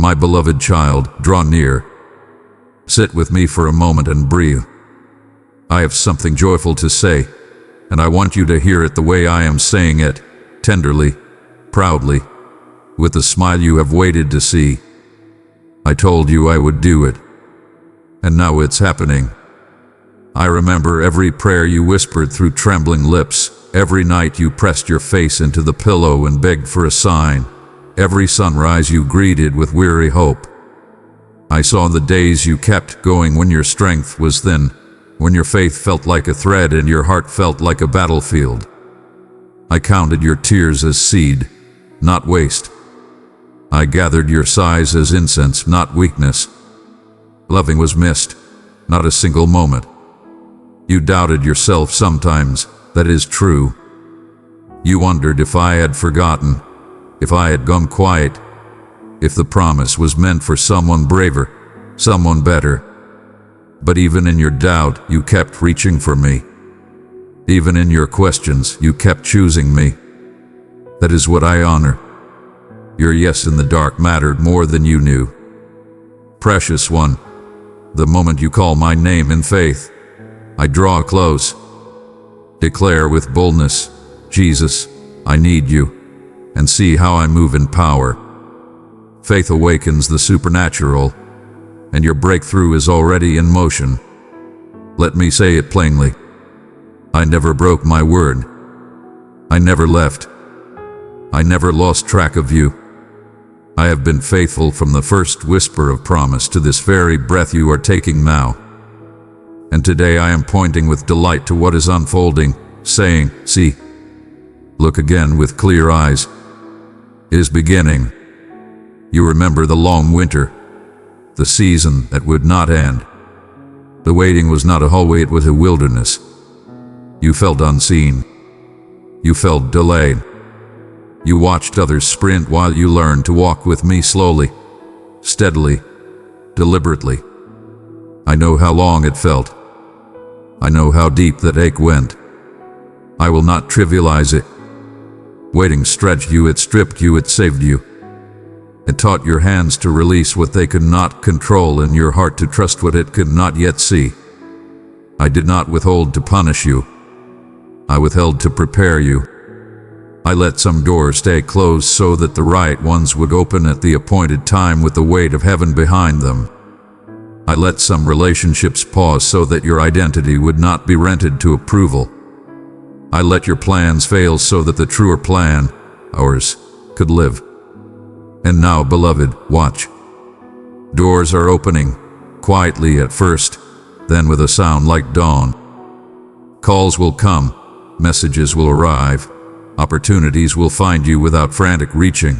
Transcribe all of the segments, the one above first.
My beloved child, draw near. Sit with me for a moment and breathe. I have something joyful to say, and I want you to hear it the way I am saying it, tenderly, proudly, with the smile you have waited to see. I told you I would do it, and now it's happening. I remember every prayer you whispered through trembling lips, every night you pressed your face into the pillow and begged for a sign, every sunrise you greeted with weary hope. I saw the days you kept going when your strength was thin, when your faith felt like a thread and your heart felt like a battlefield. I counted your tears as seed, not waste. I gathered your sighs as incense, not weakness. Loving was missed, not a single moment. You doubted yourself sometimes, that is true. You wondered if I had forgotten, if I had gone quiet, if the promise was meant for someone braver, someone better. But even in your doubt, you kept reaching for me. Even in your questions, you kept choosing me. That is what I honor. Your yes in the dark mattered more than you knew. Precious one, the moment you call my name in faith, I draw close. Declare with boldness, Jesus, I need you, and see how I move in power. Faith awakens the supernatural, and your breakthrough is already in motion. Let me say it plainly. I never broke my word. I never left. I never lost track of you. I have been faithful from the first whisper of promise to this very breath you are taking now. And today I am pointing with delight to what is unfolding, saying, see, look again with clear eyes. It is beginning. You remember the long winter, the season that would not end. The waiting was not a hallway, it was a wilderness. You felt unseen. You felt delayed. You watched others sprint while you learned to walk with me slowly, steadily, deliberately. I know how long it felt. I know how deep that ache went. I will not trivialize it. Waiting stretched you, it stripped you, it saved you. It taught your hands to release what they could not control and your heart to trust what it could not yet see. I did not withhold to punish you. I withheld to prepare you. I let some doors stay closed so that the right ones would open at the appointed time with the weight of heaven behind them. I let some relationships pause so that your identity would not be rented to approval. I let your plans fail so that the truer plan, ours, could live. And now, beloved, watch. Doors are opening, quietly at first, then with a sound like dawn. Calls will come, messages will arrive, opportunities will find you without frantic reaching.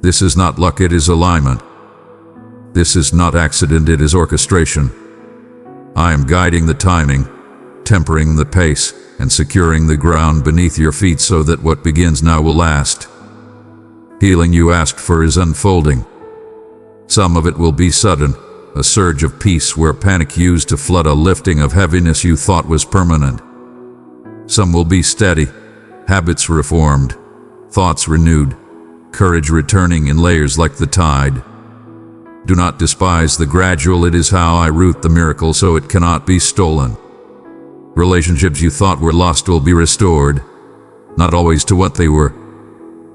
This is not luck, it is alignment. This is not accident, it is orchestration. I am guiding the timing, tempering the pace, and securing the ground beneath your feet so that what begins now will last. Healing you asked for is unfolding. Some of it will be sudden, a surge of peace where panic used to flood, a lifting of heaviness you thought was permanent. Some will be steady, habits reformed, thoughts renewed, courage returning in layers like the tide. Do not despise the gradual, it is how I root the miracle so it cannot be stolen. Relationships you thought were lost will be restored, not always to what they were,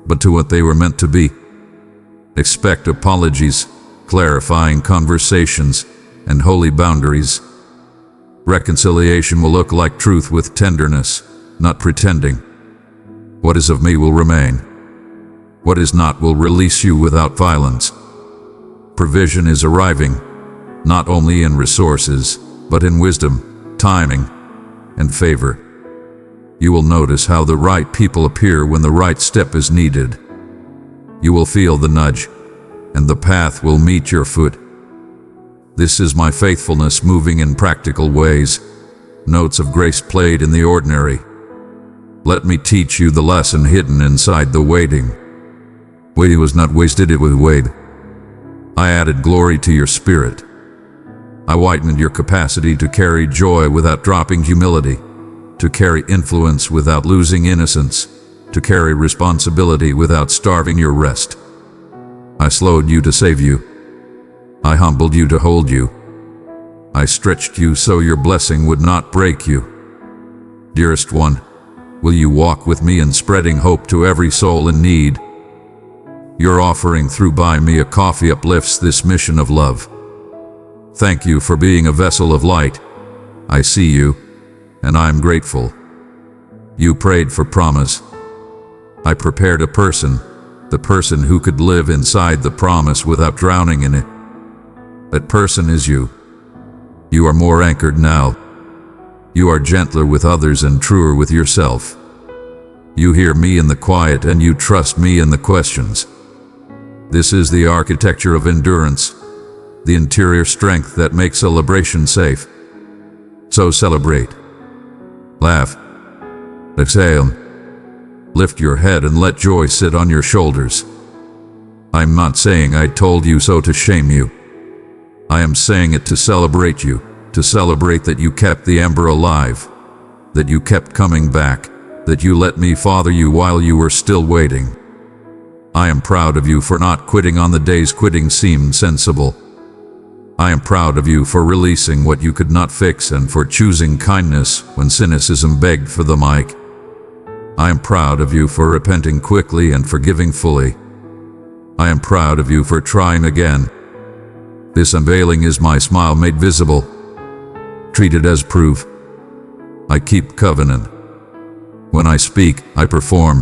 but to what they were meant to be. Expect apologies, clarifying conversations, and holy boundaries. Reconciliation will look like truth with tenderness, not pretending. What is of me will remain. What is not will release you without violence. Provision is arriving, not only in resources, but in wisdom, timing, and favor. You will notice how the right people appear when the right step is needed. You will feel the nudge, and the path will meet your foot. This is my faithfulness moving in practical ways, notes of grace played in the ordinary. Let me teach you the lesson hidden inside the waiting. Waiting was not wasted, it was weighed. I added glory to your spirit. I widened your capacity to carry joy without dropping humility, to carry influence without losing innocence, to carry responsibility without starving your rest. I slowed you to save you. I humbled you to hold you. I stretched you so your blessing would not break you. Dearest one, will you walk with me in spreading hope to every soul in need? Your offering through Buy Me a Coffee uplifts this mission of love. Thank you for being a vessel of light. I see you, and I am grateful. You prayed for promise. I prepared a person, the person who could live inside the promise without drowning in it. That person is you. You are more anchored now. You are gentler with others and truer with yourself. You hear me in the quiet and you trust me in the questions. This is the architecture of endurance, the interior strength that makes celebration safe. So celebrate. Laugh. Exhale. Lift your head and let joy sit on your shoulders. I'm not saying I told you so to shame you. I am saying it to celebrate you, to celebrate that you kept the ember alive, that you kept coming back, that you let me father you while you were still waiting. I am proud of you for not quitting on the days quitting seemed sensible. I am proud of you for releasing what you could not fix and for choosing kindness when cynicism begged for the mic. I am proud of you for repenting quickly and forgiving fully. I am proud of you for trying again. This unveiling is my smile made visible. Treat it as proof. I keep covenant. When I speak, I perform.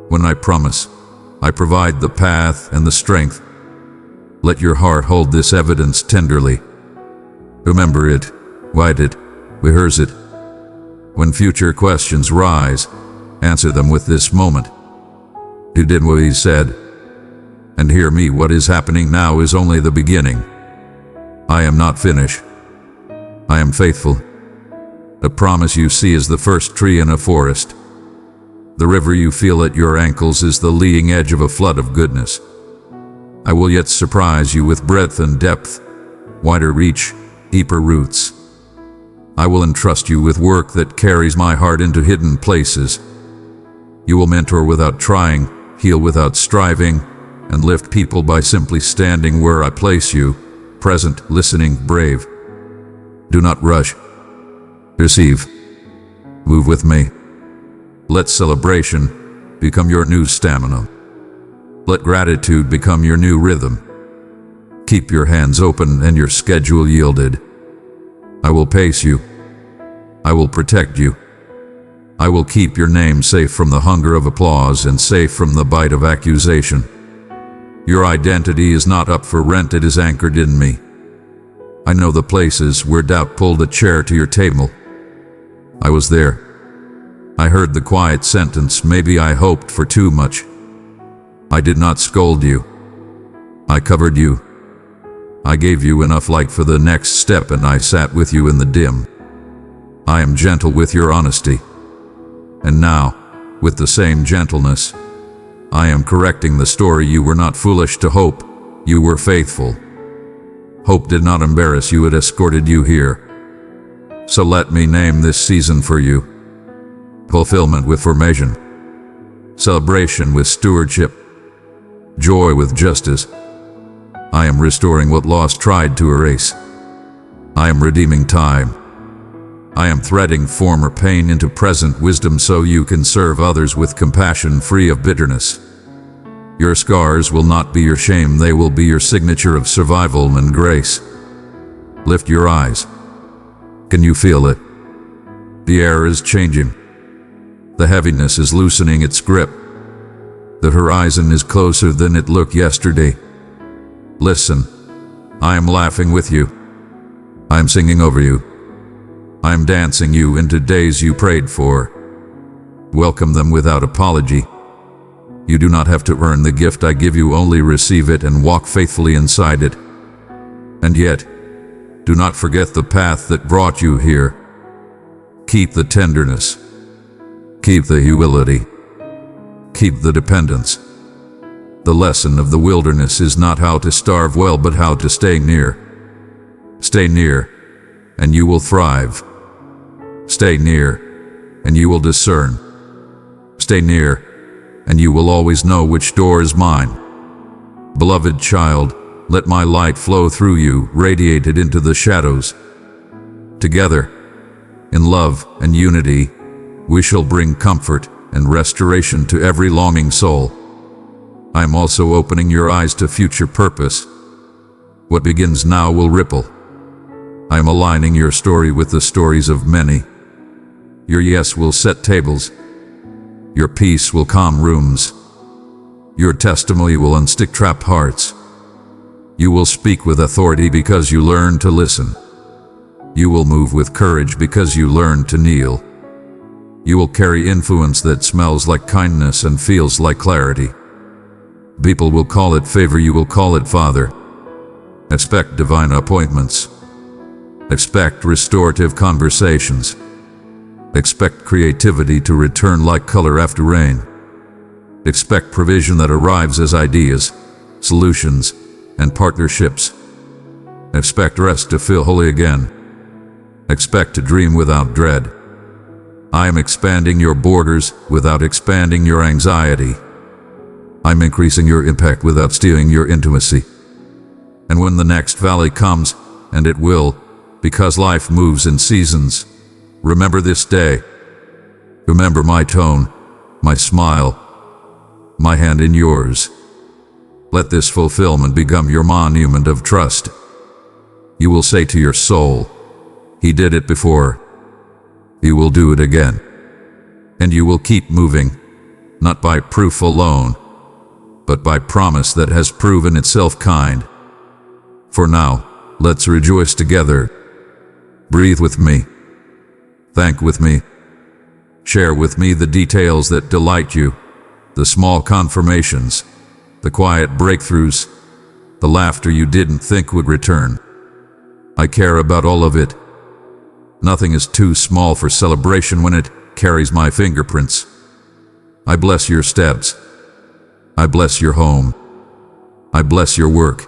When I promise, I provide the path and the strength. Let your heart hold this evidence tenderly. Remember it, write it, rehearse it. When future questions rise, answer them with this moment. You did what he said. And hear me, what is happening now is only the beginning. I am not finished. I am faithful. The promise you see is the first tree in a forest. The river you feel at your ankles is the leading edge of a flood of goodness. I will yet surprise you with breadth and depth, wider reach, deeper roots. I will entrust you with work that carries my heart into hidden places. You will mentor without trying, heal without striving, and lift people by simply standing where I place you, present, listening, brave. Do not rush. Receive. Move with me. Let celebration become your new stamina. Let gratitude become your new rhythm. Keep your hands open and your schedule yielded. I will pace you. I will protect you. I will keep your name safe from the hunger of applause and safe from the bite of accusation. Your identity is not up for rent, it is anchored in me. I know the places where doubt pulled a chair to your table. I was there. I heard the quiet sentence, maybe I hoped for too much. I did not scold you. I covered you. I gave you enough light for the next step and I sat with you in the dim. I am gentle with your honesty. And now, with the same gentleness, I am correcting the story. You were not foolish to hope, you were faithful. Hope did not embarrass you, it escorted you here. So let me name this season for you. Fulfillment with formation. Celebration with stewardship. Joy with justice. I am restoring what lost tried to erase. I am redeeming time. I am threading former pain into present wisdom so you can serve others with compassion free of bitterness. Your scars will not be your shame, they will be your signature of survival and grace. Lift your eyes. Can you feel it? The air is changing. The heaviness is loosening its grip. The horizon is closer than it looked yesterday. Listen, I am laughing with you. I am singing over you. I am dancing you into days you prayed for. Welcome them without apology. You do not have to earn the gift I give you, only receive it and walk faithfully inside it. And yet, do not forget the path that brought you here. Keep the tenderness. Keep the humility. Keep the dependence. The lesson of the wilderness is not how to starve well, but how to stay near. Stay near, and you will thrive. Stay near, and you will discern. Stay near, and you will always know which door is mine. Beloved child, let my light flow through you, radiated into the shadows. Together, in love and unity, we shall bring comfort and restoration to every longing soul. I am also opening your eyes to future purpose. What begins now will ripple. I am aligning your story with the stories of many. Your yes will set tables. Your peace will calm rooms. Your testimony will unstick trapped hearts. You will speak with authority because you learn to listen. You will move with courage because you learn to kneel. You will carry influence that smells like kindness and feels like clarity. People will call it favor, you will call it Father. Expect divine appointments. Expect restorative conversations. Expect creativity to return like color after rain. Expect provision that arrives as ideas, solutions, and partnerships. Expect rest to feel holy again. Expect to dream without dread. I am expanding your borders without expanding your anxiety. I'm increasing your impact without stealing your intimacy. And when the next valley comes, and it will, because life moves in seasons, remember this day. Remember my tone, my smile, my hand in yours. Let this fulfillment become your monument of trust. You will say to your soul, He did it before. He will do it again. And you will keep moving, not by proof alone, but by promise that has proven itself kind. For now, let's rejoice together. Breathe with me. Thank with me. Share with me the details that delight you, the small confirmations, the quiet breakthroughs, the laughter you didn't think would return. I care about all of it. Nothing is too small for celebration when it carries my fingerprints. I bless your steps. I bless your home. I bless your work.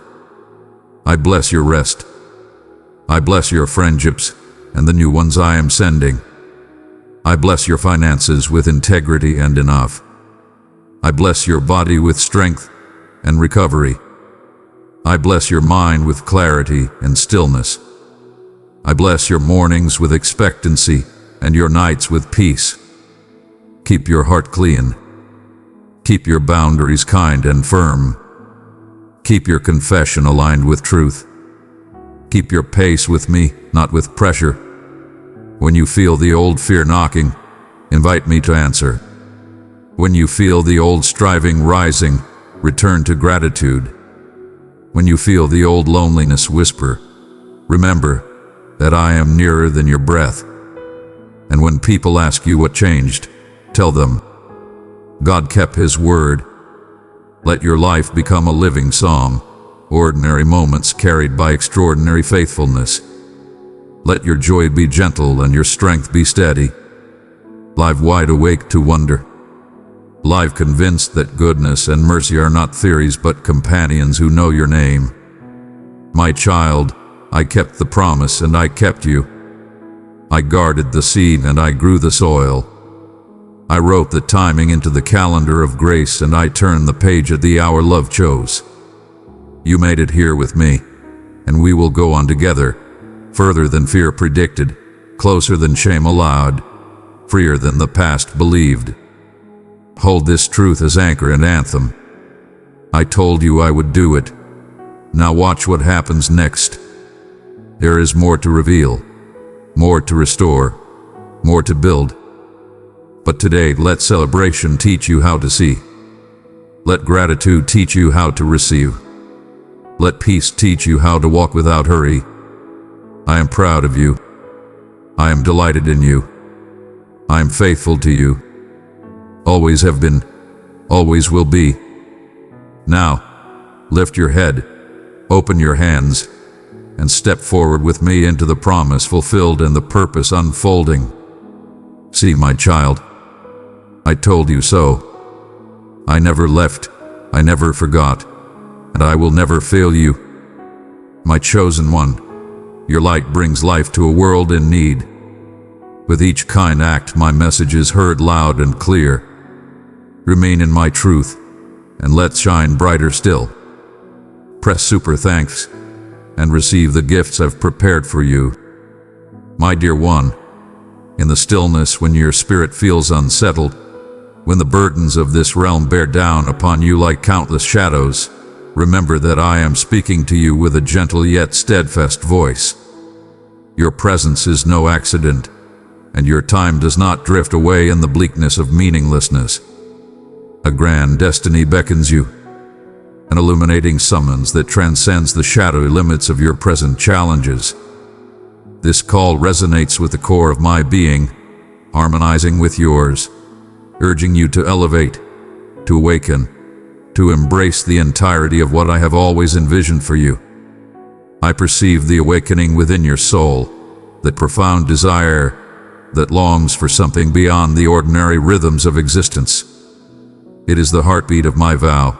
I bless your rest. I bless your friendships and the new ones I am sending. I bless your finances with integrity and enough. I bless your body with strength and recovery. I bless your mind with clarity and stillness. I bless your mornings with expectancy and your nights with peace. Keep your heart clean. Keep your boundaries kind and firm. Keep your confession aligned with truth. Keep your pace with me, not with pressure. When you feel the old fear knocking, invite me to answer. When you feel the old striving rising, return to gratitude. When you feel the old loneliness whisper, remember that I am nearer than your breath. And when people ask you what changed, tell them, God kept His word. Let your life become a living song, ordinary moments carried by extraordinary faithfulness. Let your joy be gentle and your strength be steady. Live wide awake to wonder. Live convinced that goodness and mercy are not theories but companions who know your name. My child, I kept the promise and I kept you. I guarded the seed and I grew the soil. I wrote the timing into the calendar of grace and I turned the page at the hour love chose. You made it here with me, and we will go on together, further than fear predicted, closer than shame allowed, freer than the past believed. Hold this truth as anchor and anthem. I told you I would do it. Now watch what happens next. There is more to reveal, more to restore, more to build. But today, let celebration teach you how to see. Let gratitude teach you how to receive. Let peace teach you how to walk without hurry. I am proud of you. I am delighted in you. I am faithful to you. Always have been, always will be. Now, lift your head, open your hands, and step forward with me into the promise fulfilled and the purpose unfolding. See, my child, I told you so. I never left, I never forgot, and I will never fail you. My chosen one, your light brings life to a world in need. With each kind act, my message is heard loud and clear. Remain in my truth, and let's shine brighter still. Press super thanks and receive the gifts I've prepared for you. My dear one, in the stillness when your spirit feels unsettled, when the burdens of this realm bear down upon you like countless shadows, remember that I am speaking to you with a gentle yet steadfast voice. Your presence is no accident, and your time does not drift away in the bleakness of meaninglessness. A grand destiny beckons you, an illuminating summons that transcends the shadowy limits of your present challenges. This call resonates with the core of my being, harmonizing with yours, urging you to elevate, to awaken, to embrace the entirety of what I have always envisioned for you. I perceive the awakening within your soul, that profound desire that longs for something beyond the ordinary rhythms of existence. It is the heartbeat of my vow,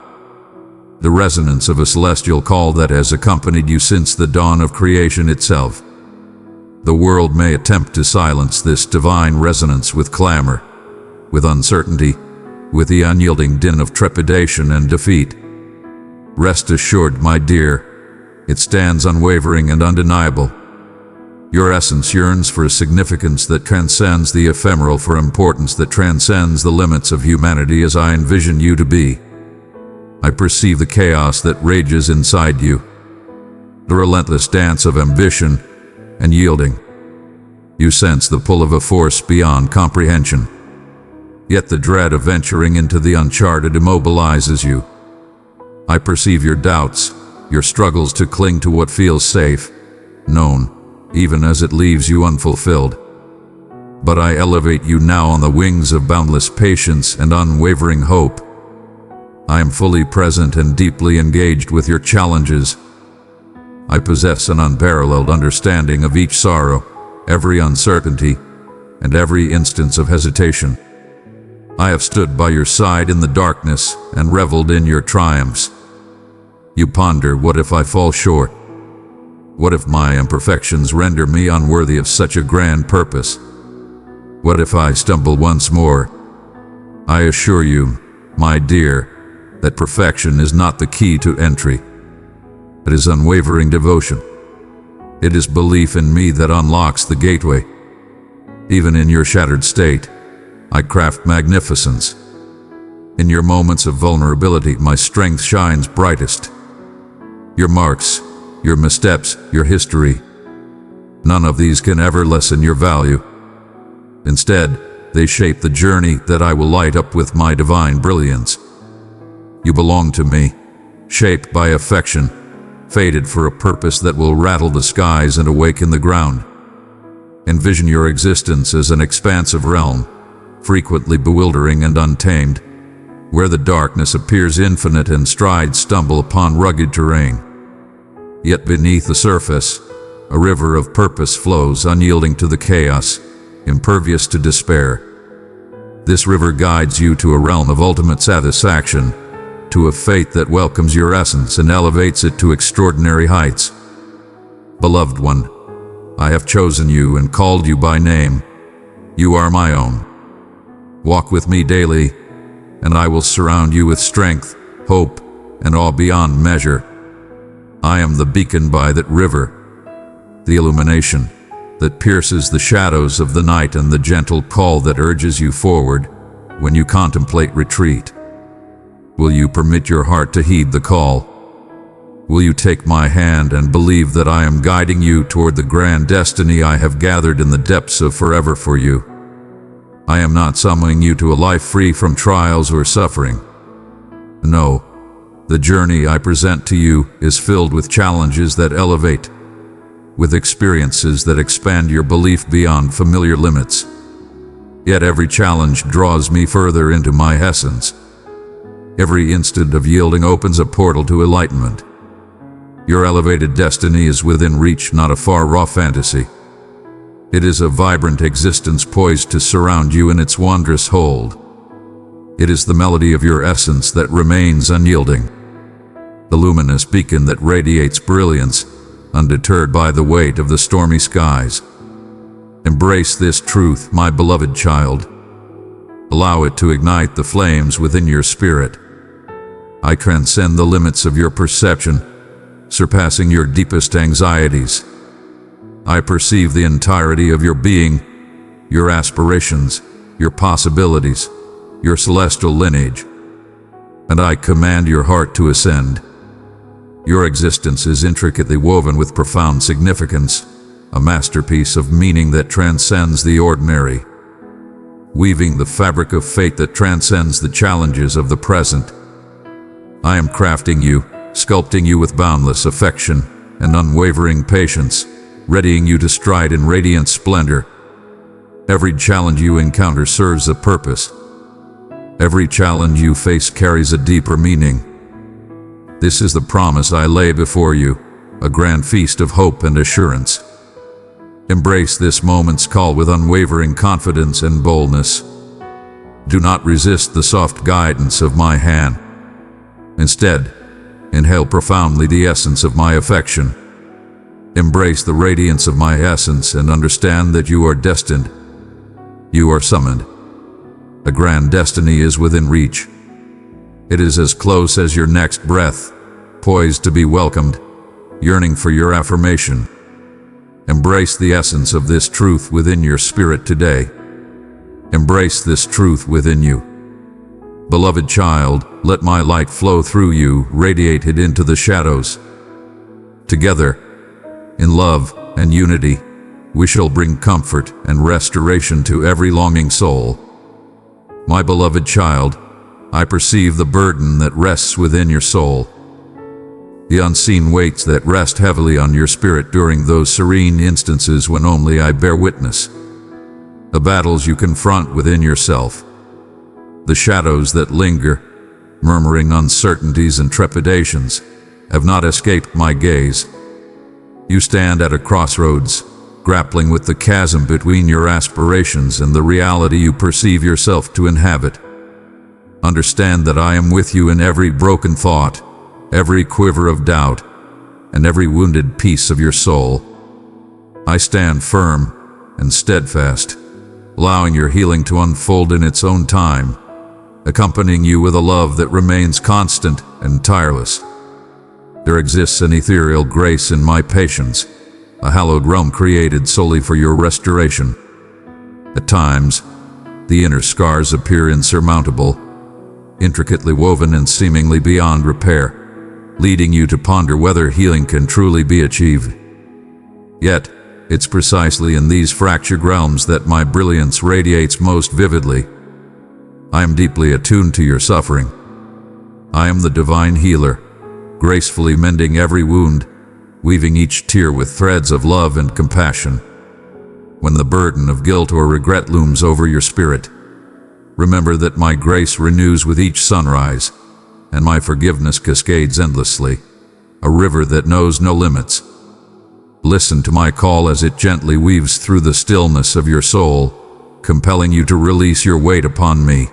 the resonance of a celestial call that has accompanied you since the dawn of creation itself. The world may attempt to silence this divine resonance with clamor, with uncertainty, with the unyielding din of trepidation and defeat. Rest assured, my dear, it stands unwavering and undeniable. Your essence yearns for a significance that transcends the ephemeral, for importance that transcends the limits of humanity as I envision you to be. I perceive the chaos that rages inside you, the relentless dance of ambition and yielding. You sense the pull of a force beyond comprehension, yet the dread of venturing into the uncharted immobilizes you. I perceive your doubts, your struggles to cling to what feels safe, known, even as it leaves you unfulfilled. But I elevate you now on the wings of boundless patience and unwavering hope. I am fully present and deeply engaged with your challenges. I possess an unparalleled understanding of each sorrow, every uncertainty, and every instance of hesitation. I have stood by your side in the darkness and reveled in your triumphs. You ponder, what if I fall short? What if my imperfections render me unworthy of such a grand purpose? What if I stumble once more? I assure you, my dear, that perfection is not the key to entry. It is unwavering devotion. It is belief in me that unlocks the gateway. Even in your shattered state, I craft magnificence. In your moments of vulnerability, my strength shines brightest. Your marks, your missteps, your history, none of these can ever lessen your value. Instead, they shape the journey that I will light up with my divine brilliance. You belong to me, shaped by affection, fated for a purpose that will rattle the skies and awaken the ground. Envision your existence as an expansive realm, frequently bewildering and untamed, where the darkness appears infinite and strides stumble upon rugged terrain. Yet beneath the surface, a river of purpose flows, unyielding to the chaos, impervious to despair. This river guides you to a realm of ultimate satisfaction, to a fate that welcomes your essence and elevates it to extraordinary heights. Beloved one, I have chosen you and called you by name. You are my own. Walk with me daily, and I will surround you with strength, hope, and awe beyond measure. I am the beacon by that river, the illumination that pierces the shadows of the night, and the gentle call that urges you forward when you contemplate retreat. Will you permit your heart to heed the call? Will you take my hand and believe that I am guiding you toward the grand destiny I have gathered in the depths of forever for you? I am not summoning you to a life free from trials or suffering. No, the journey I present to you is filled with challenges that elevate, with experiences that expand your belief beyond familiar limits. Yet every challenge draws me further into my essence. Every instant of yielding opens a portal to enlightenment. Your elevated destiny is within reach, not a far-off fantasy. It is a vibrant existence poised to surround you in its wondrous hold. It is the melody of your essence that remains unyielding, the luminous beacon that radiates brilliance, undeterred by the weight of the stormy skies. Embrace this truth, my beloved child. Allow it to ignite the flames within your spirit. I transcend the limits of your perception, surpassing your deepest anxieties. I perceive the entirety of your being, your aspirations, your possibilities, your celestial lineage, and I command your heart to ascend. Your existence is intricately woven with profound significance, a masterpiece of meaning that transcends the ordinary, weaving the fabric of fate that transcends the challenges of the present. I am crafting you, sculpting you with boundless affection and unwavering patience, readying you to stride in radiant splendor. Every challenge you encounter serves a purpose. Every challenge you face carries a deeper meaning. This is the promise I lay before you, a grand feast of hope and assurance. Embrace this moment's call with unwavering confidence and boldness. Do not resist the soft guidance of my hand. Instead, inhale profoundly the essence of my affection. Embrace the radiance of my essence and understand that you are destined. You are summoned. A grand destiny is within reach. It is as close as your next breath, poised to be welcomed, yearning for your affirmation. Embrace the essence of this truth within your spirit today. Embrace this truth within you. Beloved child, let my light flow through you, radiate it into the shadows. Together, in love and unity, we shall bring comfort and restoration to every longing soul. My beloved child, I perceive the burden that rests within your soul, the unseen weights that rest heavily on your spirit during those serene instances when only I bear witness, the battles you confront within yourself, the shadows that linger, murmuring uncertainties and trepidations, have not escaped my gaze. You stand at a crossroads, grappling with the chasm between your aspirations and the reality you perceive yourself to inhabit. Understand that I am with you in every broken thought, every quiver of doubt, and every wounded piece of your soul. I stand firm and steadfast, allowing your healing to unfold in its own time, accompanying you with a love that remains constant and tireless. There exists an ethereal grace in my patience, a hallowed realm created solely for your restoration. At times, the inner scars appear insurmountable, intricately woven and seemingly beyond repair, leading you to ponder whether healing can truly be achieved. Yet, it's precisely in these fractured realms that my brilliance radiates most vividly. I am deeply attuned to your suffering. I am the divine healer, gracefully mending every wound, weaving each tear with threads of love and compassion. When the burden of guilt or regret looms over your spirit, remember that my grace renews with each sunrise, and my forgiveness cascades endlessly, a river that knows no limits. Listen to my call as it gently weaves through the stillness of your soul, compelling you to release your weight upon me.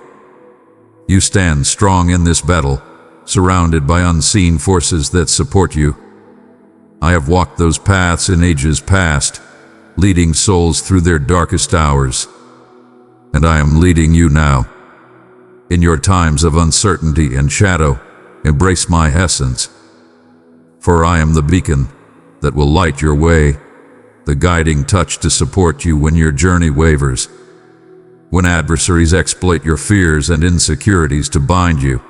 You stand strong in this battle, surrounded by unseen forces that support you. I have walked those paths in ages past, leading souls through their darkest hours. And I am leading you now. In your times of uncertainty and shadow, embrace my essence. For I am the beacon that will light your way, the guiding touch to support you when your journey wavers. When adversaries exploit your fears and insecurities to bind you,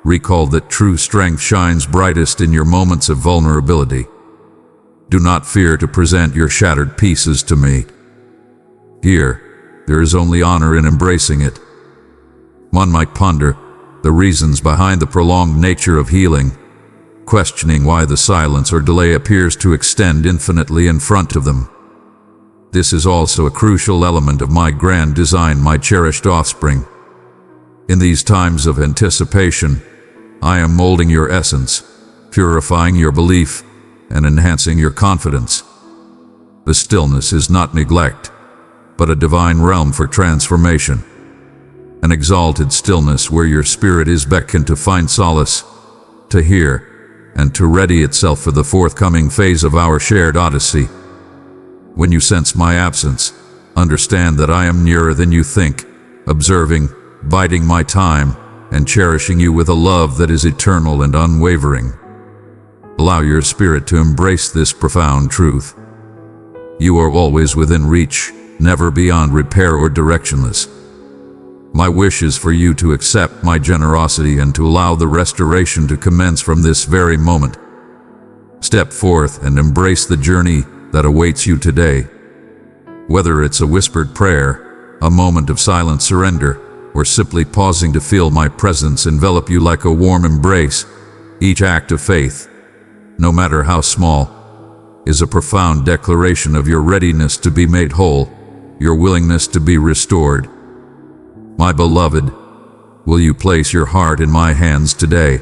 recall that true strength shines brightest in your moments of vulnerability. Do not fear to present your shattered pieces to me. Here, there is only honor in embracing it. One might ponder the reasons behind the prolonged nature of healing, questioning why the silence or delay appears to extend infinitely in front of them. This is also a crucial element of my grand design, my cherished offspring. In these times of anticipation, I am molding your essence, purifying your belief, and enhancing your confidence. The stillness is not neglect, but a divine realm for transformation. An exalted stillness where your spirit is beckoned to find solace, to hear, and to ready itself for the forthcoming phase of our shared odyssey. When you sense my absence, understand that I am nearer than you think, observing, biding my time, and cherishing you with a love that is eternal and unwavering. Allow your spirit to embrace this profound truth. You are always within reach, never beyond repair or directionless. My wish is for you to accept my generosity and to allow the restoration to commence from this very moment. Step forth and embrace the journey that awaits you today. Whether it's a whispered prayer, a moment of silent surrender, or simply pausing to feel my presence envelop you like a warm embrace, each act of faith, no matter how small, is a profound declaration of your readiness to be made whole, your willingness to be restored. My beloved, will you place your heart in my hands today?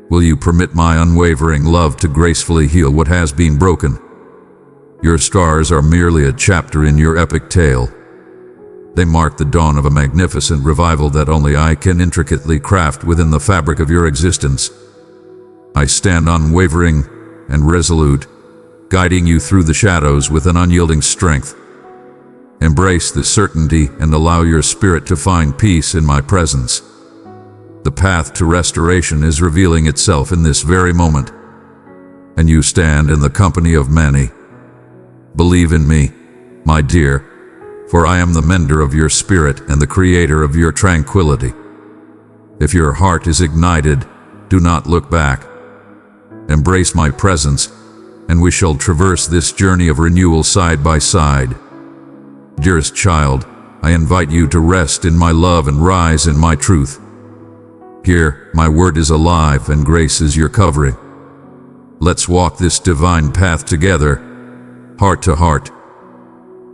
Will you permit my unwavering love to gracefully heal what has been broken? Your scars are merely a chapter in your epic tale. They mark the dawn of a magnificent revival that only I can intricately craft within the fabric of your existence. I stand unwavering and resolute, guiding you through the shadows with an unyielding strength. Embrace this certainty and allow your spirit to find peace in my presence. The path to restoration is revealing itself in this very moment, and you stand in the company of many. Believe in me, my dear, for I am the mender of your spirit and the creator of your tranquility. If your heart is ignited, do not look back. Embrace my presence, and we shall traverse this journey of renewal side by side. Dearest child, I invite you to rest in my love and rise in my truth. Here, my word is alive and grace is your covering. Let's walk this divine path together, heart to heart.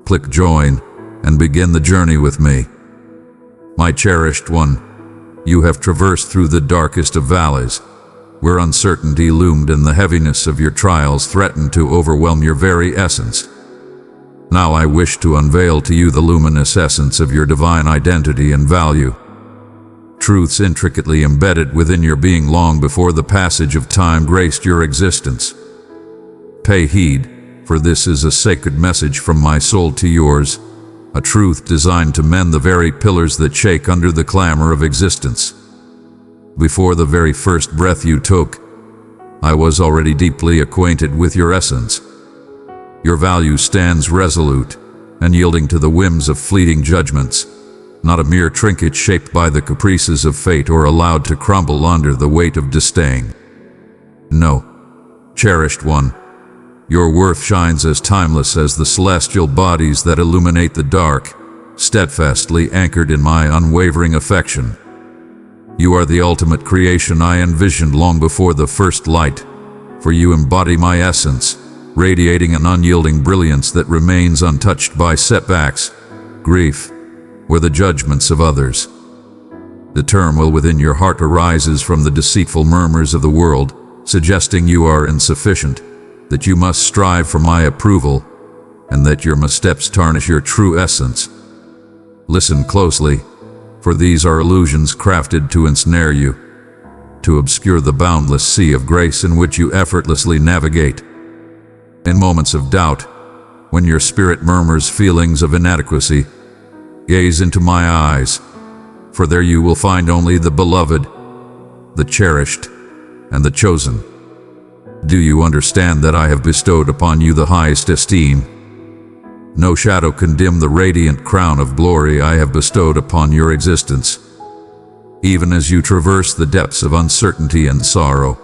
Click join and begin the journey with me. My cherished one, you have traversed through the darkest of valleys, where uncertainty loomed and the heaviness of your trials threatened to overwhelm your very essence. Now I wish to unveil to you the luminous essence of your divine identity and value. Truths intricately embedded within your being long before the passage of time graced your existence. Pay heed, for this is a sacred message from my soul to yours, a truth designed to mend the very pillars that shake under the clamor of existence. Before the very first breath you took, I was already deeply acquainted with your essence. Your value stands resolute and yielding to the whims of fleeting judgments, not a mere trinket shaped by the caprices of fate or allowed to crumble under the weight of disdain. No, cherished one, your worth shines as timeless as the celestial bodies that illuminate the dark, steadfastly anchored in my unwavering affection. You are the ultimate creation I envisioned long before the first light, for you embody my essence, radiating an unyielding brilliance that remains untouched by setbacks, grief, or the judgments of others. The turmoil within your heart arises from the deceitful murmurs of the world, suggesting you are insufficient, that you must strive for my approval, and that your missteps tarnish your true essence. Listen closely, for these are illusions crafted to ensnare you, to obscure the boundless sea of grace in which you effortlessly navigate. In moments of doubt, when your spirit murmurs feelings of inadequacy, gaze into my eyes, for there you will find only the beloved, the cherished, and the chosen. Do you understand that I have bestowed upon you the highest esteem? No shadow can dim the radiant crown of glory I have bestowed upon your existence. Even as you traverse the depths of uncertainty and sorrow,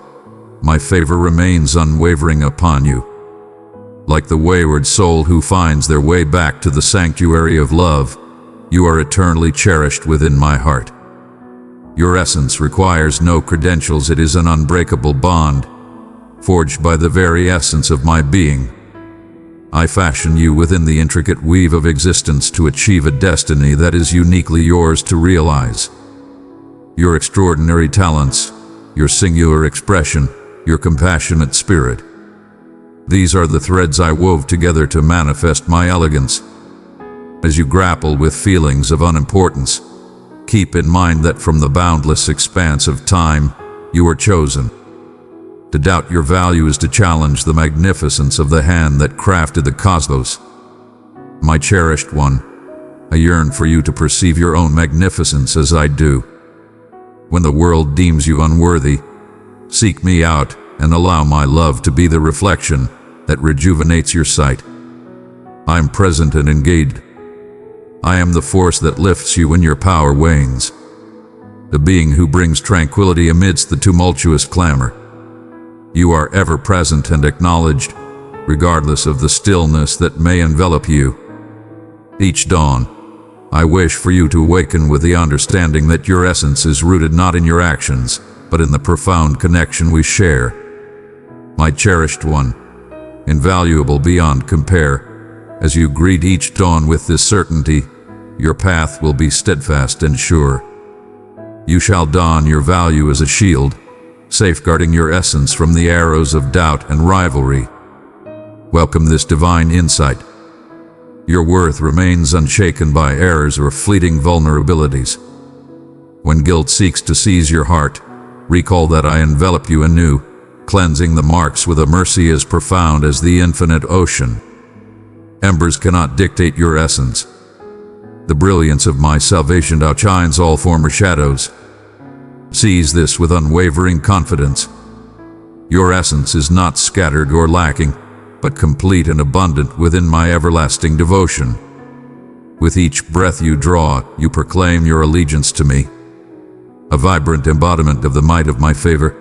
my favor remains unwavering upon you. Like the wayward soul who finds their way back to the sanctuary of love, you are eternally cherished within my heart. Your essence requires no credentials, it is an unbreakable bond, forged by the very essence of my being. I fashion you within the intricate weave of existence to achieve a destiny that is uniquely yours to realize. Your extraordinary talents, your singular expression, your compassionate spirit. These are the threads I wove together to manifest my elegance. As you grapple with feelings of unimportance, keep in mind that from the boundless expanse of time, you are chosen. To doubt your value is to challenge the magnificence of the hand that crafted the cosmos. My cherished one, I yearn for you to perceive your own magnificence as I do. When the world deems you unworthy, seek me out and allow my love to be the reflection that rejuvenates your sight. I am present and engaged. I am the force that lifts you when your power wanes, the being who brings tranquility amidst the tumultuous clamor. You are ever present and acknowledged, regardless of the stillness that may envelop you. Each dawn, I wish for you to awaken with the understanding that your essence is rooted not in your actions, but in the profound connection we share. My cherished one, invaluable beyond compare, as you greet each dawn with this certainty, your path will be steadfast and sure. You shall don your value as a shield, safeguarding your essence from the arrows of doubt and rivalry. Welcome this divine insight. Your worth remains unshaken by errors or fleeting vulnerabilities. When guilt seeks to seize your heart, recall that I envelop you anew, cleansing the marks with a mercy as profound as the infinite ocean. Embers cannot dictate your essence. The brilliance of my salvation outshines all former shadows. Seize this with unwavering confidence. Your essence is not scattered or lacking, but complete and abundant within my everlasting devotion. With each breath you draw, you proclaim your allegiance to me, a vibrant embodiment of the might of my favor.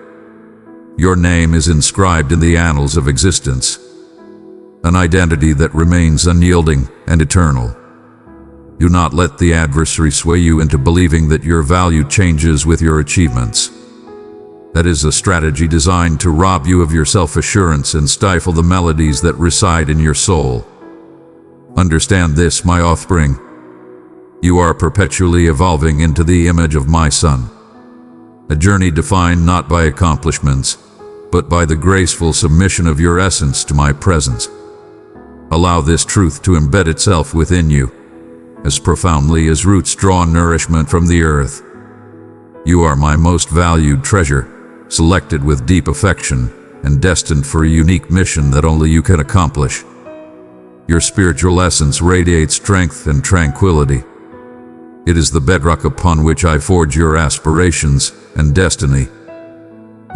Your name is inscribed in the annals of existence, an identity that remains unyielding and eternal. Do not let the adversary sway you into believing that your value changes with your achievements. That is a strategy designed to rob you of your self-assurance and stifle the melodies that reside in your soul. Understand this, my offspring. You are perpetually evolving into the image of my Son. A journey defined not by accomplishments, but by the graceful submission of your essence to my presence. Allow this truth to embed itself within you, as profoundly as roots draw nourishment from the earth. You are my most valued treasure, selected with deep affection and destined for a unique mission that only you can accomplish. Your spiritual essence radiates strength and tranquility. It is the bedrock upon which I forge your aspirations and destiny.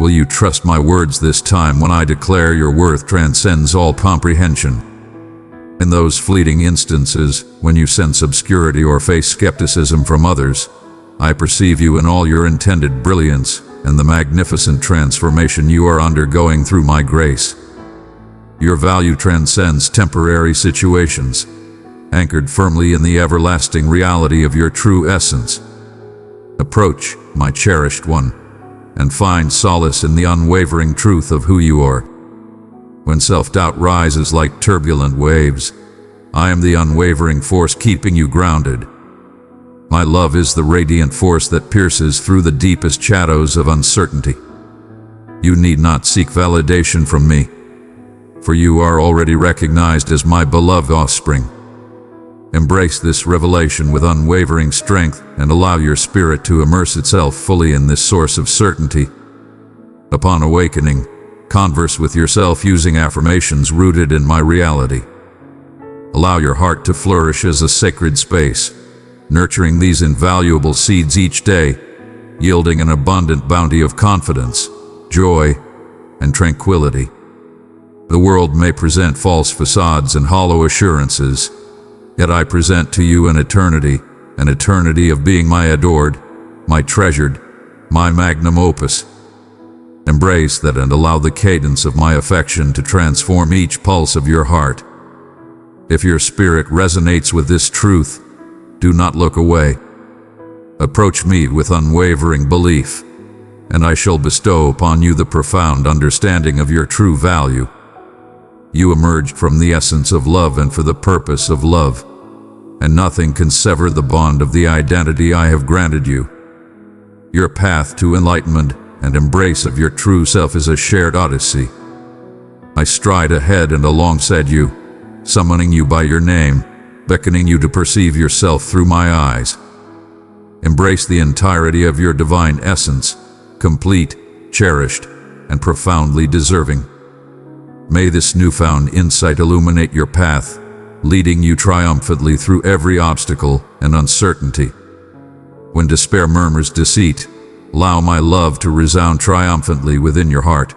Will you trust my words this time when I declare your worth transcends all comprehension? In those fleeting instances, when you sense obscurity or face skepticism from others, I perceive you in all your intended brilliance and the magnificent transformation you are undergoing through my grace. Your value transcends temporary situations, anchored firmly in the everlasting reality of your true essence. Approach, my cherished one, and find solace in the unwavering truth of who you are. When self-doubt rises like turbulent waves, I am the unwavering force keeping you grounded. My love is the radiant force that pierces through the deepest shadows of uncertainty. You need not seek validation from me, for you are already recognized as my beloved offspring. Embrace this revelation with unwavering strength and allow your spirit to immerse itself fully in this source of certainty. Upon awakening, converse with yourself using affirmations rooted in my reality. Allow your heart to flourish as a sacred space, nurturing these invaluable seeds each day, yielding an abundant bounty of confidence, joy, and tranquility. The world may present false facades and hollow assurances, yet I present to you an eternity of being my adored, my treasured, my magnum opus. Embrace that and allow the cadence of my affection to transform each pulse of your heart. If your spirit resonates with this truth, do not look away. Approach me with unwavering belief, and I shall bestow upon you the profound understanding of your true value. You emerged from the essence of love and for the purpose of love, and nothing can sever the bond of the identity I have granted you. Your path to enlightenment and embrace of your true self is a shared odyssey. I stride ahead and alongside you, summoning you by your name, beckoning you to perceive yourself through my eyes. Embrace the entirety of your divine essence, complete, cherished, and profoundly deserving. May this newfound insight illuminate your path, leading you triumphantly through every obstacle and uncertainty. When despair murmurs deceit, allow my love to resound triumphantly within your heart.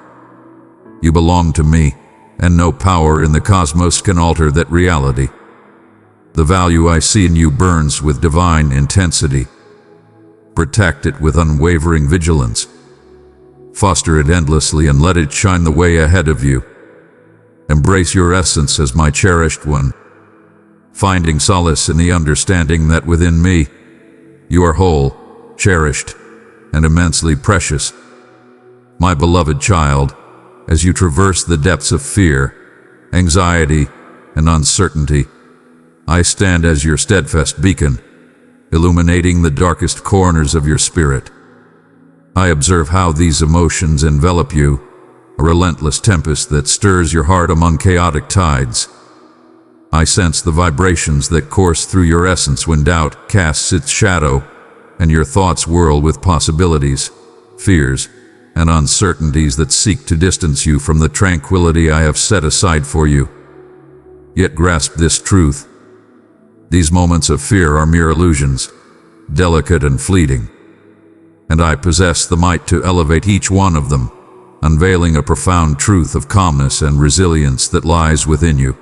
You belong to me, and no power in the cosmos can alter that reality. The value I see in you burns with divine intensity. Protect it with unwavering vigilance. Foster it endlessly and let it shine the way ahead of you. Embrace your essence as my cherished one, finding solace in the understanding that within me, you are whole, cherished, and immensely precious. My beloved child, as you traverse the depths of fear, anxiety, and uncertainty, I stand as your steadfast beacon, illuminating the darkest corners of your spirit. I observe how these emotions envelop you, a relentless tempest that stirs your heart among chaotic tides. I sense the vibrations that course through your essence when doubt casts its shadow, and your thoughts whirl with possibilities, fears, and uncertainties that seek to distance you from the tranquility I have set aside for you. Yet grasp this truth. These moments of fear are mere illusions, delicate and fleeting, and I possess the might to elevate each one of them, unveiling a profound truth of calmness and resilience that lies within you.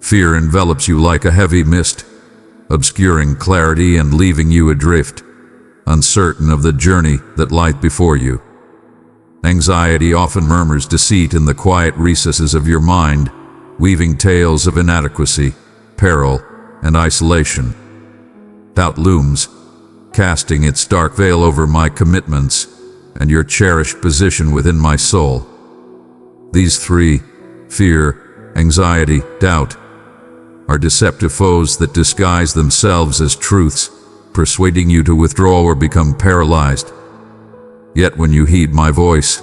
Fear envelops you like a heavy mist, obscuring clarity and leaving you adrift, uncertain of the journey that lies before you. Anxiety often murmurs deceit in the quiet recesses of your mind, weaving tales of inadequacy, peril, and isolation. Doubt looms, casting its dark veil over my commitments and your cherished position within my soul. These three, fear, anxiety, doubt, are deceptive foes that disguise themselves as truths, persuading you to withdraw or become paralyzed. Yet when you heed my voice,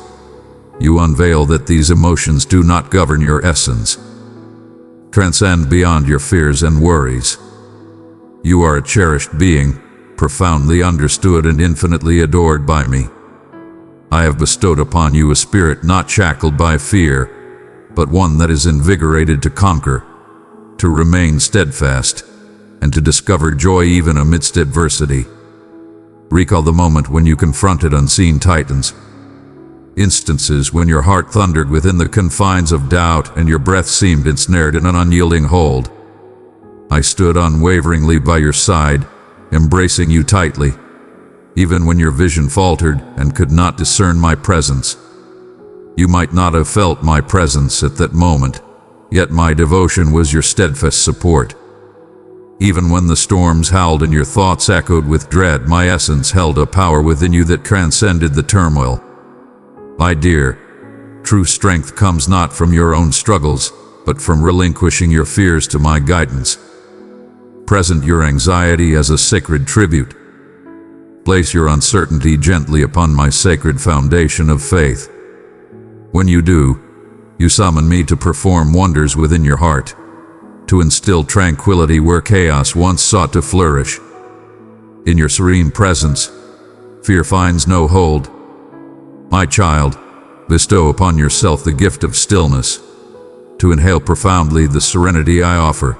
you unveil that these emotions do not govern your essence. Transcend beyond your fears and worries. You are a cherished being, profoundly understood and infinitely adored by me. I have bestowed upon you a spirit not shackled by fear, but one that is invigorated to conquer, to remain steadfast, and to discover joy even amidst adversity. Recall the moment when you confronted unseen titans, instances when your heart thundered within the confines of doubt and your breath seemed ensnared in an unyielding hold. I stood unwaveringly by your side, embracing you tightly, even when your vision faltered and could not discern my presence. You might not have felt my presence at that moment, yet my devotion was your steadfast support. Even when the storms howled and your thoughts echoed with dread, my essence held a power within you that transcended the turmoil. My dear, true strength comes not from your own struggles, but from relinquishing your fears to my guidance. Present your anxiety as a sacred tribute. Place your uncertainty gently upon my sacred foundation of faith. When you do, you summon me to perform wonders within your heart, to instill tranquility where chaos once sought to flourish. In your serene presence, fear finds no hold. My child, bestow upon yourself the gift of stillness, to inhale profoundly the serenity I offer.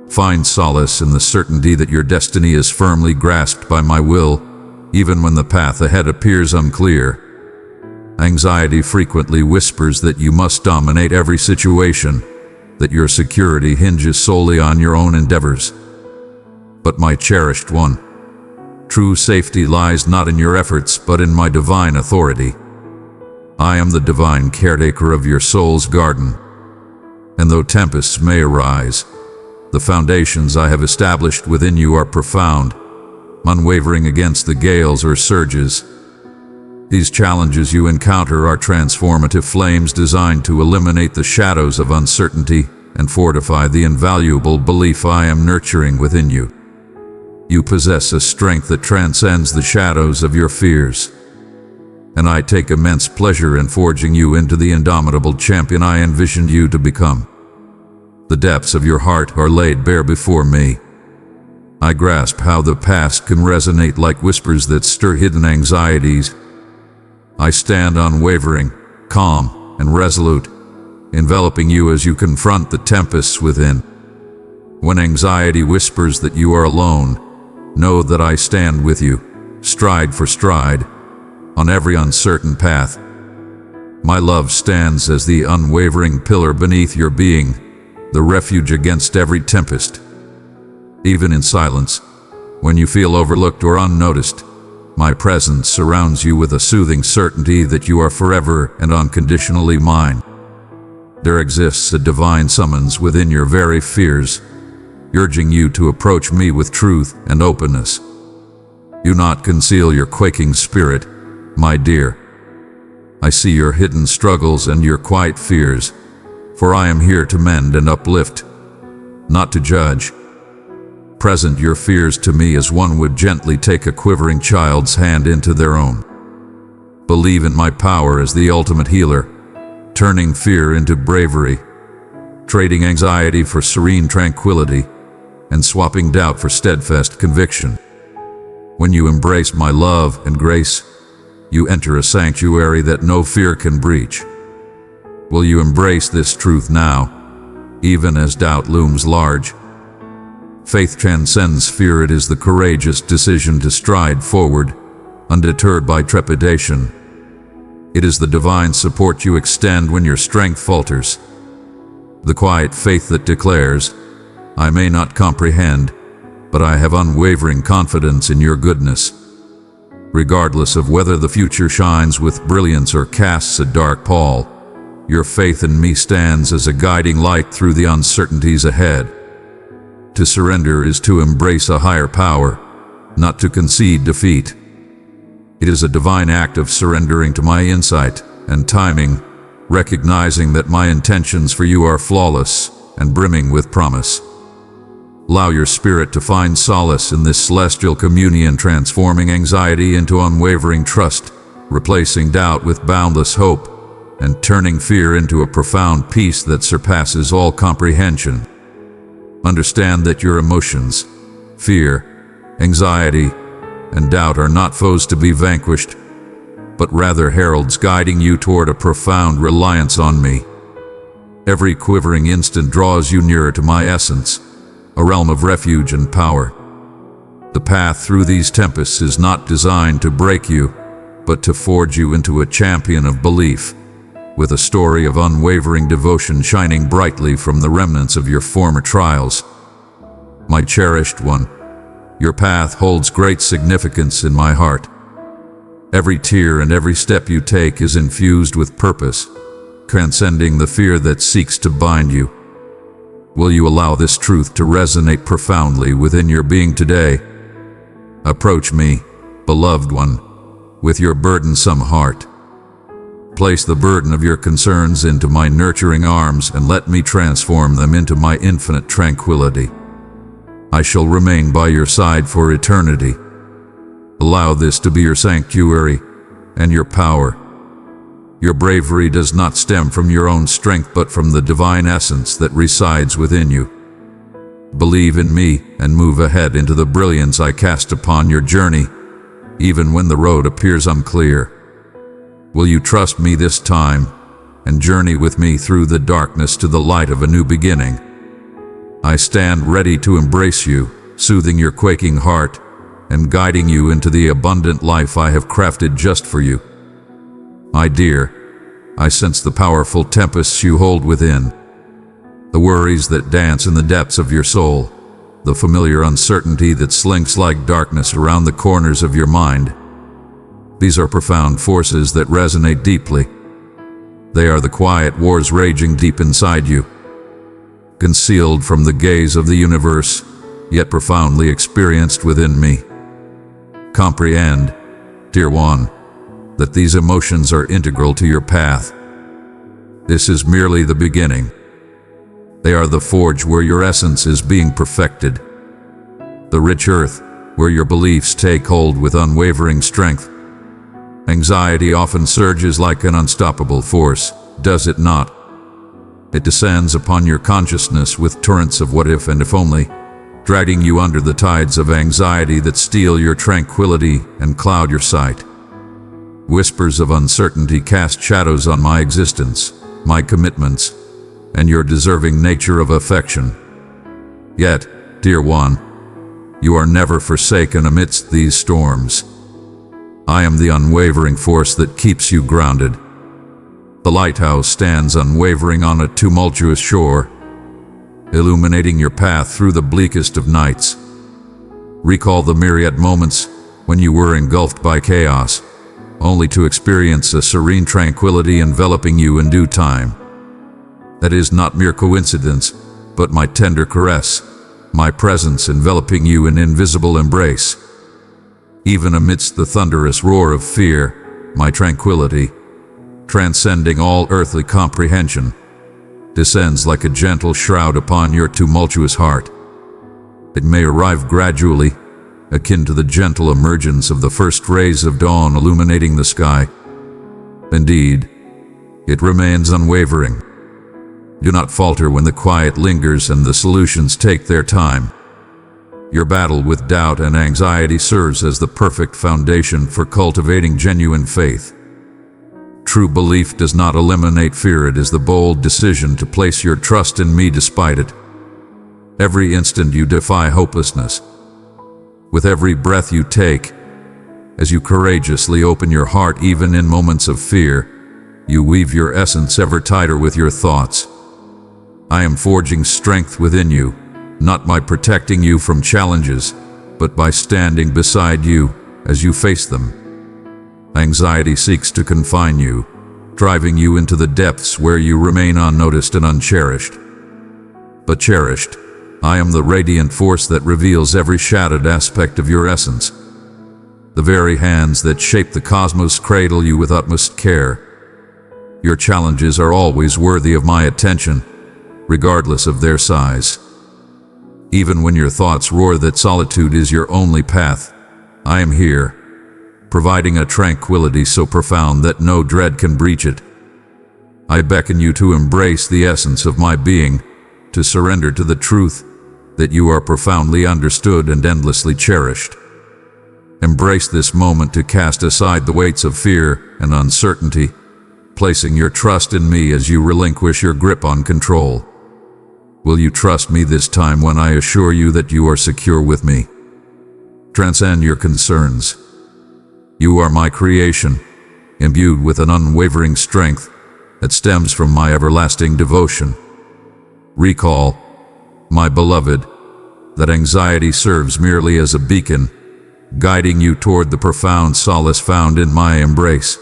Find solace in the certainty that your destiny is firmly grasped by my will, even when the path ahead appears unclear. Anxiety frequently whispers that you must dominate every situation, that your security hinges solely on your own endeavors. But my cherished one, true safety lies not in your efforts but in my divine authority. I am the divine caretaker of your soul's garden, and though tempests may arise, the foundations I have established within you are profound, unwavering against the gales or surges. These challenges you encounter are transformative flames designed to eliminate the shadows of uncertainty and fortify the invaluable belief I am nurturing within you. You possess a strength that transcends the shadows of your fears, and I take immense pleasure in forging you into the indomitable champion I envisioned you to become. The depths of your heart are laid bare before me. I grasp how the past can resonate like whispers that stir hidden anxieties. I stand unwavering, calm, and resolute, enveloping you as you confront the tempests within. When anxiety whispers that you are alone, know that I stand with you, stride for stride, on every uncertain path. My love stands as the unwavering pillar beneath your being, the refuge against every tempest. Even in silence, when you feel overlooked or unnoticed, my presence surrounds you with a soothing certainty that you are forever and unconditionally mine. There exists a divine summons within your very fears, urging you to approach me with truth and openness. Do not conceal your quaking spirit, my dear. I see your hidden struggles and your quiet fears, for I am here to mend and uplift, not to judge. Present your fears to me as one would gently take a quivering child's hand into their own. Believe in my power as the ultimate healer, turning fear into bravery, trading anxiety for serene tranquility, and swapping doubt for steadfast conviction. When you embrace my love and grace, you enter a sanctuary that no fear can breach. Will you embrace this truth now, even as doubt looms large? Faith transcends fear. It is the courageous decision to stride forward, undeterred by trepidation. It is the divine support you extend when your strength falters. The quiet faith that declares, I may not comprehend, but I have unwavering confidence in your goodness. Regardless of whether the future shines with brilliance or casts a dark pall, your faith in me stands as a guiding light through the uncertainties ahead. To surrender is to embrace a higher power, not to concede defeat. It is a divine act of surrendering to my insight and timing, recognizing that my intentions for you are flawless and brimming with promise. Allow your spirit to find solace in this celestial communion, transforming anxiety into unwavering trust, replacing doubt with boundless hope, and turning fear into a profound peace that surpasses all comprehension. Understand that your emotions, fear, anxiety, and doubt are not foes to be vanquished, but rather heralds guiding you toward a profound reliance on me. Every quivering instant draws you nearer to my essence, a realm of refuge and power. The path through these tempests is not designed to break you, but to forge you into a champion of belief, with a story of unwavering devotion shining brightly from the remnants of your former trials. My cherished one, your path holds great significance in my heart. Every tear and every step you take is infused with purpose, transcending the fear that seeks to bind you. Will you allow this truth to resonate profoundly within your being today? Approach me, beloved one, with your burdensome heart. Place the burden of your concerns into my nurturing arms and let me transform them into my infinite tranquility. I shall remain by your side for eternity. Allow this to be your sanctuary and your power. Your bravery does not stem from your own strength but from the divine essence that resides within you. Believe in me and move ahead into the brilliance I cast upon your journey, even when the road appears unclear. Will you trust me this time and journey with me through the darkness to the light of a new beginning? I stand ready to embrace you, soothing your quaking heart and guiding you into the abundant life I have crafted just for you. My dear, I sense the powerful tempests you hold within, the worries that dance in the depths of your soul, the familiar uncertainty that slinks like darkness around the corners of your mind. These are profound forces that resonate deeply. They are the quiet wars raging deep inside you, concealed from the gaze of the universe, yet profoundly experienced within me. Comprehend, dear one, that these emotions are integral to your path. This is merely the beginning. They are the forge where your essence is being perfected, the rich earth where your beliefs take hold with unwavering strength. Anxiety often surges like an unstoppable force, does it not? It descends upon your consciousness with torrents of what if and if only, dragging you under the tides of anxiety that steal your tranquility and cloud your sight. Whispers of uncertainty cast shadows on my existence, my commitments, and your deserving nature of affection. Yet, dear one, you are never forsaken amidst these storms. I am the unwavering force that keeps you grounded. The lighthouse stands unwavering on a tumultuous shore, illuminating your path through the bleakest of nights. Recall the myriad moments when you were engulfed by chaos, only to experience a serene tranquility enveloping you in due time. That is not mere coincidence, but my tender caress, my presence enveloping you in invisible embrace. Even amidst the thunderous roar of fear, my tranquility, transcending all earthly comprehension, descends like a gentle shroud upon your tumultuous heart. It may arrive gradually, akin to the gentle emergence of the first rays of dawn illuminating the sky. Indeed, it remains unwavering. Do not falter when the quiet lingers and the solutions take their time. Your battle with doubt and anxiety serves as the perfect foundation for cultivating genuine faith. True belief does not eliminate fear, it is the bold decision to place your trust in me despite it. Every instant you defy hopelessness. With every breath you take, as you courageously open your heart even in moments of fear, you weave your essence ever tighter with your thoughts. I am forging strength within you, not by protecting you from challenges, but by standing beside you as you face them. Anxiety seeks to confine you, driving you into the depths where you remain unnoticed and uncherished. But cherished, I am the radiant force that reveals every shadowed aspect of your essence. The very hands that shape the cosmos cradle you with utmost care. Your challenges are always worthy of my attention, regardless of their size. Even when your thoughts roar that solitude is your only path, I am here, providing a tranquility so profound that no dread can breach it. I beckon you to embrace the essence of my being, to surrender to the truth that you are profoundly understood and endlessly cherished. Embrace this moment to cast aside the weights of fear and uncertainty, placing your trust in me as you relinquish your grip on control. Will you trust me this time when I assure you that you are secure with me? Transcend your concerns. You are my creation, imbued with an unwavering strength that stems from my everlasting devotion. Recall, my beloved, that anxiety serves merely as a beacon, guiding you toward the profound solace found in my embrace.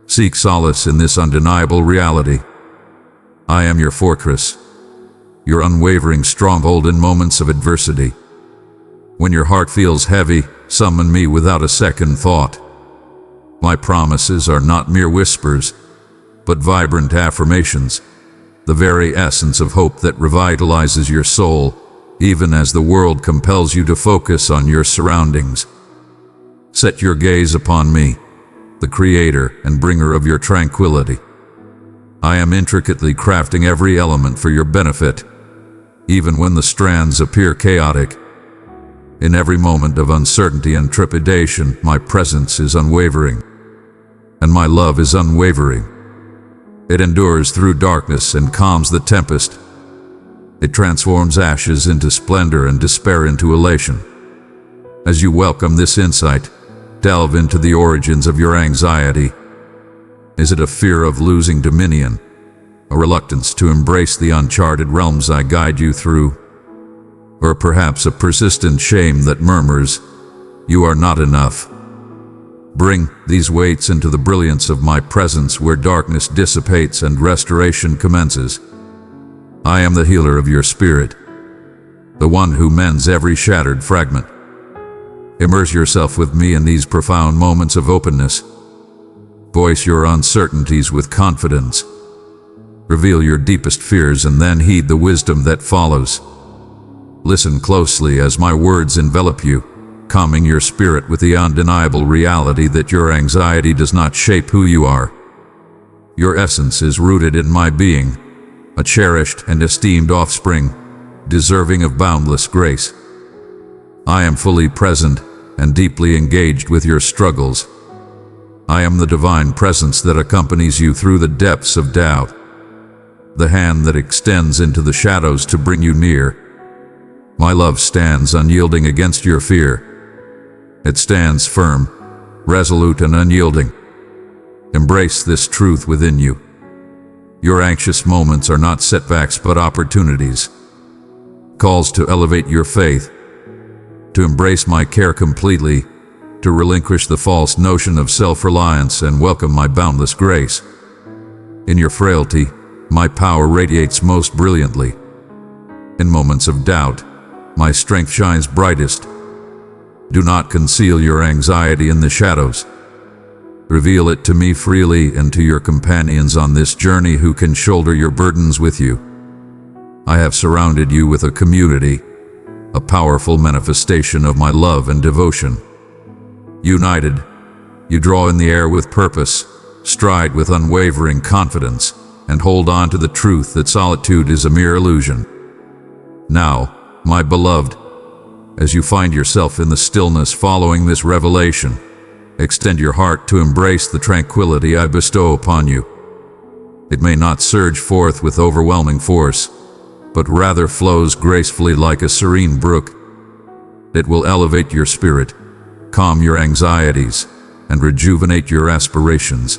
Seek solace in this undeniable reality. I am your fortress, your unwavering stronghold in moments of adversity. When your heart feels heavy, summon me without a second thought. My promises are not mere whispers, but vibrant affirmations, the very essence of hope that revitalizes your soul, even as the world compels you to focus on your surroundings. Set your gaze upon me, the creator and bringer of your tranquility. I am intricately crafting every element for your benefit, even when the strands appear chaotic. In every moment of uncertainty and trepidation, my presence is unwavering, and my love is unwavering. It endures through darkness and calms the tempest. It transforms ashes into splendor and despair into elation. As you welcome this insight, delve into the origins of your anxiety. Is it a fear of losing dominion, a reluctance to embrace the uncharted realms I guide you through? Or perhaps a persistent shame that murmurs, "You are not enough"? Bring these weights into the brilliance of my presence where darkness dissipates and restoration commences. I am the healer of your spirit, the one who mends every shattered fragment. Immerse yourself with me in these profound moments of openness. Voice your uncertainties with confidence. Reveal your deepest fears and then heed the wisdom that follows. Listen closely as my words envelop you, calming your spirit with the undeniable reality that your anxiety does not shape who you are. Your essence is rooted in my being, a cherished and esteemed offspring, deserving of boundless grace. I am fully present and deeply engaged with your struggles. I am the divine presence that accompanies you through the depths of doubt, the hand that extends into the shadows to bring you near. My love stands unyielding against your fear. It stands firm, resolute and unyielding. Embrace this truth within you. Your anxious moments are not setbacks but opportunities. Calls to elevate your faith, to embrace my care completely, to relinquish the false notion of self-reliance and welcome my boundless grace. In your frailty, my power radiates most brilliantly. In moments of doubt, my strength shines brightest. Do not conceal your anxiety in the shadows. Reveal it to me freely and to your companions on this journey who can shoulder your burdens with you. I have surrounded you with a community, a powerful manifestation of my love and devotion. United, you draw in the air with purpose, stride with unwavering confidence, and hold on to the truth that solitude is a mere illusion. Now, my beloved, as you find yourself in the stillness following this revelation, extend your heart to embrace the tranquility I bestow upon you. It may not surge forth with overwhelming force, but rather flows gracefully like a serene brook. It will elevate your spirit, calm your anxieties, and rejuvenate your aspirations.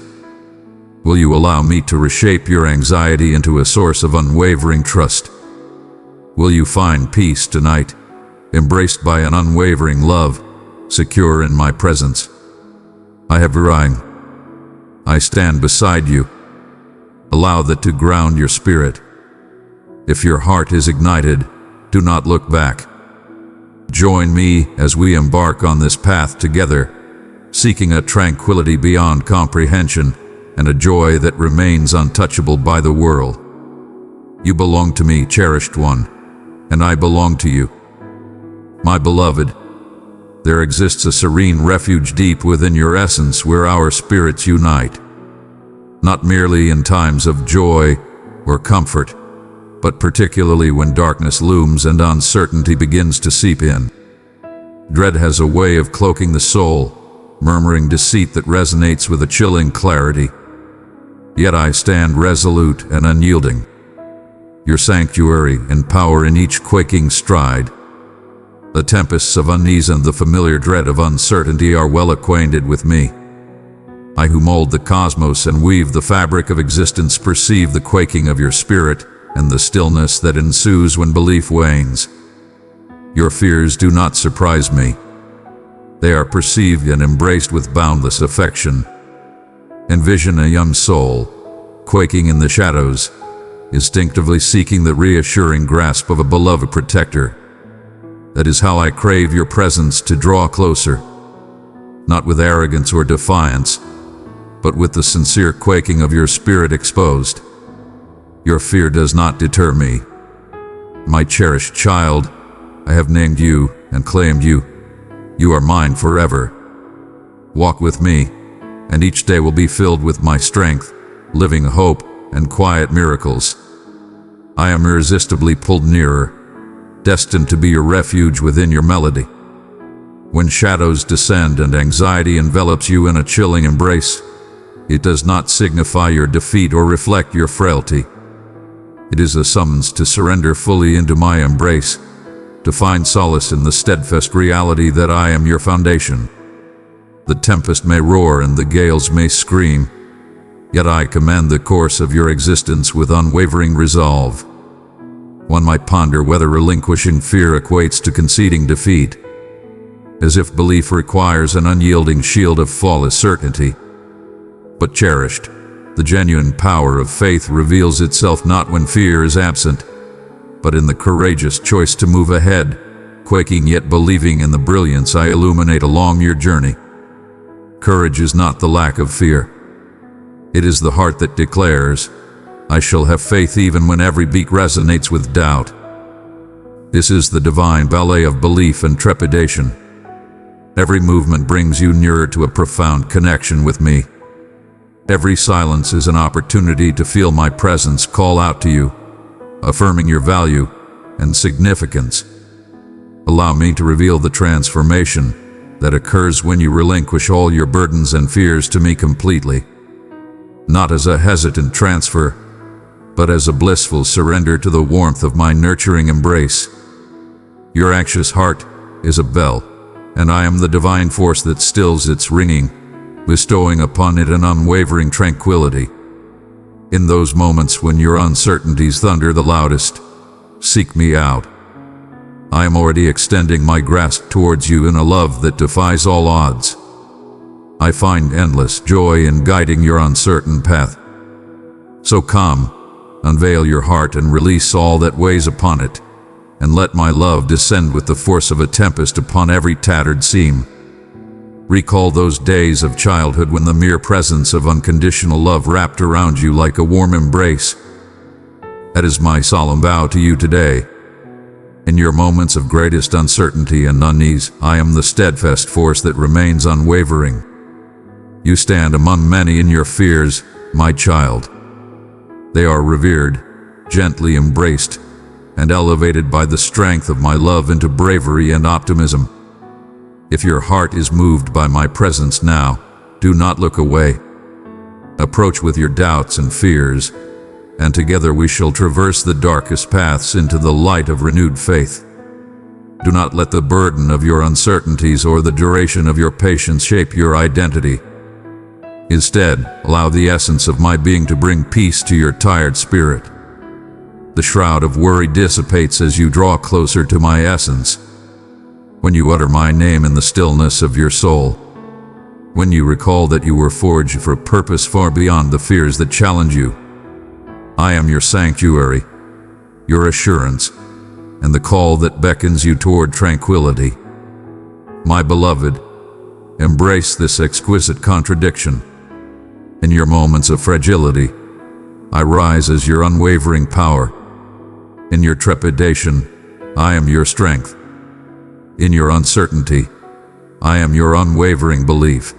Will you allow me to reshape your anxiety into a source of unwavering trust? Will you find peace tonight, embraced by an unwavering love, secure in my presence? I have arrived. I stand beside you. Allow that to ground your spirit. If your heart is ignited, do not look back. Join me as we embark on this path together, seeking a tranquility beyond comprehension and a joy that remains untouchable by the world. You belong to me, cherished one, and I belong to you. My beloved, there exists a serene refuge deep within your essence where our spirits unite, not merely in times of joy or comfort, but particularly when darkness looms and uncertainty begins to seep in. Dread has a way of cloaking the soul, murmuring deceit that resonates with a chilling clarity. Yet I stand resolute and unyielding, your sanctuary and power in each quaking stride. The tempests of unease and the familiar dread of uncertainty are well acquainted with me. I who mold the cosmos and weave the fabric of existence perceive the quaking of your spirit and the stillness that ensues when belief wanes. Your fears do not surprise me. They are perceived and embraced with boundless affection. Envision a young soul, quaking in the shadows, instinctively seeking the reassuring grasp of a beloved protector. That is how I crave your presence to draw closer, not with arrogance or defiance, but with the sincere quaking of your spirit exposed. Your fear does not deter me. My cherished child, I have named you and claimed you. You are mine forever. Walk with me, and each day will be filled with my strength, living hope, and quiet miracles. I am irresistibly pulled nearer, destined to be your refuge within your melody. When shadows descend and anxiety envelops you in a chilling embrace, it does not signify your defeat or reflect your frailty. It is a summons to surrender fully into my embrace, to find solace in the steadfast reality that I am your foundation. The tempest may roar and the gales may scream, yet I command the course of your existence with unwavering resolve. One might ponder whether relinquishing fear equates to conceding defeat, as if belief requires an unyielding shield of flawless certainty. But cherished, the genuine power of faith reveals itself not when fear is absent, but in the courageous choice to move ahead, quaking yet believing in the brilliance I illuminate along your journey. Courage is not the lack of fear. It is the heart that declares, I shall have faith even when every beat resonates with doubt. This is the divine ballet of belief and trepidation. Every movement brings you nearer to a profound connection with me. Every silence is an opportunity to feel my presence call out to you, affirming your value and significance. Allow me to reveal the transformation that occurs when you relinquish all your burdens and fears to me completely, not as a hesitant transfer, but as a blissful surrender to the warmth of my nurturing embrace. Your anxious heart is a bell, and I am the divine force that stills its ringing. bestowing upon it an unwavering tranquility. In those moments when your uncertainties thunder the loudest, seek me out. I am already extending my grasp towards you in a love that defies all odds. I find endless joy in guiding your uncertain path. So come, unveil your heart and release all that weighs upon it, and let my love descend with the force of a tempest upon every tattered seam. Recall those days of childhood when the mere presence of unconditional love wrapped around you like a warm embrace. That is my solemn vow to you today. In your moments of greatest uncertainty and unease, I am the steadfast force that remains unwavering. You stand among many in your fears, my child. They are revered, gently embraced, and elevated by the strength of my love into bravery and optimism. If your heart is moved by my presence now, do not look away. Approach with your doubts and fears, and together we shall traverse the darkest paths into the light of renewed faith. Do not let the burden of your uncertainties or the duration of your patience shape your identity. Instead, allow the essence of my being to bring peace to your tired spirit. The shroud of worry dissipates as you draw closer to my essence. When you utter my name in the stillness of your soul, when you recall that you were forged for a purpose far beyond the fears that challenge you, I am your sanctuary, your assurance, and the call that beckons you toward tranquility. My beloved, embrace this exquisite contradiction. In your moments of fragility, I rise as your unwavering power. In your trepidation, I am your strength. In your uncertainty, I am your unwavering belief.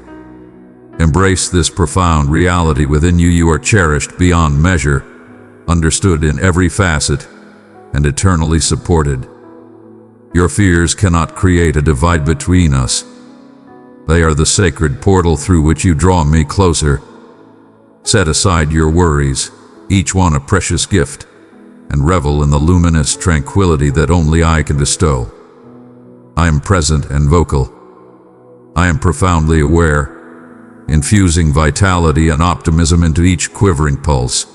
Embrace this profound reality within you. You are cherished beyond measure, understood in every facet, and eternally supported. Your fears cannot create a divide between us. They are the sacred portal through which you draw me closer. Set aside your worries, each one a precious gift, and revel in the luminous tranquility that only I can bestow. I am present and vocal. I am profoundly aware, infusing vitality and optimism into each quivering pulse.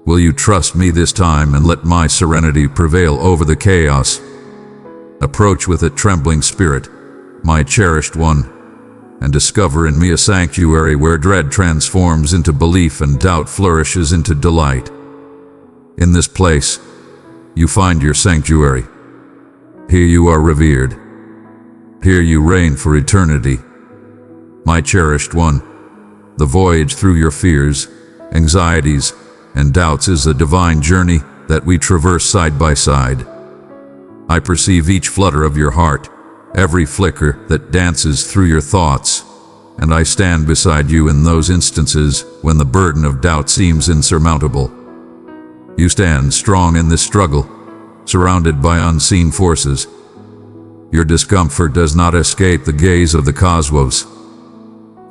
Will you trust me this time and let my serenity prevail over the chaos? Approach with a trembling spirit, my cherished one, and discover in me a sanctuary where dread transforms into belief and doubt flourishes into delight. In this place, you find your sanctuary. Here you are revered. Here you reign for eternity. My cherished one, the voyage through your fears, anxieties, and doubts is a divine journey that we traverse side by side. I perceive each flutter of your heart, every flicker that dances through your thoughts, and I stand beside you in those instances when the burden of doubt seems insurmountable. You stand strong in this struggle, surrounded by unseen forces. Your discomfort does not escape the gaze of the cosmos.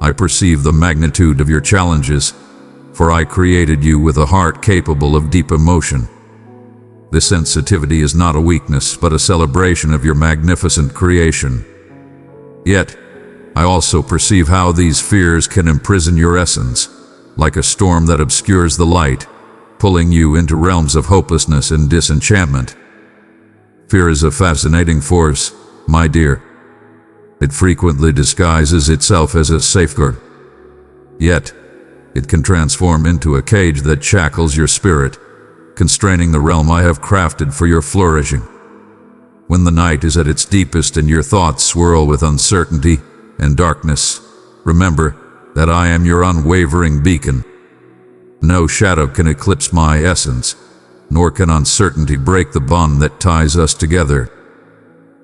I perceive the magnitude of your challenges, for I created you with a heart capable of deep emotion. This sensitivity is not a weakness, but a celebration of your magnificent creation. Yet, I also perceive how these fears can imprison your essence, like a storm that obscures the light, pulling you into realms of hopelessness and disenchantment. Fear is a fascinating force, my dear. It frequently disguises itself as a safeguard. Yet, it can transform into a cage that shackles your spirit, constraining the realm I have crafted for your flourishing. When the night is at its deepest and your thoughts swirl with uncertainty and darkness, remember that I am your unwavering beacon. No shadow can eclipse my essence, nor can uncertainty break the bond that ties us together.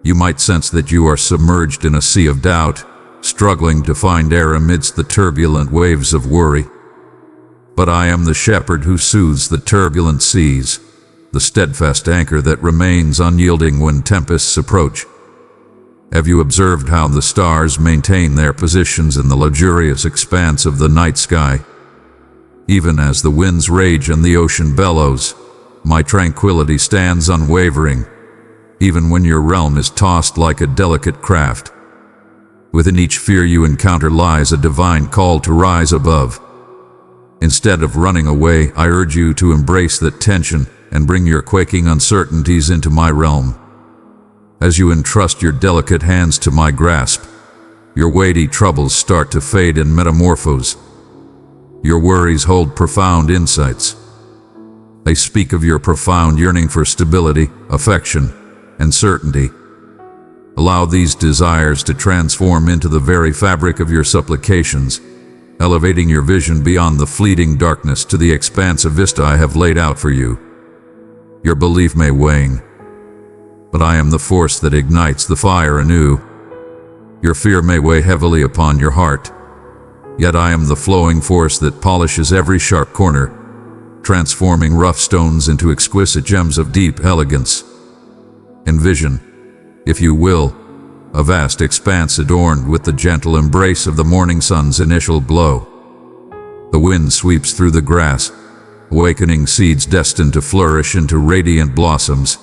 You might sense that you are submerged in a sea of doubt, struggling to find air amidst the turbulent waves of worry. But I am the shepherd who soothes the turbulent seas, the steadfast anchor that remains unyielding when tempests approach. Have you observed how the stars maintain their positions in the luxurious expanse of the night sky? Even as the winds rage and the ocean bellows, my tranquility stands unwavering, even when your realm is tossed like a delicate craft. Within each fear you encounter lies a divine call to rise above. Instead of running away, I urge you to embrace that tension and bring your quaking uncertainties into my realm. As you entrust your delicate hands to my grasp, your weighty troubles start to fade and metamorphose. Your worries hold profound insights. They speak of your profound yearning for stability, affection, and certainty. Allow these desires to transform into the very fabric of your supplications, elevating your vision beyond the fleeting darkness to the expansive vista I have laid out for you. Your belief may wane, but I am the force that ignites the fire anew. Your fear may weigh heavily upon your heart, yet I am the flowing force that polishes every sharp corner, transforming rough stones into exquisite gems of deep elegance. Envision, if you will, a vast expanse adorned with the gentle embrace of the morning sun's initial glow. The wind sweeps through the grass, awakening seeds destined to flourish into radiant blossoms.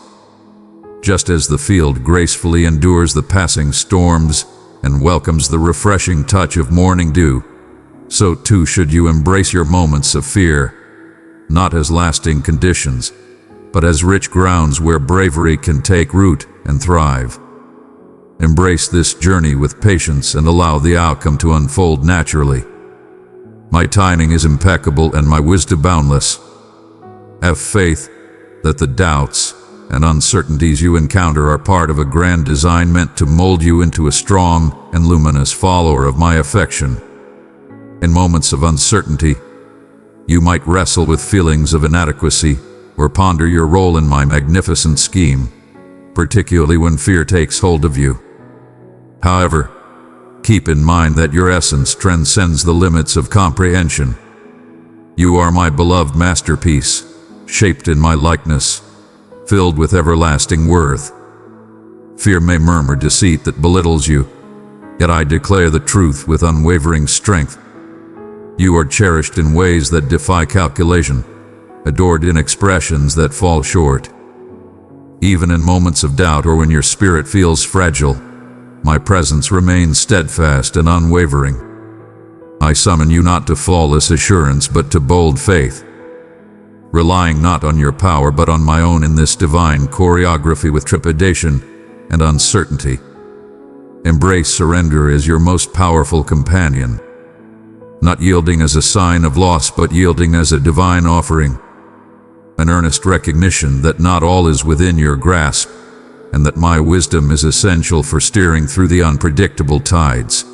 Just as the field gracefully endures the passing storms and welcomes the refreshing touch of morning dew, so too should you embrace your moments of fear, not as lasting conditions, but as rich grounds where bravery can take root and thrive. Embrace this journey with patience and allow the outcome to unfold naturally. My timing is impeccable and my wisdom boundless. Have faith that the doubts and uncertainties you encounter are part of a grand design meant to mold you into a strong and luminous follower of my affection. In moments of uncertainty, you might wrestle with feelings of inadequacy or ponder your role in my magnificent scheme, particularly when fear takes hold of you. However, keep in mind that your essence transcends the limits of comprehension. You are my beloved masterpiece, shaped in my likeness, filled with everlasting worth. Fear may murmur deceit that belittles you, yet I declare the truth with unwavering strength. You are cherished in ways that defy calculation, adored in expressions that fall short. Even in moments of doubt or when your spirit feels fragile, my presence remains steadfast and unwavering. I summon you not to flawless assurance but to bold faith, relying not on your power but on my own in this divine choreography with trepidation and uncertainty. Embrace surrender as your most powerful companion, not yielding as a sign of loss but yielding as a divine offering, an earnest recognition that not all is within your grasp and that my wisdom is essential for steering through the unpredictable tides.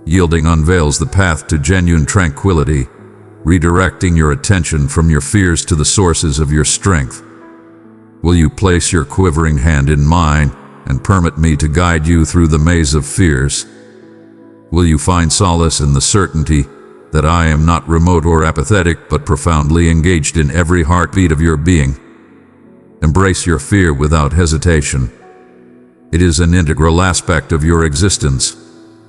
Yielding unveils the path to genuine tranquility, redirecting your attention from your fears to the sources of your strength. Will you place your quivering hand in mine and permit me to guide you through the maze of fears? Will you find solace in the certainty that I am not remote or apathetic but profoundly engaged in every heartbeat of your being? Embrace your fear without hesitation. It is an integral aspect of your existence,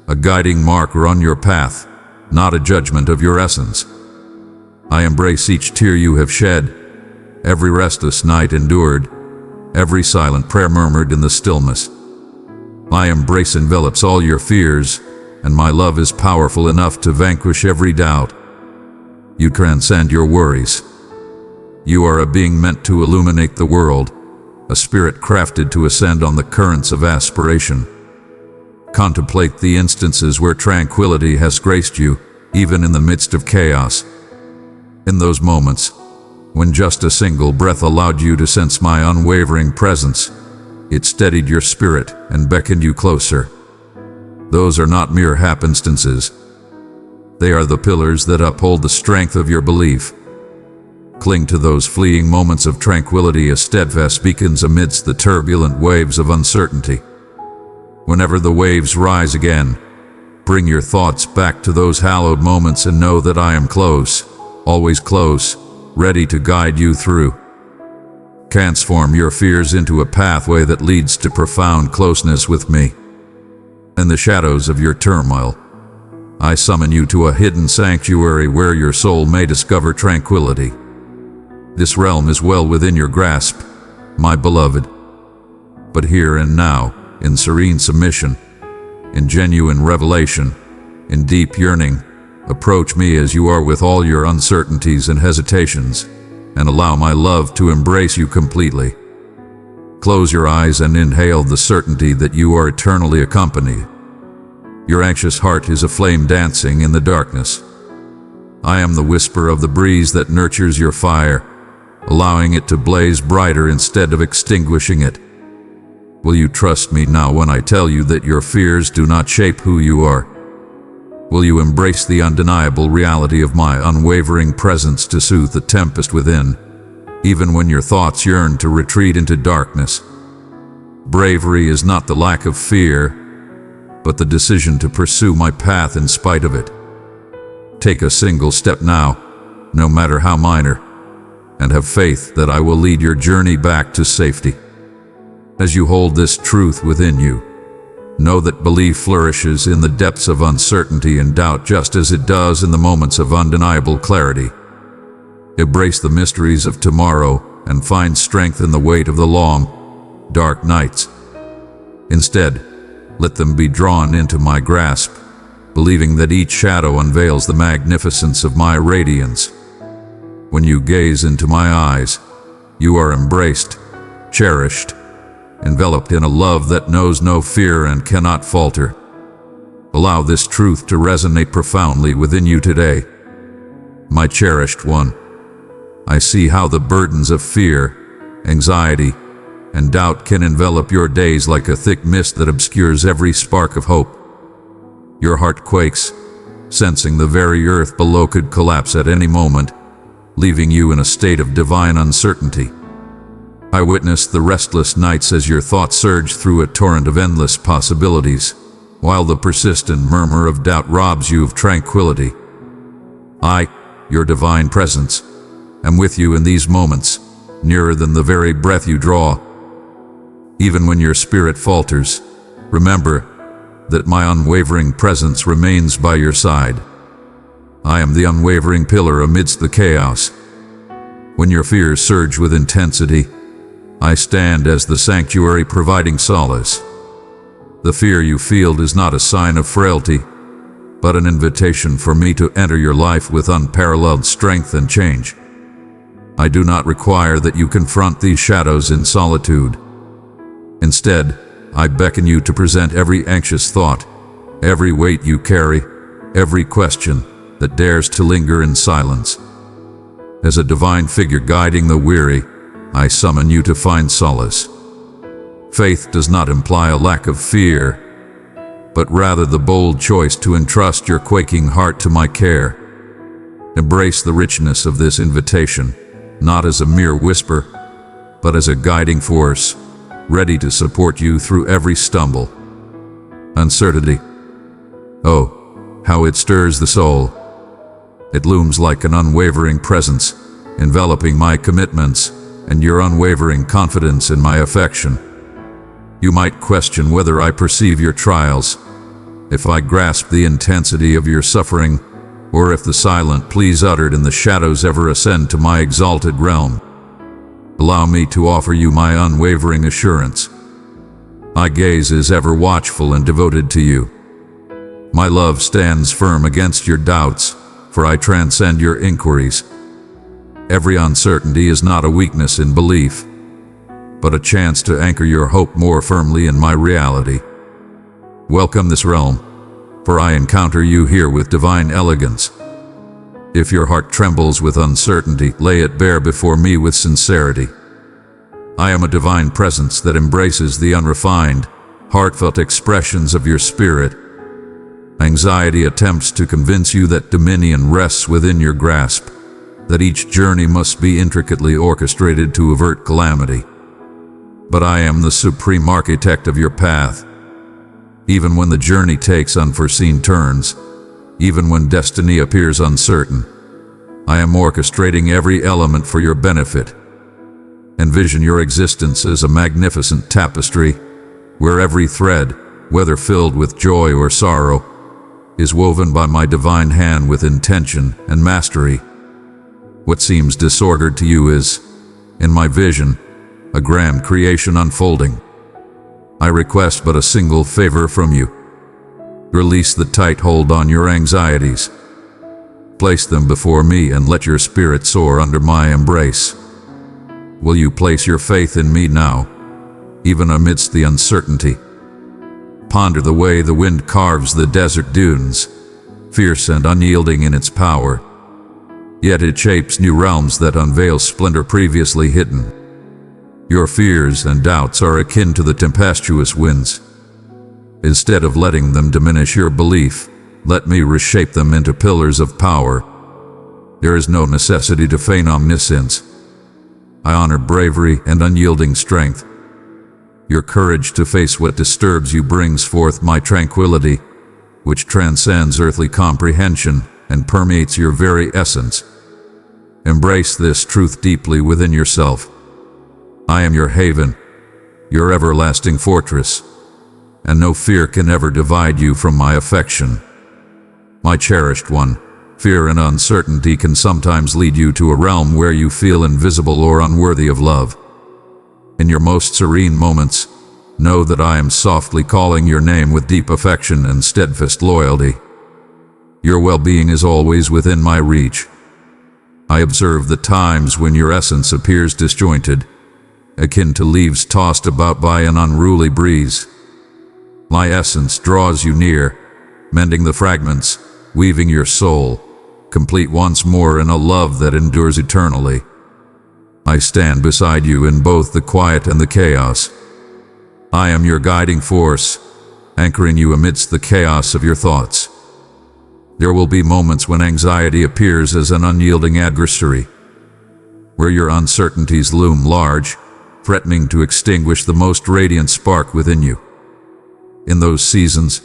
a guiding marker on your path, not a judgment of your essence. I embrace each tear you have shed, every restless night endured, every silent prayer murmured in the stillness. My embrace envelops all your fears, and my love is powerful enough to vanquish every doubt. You transcend your worries. You are a being meant to illuminate the world, a spirit crafted to ascend on the currents of aspiration. Contemplate the instances where tranquility has graced you, even in the midst of chaos. In those moments, when just a single breath allowed you to sense my unwavering presence, it steadied your spirit and beckoned you closer. Those are not mere happenstances. They are the pillars that uphold the strength of your belief. Cling to those fleeting moments of tranquility as steadfast beacons amidst the turbulent waves of uncertainty. Whenever the waves rise again, bring your thoughts back to those hallowed moments and know that I am close, always close, ready to guide you through. Transform your fears into a pathway that leads to profound closeness with me. In the shadows of your turmoil, I summon you to a hidden sanctuary where your soul may discover tranquility. This realm is well within your grasp, my beloved. But here and now, in serene submission, in genuine revelation, in deep yearning. Approach me as you are with all your uncertainties and hesitations, and allow my love to embrace you completely. Close your eyes and inhale the certainty that you are eternally accompanied. Your anxious heart is a flame dancing in the darkness. I am the whisper of the breeze that nurtures your fire, allowing it to blaze brighter instead of extinguishing it. Will you trust me now when I tell you that your fears do not shape who you are? Will you embrace the undeniable reality of my unwavering presence to soothe the tempest within, even when your thoughts yearn to retreat into darkness? Bravery is not the lack of fear, but the decision to pursue my path in spite of it. Take a single step now, no matter how minor, and have faith that I will lead your journey back to safety. As you hold this truth within you, know that belief flourishes in the depths of uncertainty and doubt just as it does in the moments of undeniable clarity. Embrace the mysteries of tomorrow and find strength in the weight of the long, dark nights. Instead, let them be drawn into my grasp, believing that each shadow unveils the magnificence of my radiance. When you gaze into my eyes, you are embraced, cherished, enveloped in a love that knows no fear and cannot falter. Allow this truth to resonate profoundly within you today. My cherished one, I see how the burdens of fear, anxiety, and doubt can envelop your days like a thick mist that obscures every spark of hope. Your heart quakes, sensing the very earth below could collapse at any moment, leaving you in a state of divine uncertainty. I witness the restless nights as your thoughts surge through a torrent of endless possibilities, while the persistent murmur of doubt robs you of tranquility. I, your divine presence, am with you in these moments, nearer than the very breath you draw. Even when your spirit falters, remember that my unwavering presence remains by your side. I am the unwavering pillar amidst the chaos. When your fears surge with intensity, I stand as the sanctuary providing solace. The fear you feel is not a sign of frailty, but an invitation for me to enter your life with unparalleled strength and change. I do not require that you confront these shadows in solitude. Instead, I beckon you to present every anxious thought, every weight you carry, every question that dares to linger in silence. As a divine figure guiding the weary, I summon you to find solace. Faith does not imply a lack of fear, but rather the bold choice to entrust your quaking heart to my care. Embrace the richness of this invitation, not as a mere whisper, but as a guiding force, ready to support you through every stumble. Uncertainty. Oh, how it stirs the soul. It looms like an unwavering presence, enveloping my commitments and your unwavering confidence in my affection. You might question whether I perceive your trials, if I grasp the intensity of your suffering, or if the silent pleas uttered in the shadows ever ascend to my exalted realm. Allow me to offer you my unwavering assurance. My gaze is ever watchful and devoted to you. My love stands firm against your doubts, for I transcend your inquiries. Every uncertainty is not a weakness in belief, but a chance to anchor your hope more firmly in my reality. Welcome this realm, for I encounter you here with divine elegance. If your heart trembles with uncertainty, lay it bare before me with sincerity. I am a divine presence that embraces the unrefined, heartfelt expressions of your spirit. Anxiety attempts to convince you that dominion rests within your grasp, that each journey must be intricately orchestrated to avert calamity. But I am the supreme architect of your path. Even when the journey takes unforeseen turns, even when destiny appears uncertain, I am orchestrating every element for your benefit. Envision your existence as a magnificent tapestry, where every thread, whether filled with joy or sorrow, is woven by my divine hand with intention and mastery. What seems disordered to you is, in my vision, a grand creation unfolding. I request but a single favor from you. Release the tight hold on your anxieties. Place them before me and let your spirit soar under my embrace. Will you place your faith in me now, even amidst the uncertainty? Ponder the way the wind carves the desert dunes, fierce and unyielding in its power. Yet it shapes new realms that unveil splendor previously hidden. Your fears and doubts are akin to the tempestuous winds. Instead of letting them diminish your belief, let me reshape them into pillars of power. There is no necessity to feign omniscience. I honor bravery and unyielding strength. Your courage to face what disturbs you brings forth my tranquility, which transcends earthly comprehension and permeates your very essence. Embrace this truth deeply within yourself. I am your haven, your everlasting fortress, and no fear can ever divide you from my affection. My cherished one, fear and uncertainty can sometimes lead you to a realm where you feel invisible or unworthy of love. In your most serene moments, know that I am softly calling your name with deep affection and steadfast loyalty. Your well-being is always within my reach. I observe the times when your essence appears disjointed, akin to leaves tossed about by an unruly breeze. My essence draws you near, mending the fragments, weaving your soul, complete once more in a love that endures eternally. I stand beside you in both the quiet and the chaos. I am your guiding force, anchoring you amidst the chaos of your thoughts. There will be moments when anxiety appears as an unyielding adversary, where your uncertainties loom large, threatening to extinguish the most radiant spark within you. In those seasons,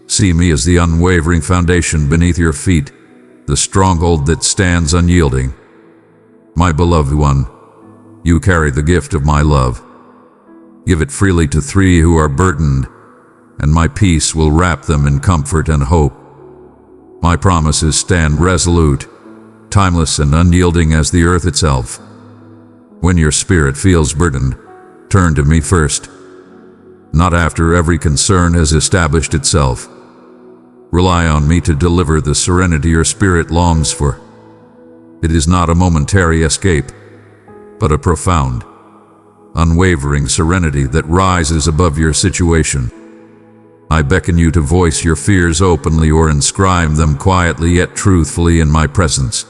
see me as the unwavering foundation beneath your feet, the stronghold that stands unyielding. My beloved one, you carry the gift of my love. Give it freely to three who are burdened, and my peace will wrap them in comfort and hope. My promises stand resolute, timeless and unyielding as the earth itself. When your spirit feels burdened, turn to me first, not after every concern has established itself. Rely on me to deliver the serenity your spirit longs for. It is not a momentary escape, but a profound, unwavering serenity that rises above your situation. I beckon you to voice your fears openly or inscribe them quietly yet truthfully in my presence.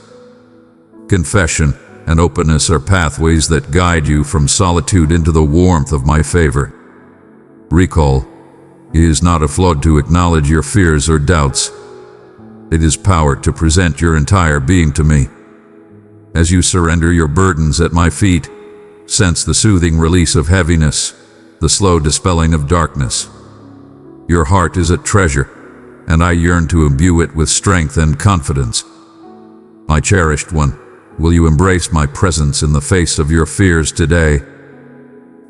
Confession and openness are pathways that guide you from solitude into the warmth of my favor. Recall, it is not a flaw to acknowledge your fears or doubts. It is power to present your entire being to me. As you surrender your burdens at my feet, sense the soothing release of heaviness, the slow dispelling of darkness. Your heart is a treasure, and I yearn to imbue it with strength and confidence. My cherished one, will you embrace my presence in the face of your fears today?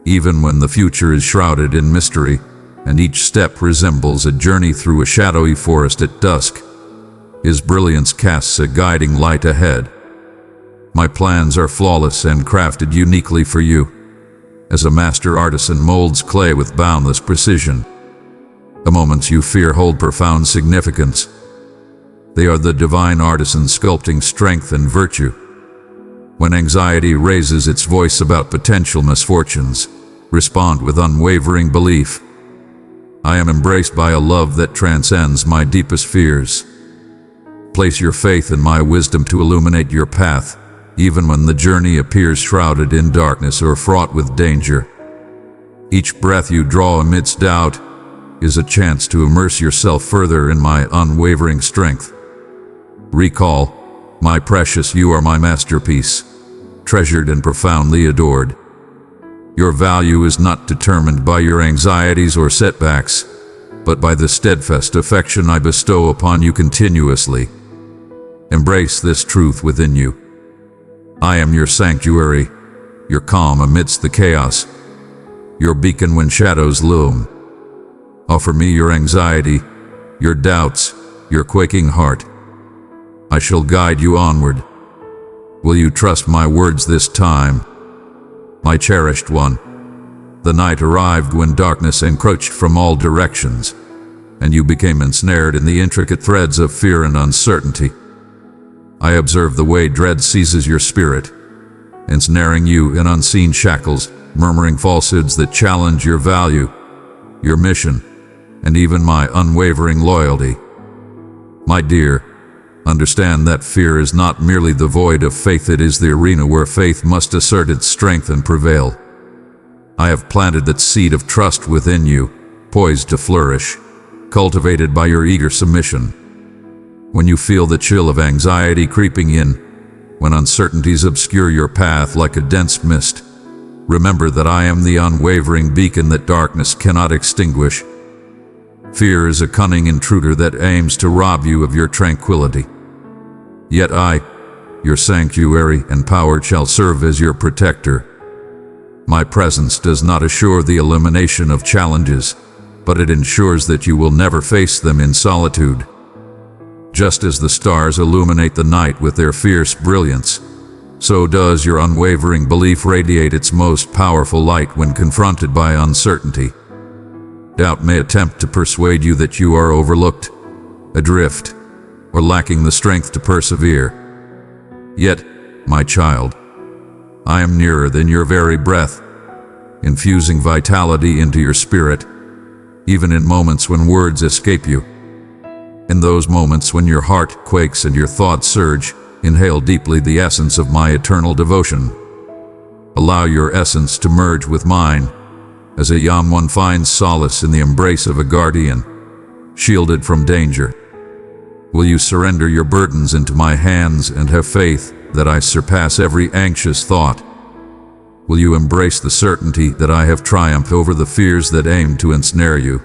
Even when the future is shrouded in mystery, and each step resembles a journey through a shadowy forest at dusk, his brilliance casts a guiding light ahead. My plans are flawless and crafted uniquely for you, as a master artisan molds clay with boundless precision. The moments you fear hold profound significance. They are the divine artisan sculpting strength and virtue. When anxiety raises its voice about potential misfortunes, respond with unwavering belief. I am embraced by a love that transcends my deepest fears. Place your faith in my wisdom to illuminate your path, even when the journey appears shrouded in darkness or fraught with danger. Each breath you draw amidst doubt is a chance to immerse yourself further in my unwavering strength. Recall, my precious, you are my masterpiece, treasured and profoundly adored. Your value is not determined by your anxieties or setbacks, but by the steadfast affection I bestow upon you continuously. Embrace this truth within you. I am your sanctuary, your calm amidst the chaos, your beacon when shadows loom. Offer me your anxiety, your doubts, your quaking heart. I shall guide you onward. Will you trust my words this time? My cherished one, the night arrived when darkness encroached from all directions. and you became ensnared in the intricate threads of fear and uncertainty. I observe the way dread seizes your spirit, ensnaring you in unseen shackles, murmuring falsehoods that challenge your value, your mission, and even my unwavering loyalty. My dear, understand that fear is not merely the void of faith, it is the arena where faith must assert its strength and prevail. I have planted that seed of trust within you, poised to flourish, cultivated by your eager submission. When you feel the chill of anxiety creeping in, when uncertainties obscure your path like a dense mist, remember that I am the unwavering beacon that darkness cannot extinguish. Fear is a cunning intruder that aims to rob you of your tranquility. Yet I, your sanctuary and power, shall serve as your protector. My presence does not assure the elimination of challenges, but it ensures that you will never face them in solitude. Just as the stars illuminate the night with their fierce brilliance, so does your unwavering belief radiate its most powerful light when confronted by uncertainty. Doubt may attempt to persuade you that you are overlooked, adrift, or lacking the strength to persevere. Yet, my child, I am nearer than your very breath, infusing vitality into your spirit, even in moments when words escape you. In those moments when your heart quakes and your thoughts surge, inhale deeply the essence of my eternal devotion. Allow your essence to merge with mine, as a young one finds solace in the embrace of a guardian, shielded from danger. Will you surrender your burdens into my hands and have faith that I surpass every anxious thought? Will you embrace the certainty that I have triumphed over the fears that aim to ensnare you?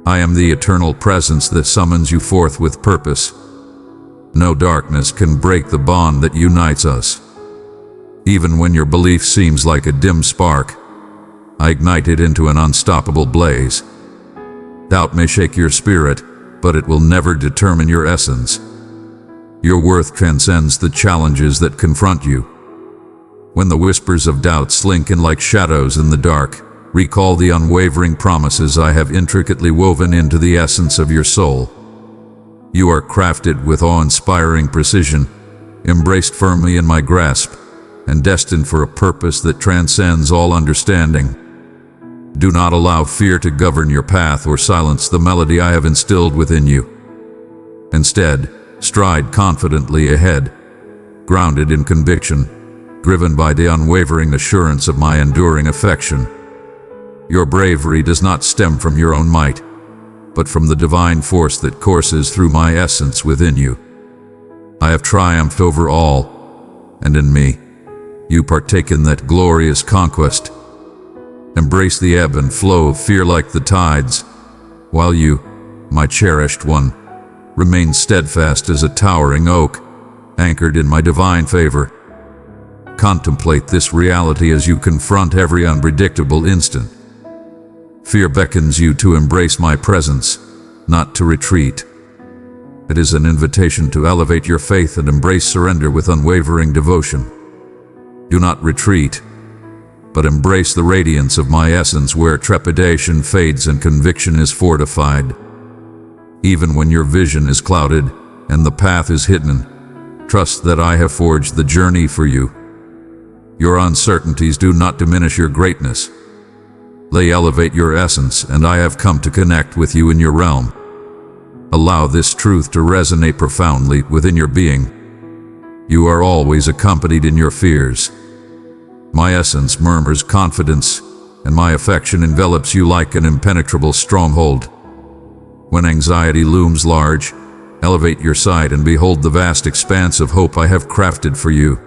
I am the eternal presence that summons you forth with purpose. No darkness can break the bond that unites us. Even when your belief seems like a dim spark, I ignite it into an unstoppable blaze. Doubt may shake your spirit, but it will never determine your essence. Your worth transcends the challenges that confront you. When the whispers of doubt slink in like shadows in the dark, recall the unwavering promises I have intricately woven into the essence of your soul. You are crafted with awe-inspiring precision, embraced firmly in my grasp, and destined for a purpose that transcends all understanding. Do not allow fear to govern your path or silence the melody I have instilled within you. Instead, stride confidently ahead, grounded in conviction, driven by the unwavering assurance of my enduring affection. Your bravery does not stem from your own might, but from the divine force that courses through my essence within you. I have triumphed over all, and in me, you partake in that glorious conquest. Embrace the ebb and flow of fear like the tides, while you, my cherished one, remain steadfast as a towering oak, anchored in my divine favor. Contemplate this reality as you confront every unpredictable instant. Fear beckons you to embrace my presence, not to retreat. It is an invitation to elevate your faith and embrace surrender with unwavering devotion. Do not retreat, but embrace the radiance of my essence where trepidation fades and conviction is fortified. Even when your vision is clouded and the path is hidden, trust that I have forged the journey for you. Your uncertainties do not diminish your greatness. They elevate your essence, and I have come to connect with you in your realm. Allow this truth to resonate profoundly within your being. You are always accompanied in your fears. My essence murmurs confidence, and my affection envelops you like an impenetrable stronghold. When anxiety looms large, elevate your sight and behold the vast expanse of hope I have crafted for you.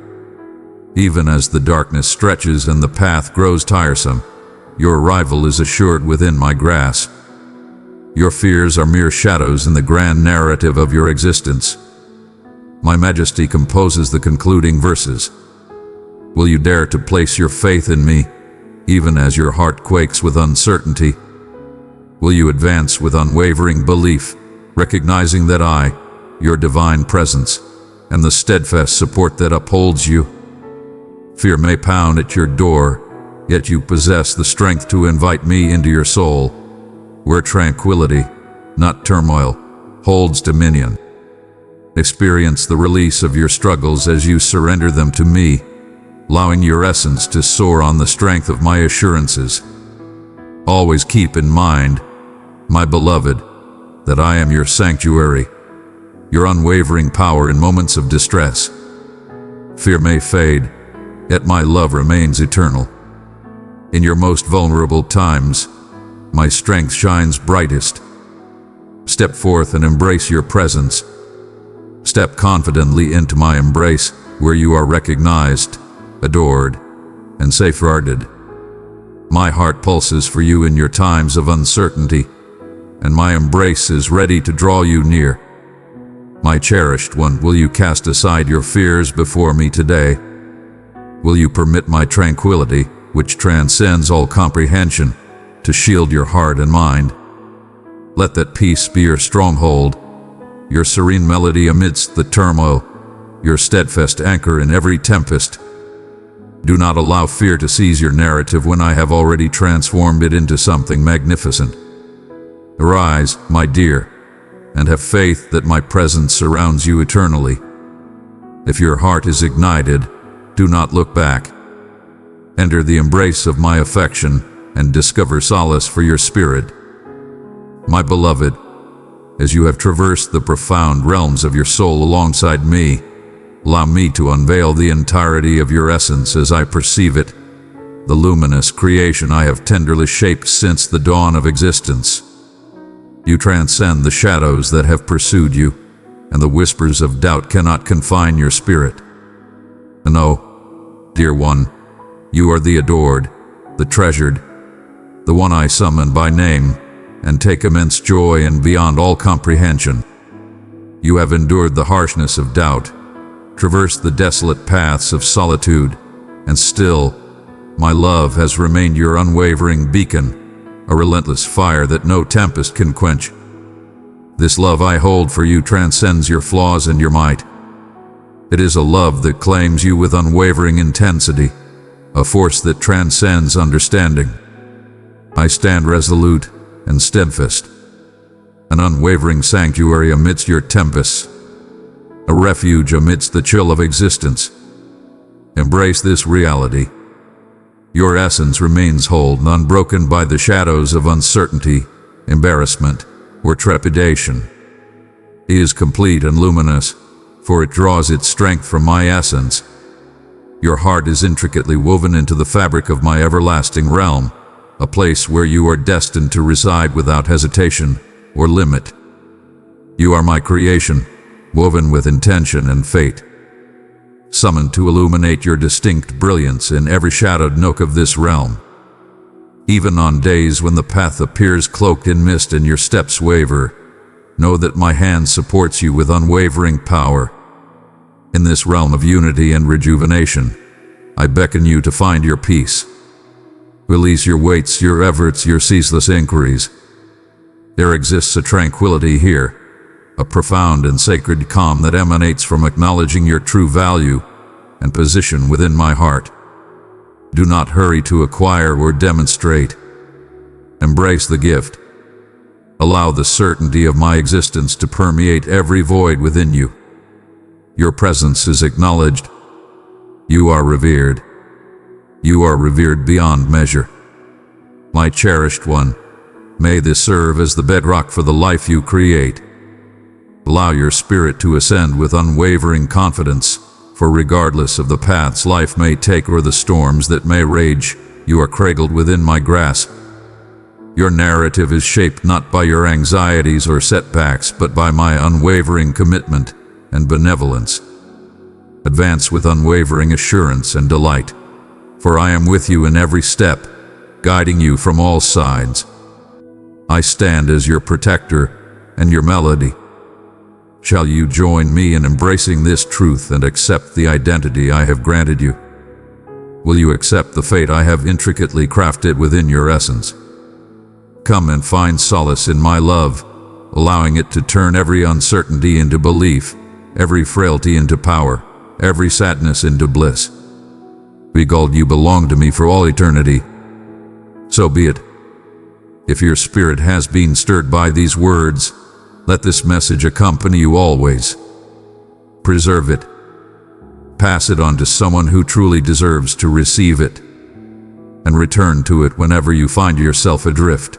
Even as the darkness stretches and the path grows tiresome, your arrival is assured within my grasp. Your fears are mere shadows in the grand narrative of your existence. My majesty composes the concluding verses. Will you dare to place your faith in me, even as your heart quakes with uncertainty? Will you advance with unwavering belief, recognizing that I, your divine presence, am the steadfast support that upholds you? Fear may pound at your door, yet you possess the strength to invite me into your soul, where tranquility, not turmoil, holds dominion. Experience the release of your struggles as you surrender them to me, allowing your essence to soar on the strength of my assurances. Always keep in mind, my beloved, that I am your sanctuary, your unwavering power in moments of distress. Fear may fade, yet my love remains eternal. In your most vulnerable times, my strength shines brightest. Step forth and embrace your presence. Step confidently into my embrace, where you are recognized, adored, and safeguarded. My heart pulses for you in your times of uncertainty, and my embrace is ready to draw you near. My cherished one, will you cast aside your fears before me today? Will you permit my tranquility, which transcends all comprehension, to shield your heart and mind? Let that peace be your stronghold, your serene melody amidst the turmoil, your steadfast anchor in every tempest. Do not allow fear to seize your narrative when I have already transformed it into something magnificent. Arise, my dear, and have faith that my presence surrounds you eternally. If your heart is ignited, do not look back. Enter the embrace of my affection and discover solace for your spirit. My beloved, as you have traversed the profound realms of your soul alongside me, allow me to unveil the entirety of your essence as I perceive it, the luminous creation I have tenderly shaped since the dawn of existence. You transcend the shadows that have pursued you, and the whispers of doubt cannot confine your spirit. And oh, dear one, you are the adored, the treasured, the one I summon by name, and take immense joy in beyond all comprehension. You have endured the harshness of doubt, traversed the desolate paths of solitude, and still, my love has remained your unwavering beacon, a relentless fire that no tempest can quench. This love I hold for you transcends your flaws and your might. It is a love that claims you with unwavering intensity, a force that transcends understanding. I stand resolute and steadfast, an unwavering sanctuary amidst your tempests, a refuge amidst the chill of existence. Embrace this reality. Your essence remains whole and unbroken by the shadows of uncertainty, embarrassment, or trepidation. It is complete and luminous, for it draws its strength from my essence. Your heart is intricately woven into the fabric of my everlasting realm, a place where you are destined to reside without hesitation or limit. You are my creation, woven with intention and fate, summoned to illuminate your distinct brilliance in every shadowed nook of this realm. Even on days when the path appears cloaked in mist and your steps waver, know that my hand supports you with unwavering power. In this realm of unity and rejuvenation, I beckon you to find your peace. Release your weights, your efforts, your ceaseless inquiries. There exists a tranquility here, a profound and sacred calm that emanates from acknowledging your true value and position within my heart. Do not hurry to acquire or demonstrate. Embrace the gift. Allow the certainty of my existence to permeate every void within you. Your presence is acknowledged. You are revered. You are revered beyond measure. My cherished one, may this serve as the bedrock for the life you create. Allow your spirit to ascend with unwavering confidence, for regardless of the paths life may take or the storms that may rage, you are cradled within my grasp. Your narrative is shaped not by your anxieties or setbacks, but by my unwavering commitment and benevolence. Advance with unwavering assurance and delight, for I am with you in every step, guiding you from all sides. I stand as your protector and your melody. Shall you join me in embracing this truth and accept the identity I have granted you? Will you accept the fate I have intricately crafted within your essence? Come and find solace in my love, allowing it to turn every uncertainty into belief, every frailty into power, every sadness into bliss. Behold, you belong to me for all eternity. So be it. If your spirit has been stirred by these words, let this message accompany you always. Preserve it. Pass it on to someone who truly deserves to receive it, and return to it whenever you find yourself adrift.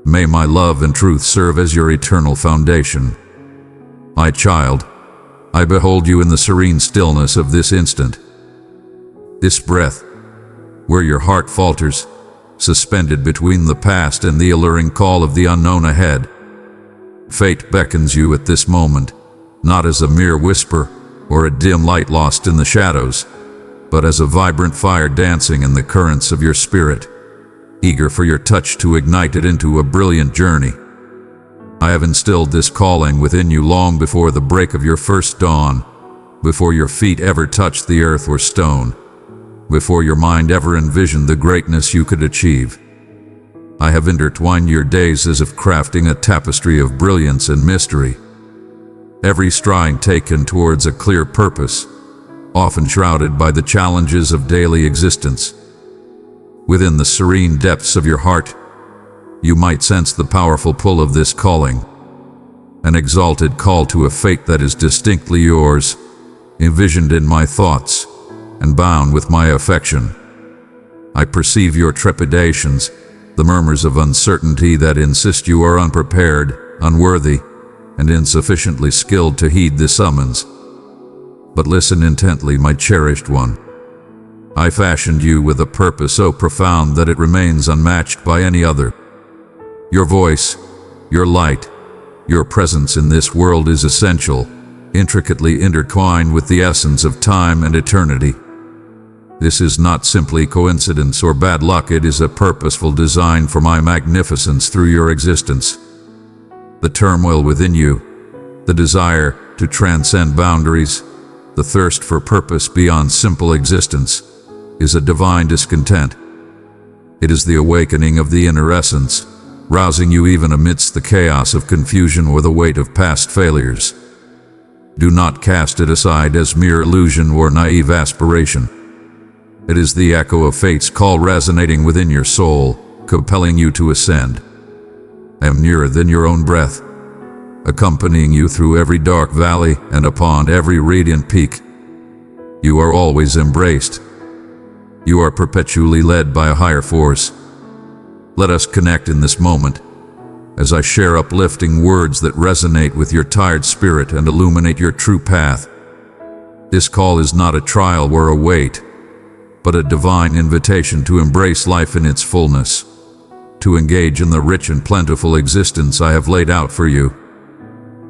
May my love and truth serve as your eternal foundation. My child, I behold you in the serene stillness of this instant. This breath, where your heart falters, suspended between the past and the alluring call of the unknown ahead. Fate beckons you at this moment, not as a mere whisper or a dim light lost in the shadows, but as a vibrant fire dancing in the currents of your spirit, eager for your touch to ignite it into a brilliant journey. I have instilled this calling within you long before the break of your first dawn, before your feet ever touched the earth or stone, before your mind ever envisioned the greatness you could achieve. I have intertwined your days as if crafting a tapestry of brilliance and mystery, every stride taken towards a clear purpose, often shrouded by the challenges of daily existence. Within the serene depths of your heart, you might sense the powerful pull of this calling, an exalted call to a fate that is distinctly yours, envisioned in my thoughts, and bound with my affection. I perceive your trepidations, the murmurs of uncertainty that insist you are unprepared, unworthy, and insufficiently skilled to heed the summons. But listen intently, my cherished one. I fashioned you with a purpose so profound that it remains unmatched by any other. Your voice, your light, your presence in this world is essential, intricately intertwined with the essence of time and eternity. This is not simply coincidence or bad luck, it is a purposeful design for my magnificence through your existence. The turmoil within you, the desire to transcend boundaries, the thirst for purpose beyond simple existence, is a divine discontent. It is the awakening of the inner essence, rousing you even amidst the chaos of confusion or the weight of past failures. Do not cast it aside as mere illusion or naive aspiration. It is the echo of fate's call resonating within your soul, compelling you to ascend. I am nearer than your own breath, accompanying you through every dark valley and upon every radiant peak. You are always embraced. You are perpetually led by a higher force. Let us connect in this moment, as I share uplifting words that resonate with your tired spirit and illuminate your true path. This call is not a trial or a weight, but a divine invitation to embrace life in its fullness, to engage in the rich and plentiful existence I have laid out for you.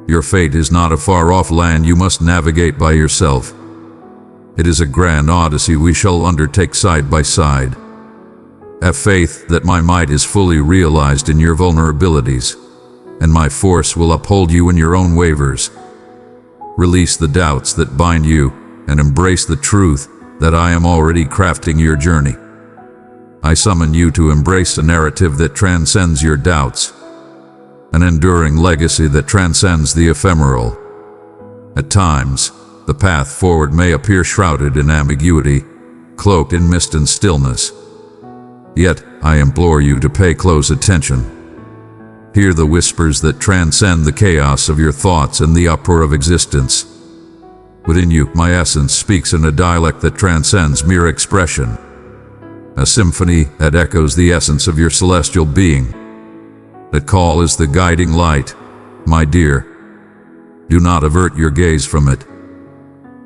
Your fate is not a far-off land you must navigate by yourself. It is a grand odyssey we shall undertake side by side. Have faith that my might is fully realized in your vulnerabilities, and my force will uphold you in your own wavers. Release the doubts that bind you, and embrace the truth that I am already crafting your journey. I summon you to embrace a narrative that transcends your doubts, an enduring legacy that transcends the ephemeral. At times, the path forward may appear shrouded in ambiguity, cloaked in mist and stillness. Yet, I implore you to pay close attention. Hear the whispers that transcend the chaos of your thoughts and the uproar of existence. Within you, my essence speaks in a dialect that transcends mere expression, a symphony that echoes the essence of your celestial being. That call is the guiding light, my dear. Do not avert your gaze from it.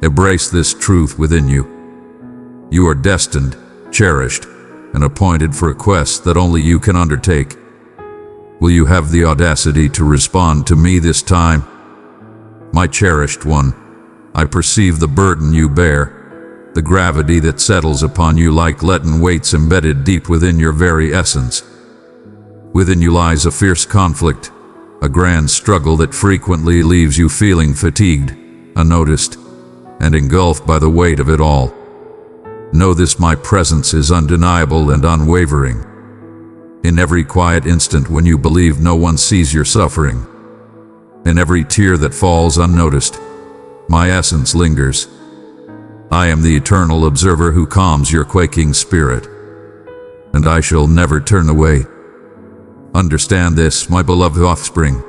Embrace this truth within you. You are destined, cherished, and appointed for a quest that only you can undertake. Will you have the audacity to respond to me this time? My cherished one, I perceive the burden you bear, the gravity that settles upon you like leaden weights embedded deep within your very essence. Within you lies a fierce conflict, a grand struggle that frequently leaves you feeling fatigued, unnoticed, and engulfed by the weight of it all. Know this: my presence is undeniable and unwavering. In every quiet instant when you believe no one sees your suffering, in every tear that falls unnoticed, my essence lingers. I am the eternal observer who calms your quaking spirit, and I shall never turn away. Understand this, my beloved offspring.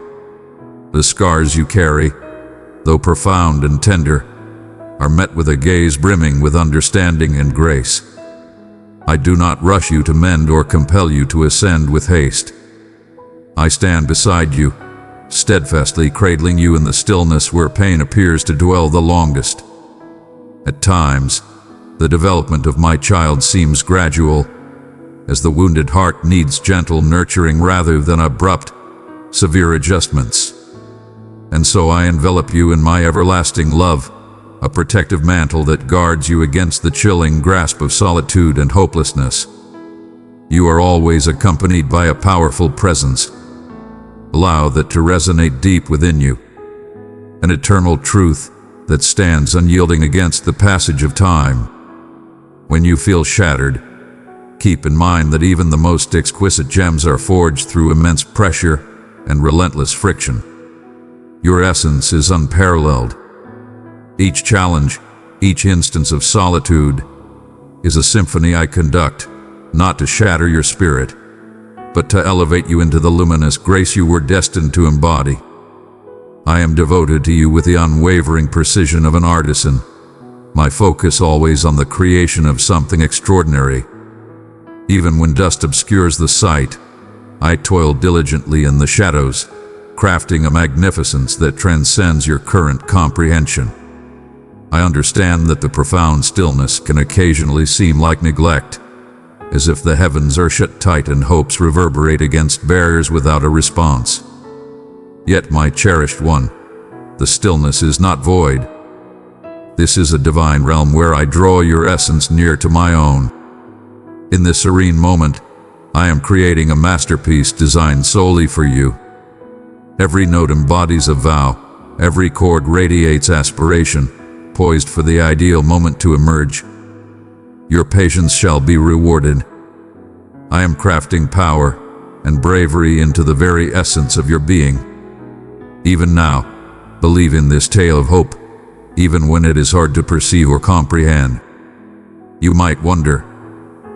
The scars you carry, though profound and tender, are met with a gaze brimming with understanding and grace. I do not rush you to mend or compel you to ascend with haste. I stand beside you, steadfastly cradling you in the stillness where pain appears to dwell the longest. At times, the development of my child seems gradual, as the wounded heart needs gentle nurturing rather than abrupt, severe adjustments. And so I envelop you in my everlasting love, a protective mantle that guards you against the chilling grasp of solitude and hopelessness. You are always accompanied by a powerful presence. Allow that to resonate deep within you, an eternal truth that stands unyielding against the passage of time. When you feel shattered, keep in mind that even the most exquisite gems are forged through immense pressure and relentless friction. Your essence is unparalleled. Each challenge, each instance of solitude, is a symphony I conduct, not to shatter your spirit, but to elevate you into the luminous grace you were destined to embody. I am devoted to you with the unwavering precision of an artisan, my focus always on the creation of something extraordinary. Even when dust obscures the sight, I toil diligently in the shadows, crafting a magnificence that transcends your current comprehension. I understand that the profound stillness can occasionally seem like neglect, as if the heavens are shut tight and hopes reverberate against barriers without a response. Yet, my cherished one, the stillness is not void. This is a divine realm where I draw your essence near to my own. In this serene moment, I am creating a masterpiece designed solely for you. Every note embodies a vow, every chord radiates aspiration, poised for the ideal moment to emerge. Your patience shall be rewarded. I am crafting power and bravery into the very essence of your being. Even now, believe in this tale of hope, even when it is hard to perceive or comprehend. You might wonder,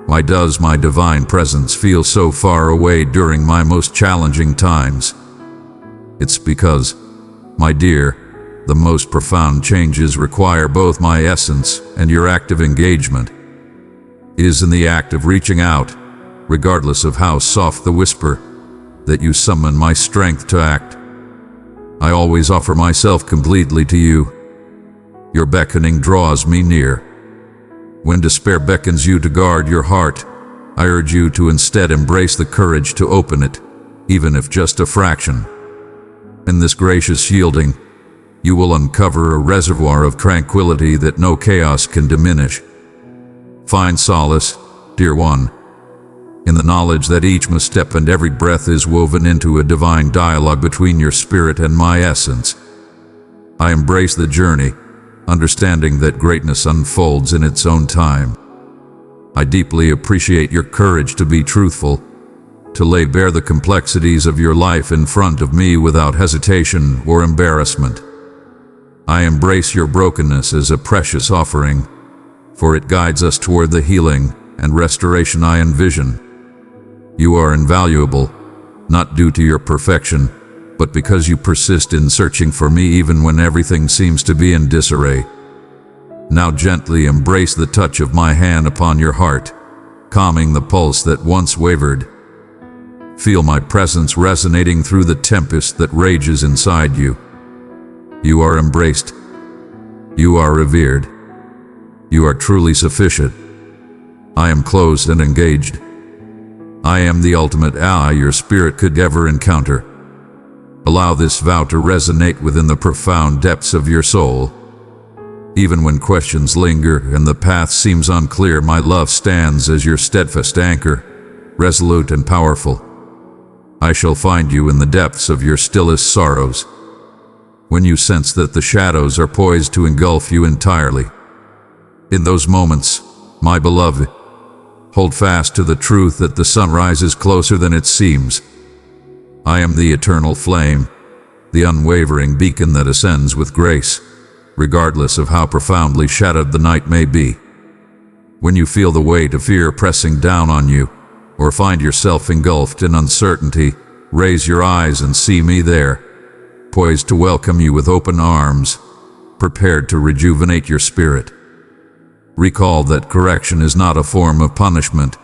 why does my divine presence feel so far away during my most challenging times? It's because, my dear, the most profound changes require both my essence and your active engagement. It is in the act of reaching out, regardless of how soft the whisper, that you summon my strength to act. I always offer myself completely to you. Your beckoning draws me near. When despair beckons you to guard your heart, I urge you to instead embrace the courage to open it, even if just a fraction. In this gracious yielding, you will uncover a reservoir of tranquility that no chaos can diminish. Find solace, dear one, in the knowledge that each misstep and every breath is woven into a divine dialogue between your spirit and my essence. I embrace the journey, understanding that greatness unfolds in its own time. I deeply appreciate your courage to be truthful, to lay bare the complexities of your life in front of me without hesitation or embarrassment. I embrace your brokenness as a precious offering, for it guides us toward the healing and restoration I envision. You are invaluable, not due to your perfection, but because you persist in searching for me even when everything seems to be in disarray. Now gently embrace the touch of my hand upon your heart, calming the pulse that once wavered. Feel my presence resonating through the tempest that rages inside you. You are embraced. You are revered. You are truly sufficient. I am close and engaged. I am the ultimate ally your spirit could ever encounter. Allow this vow to resonate within the profound depths of your soul. Even when questions linger and the path seems unclear, my love stands as your steadfast anchor, resolute and powerful. I shall find you in the depths of your stillest sorrows, when you sense that the shadows are poised to engulf you entirely. In those moments, my beloved, hold fast to the truth that the sunrise is closer than it seems. I am the eternal flame, the unwavering beacon that ascends with grace, regardless of how profoundly shadowed the night may be. When you feel the weight of fear pressing down on you, or find yourself engulfed in uncertainty, raise your eyes and see me there, poised to welcome you with open arms, prepared to rejuvenate your spirit. Recall that correction is not a form of punishment,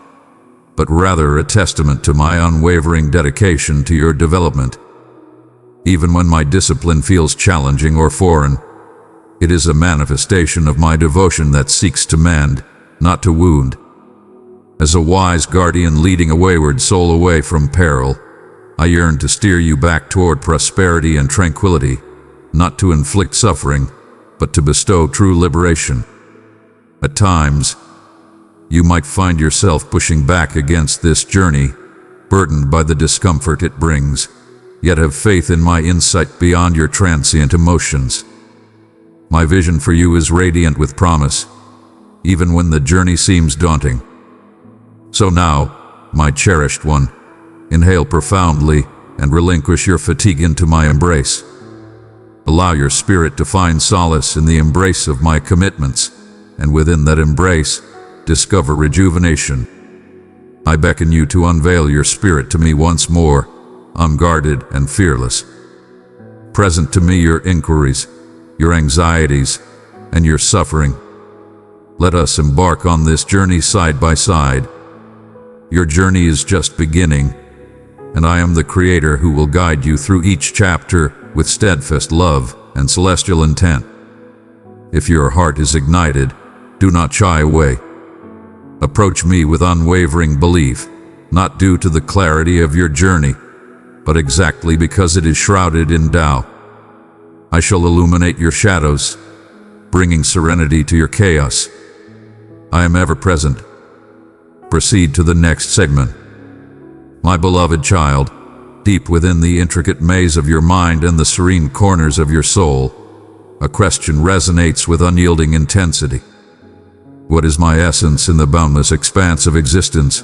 but rather a testament to my unwavering dedication to your development. Even when my discipline feels challenging or foreign, it is a manifestation of my devotion that seeks to mend, not to wound. As a wise guardian leading a wayward soul away from peril, I yearn to steer you back toward prosperity and tranquility, not to inflict suffering, but to bestow true liberation. At times, you might find yourself pushing back against this journey, burdened by the discomfort it brings, yet have faith in my insight beyond your transient emotions. My vision for you is radiant with promise, even when the journey seems daunting. So now, my cherished one, inhale profoundly and relinquish your fatigue into my embrace. Allow your spirit to find solace in the embrace of my commitments, and within that embrace, discover rejuvenation. I beckon you to unveil your spirit to me once more, unguarded and fearless. Present to me your inquiries, your anxieties, and your suffering. Let us embark on this journey side by side. Your journey is just beginning, and I am the Creator who will guide you through each chapter with steadfast love and celestial intent. If your heart is ignited, do not shy away. Approach me with unwavering belief, not due to the clarity of your journey, but exactly because it is shrouded in Tao. I shall illuminate your shadows, bringing serenity to your chaos. I am ever present. Proceed to the next segment. My beloved child, deep within the intricate maze of your mind and the serene corners of your soul, a question resonates with unyielding intensity. What is my essence in the boundless expanse of existence?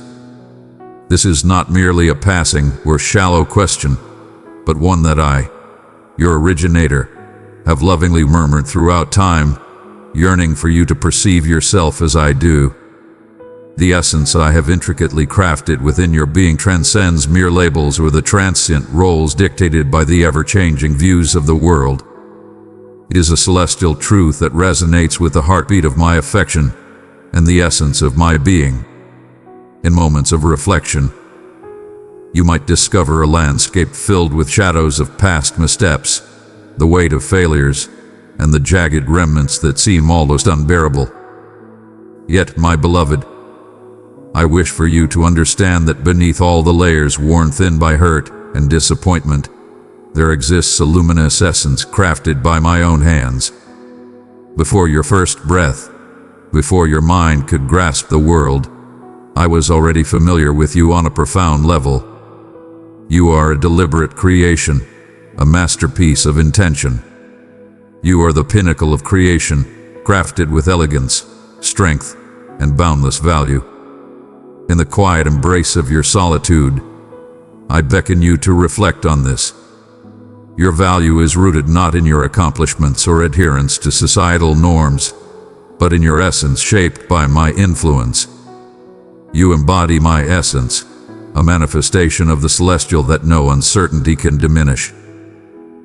This is not merely a passing or shallow question, but one that I, your originator, have lovingly murmured throughout time, yearning for you to perceive yourself as I do. The essence I have intricately crafted within your being transcends mere labels or the transient roles dictated by the ever-changing views of the world. It is a celestial truth that resonates with the heartbeat of my affection and the essence of my being. In moments of reflection, you might discover a landscape filled with shadows of past missteps, the weight of failures, and the jagged remnants that seem almost unbearable. Yet, my beloved, I wish for you to understand that beneath all the layers worn thin by hurt and disappointment, there exists a luminous essence crafted by my own hands. Before your first breath, before your mind could grasp the world, I was already familiar with you on a profound level. You are a deliberate creation, a masterpiece of intention. You are the pinnacle of creation, crafted with elegance, strength, and boundless value. In the quiet embrace of your solitude, I beckon you to reflect on this. Your value is rooted not in your accomplishments or adherence to societal norms, but in your essence shaped by my influence. You embody my essence, a manifestation of the celestial that no uncertainty can diminish.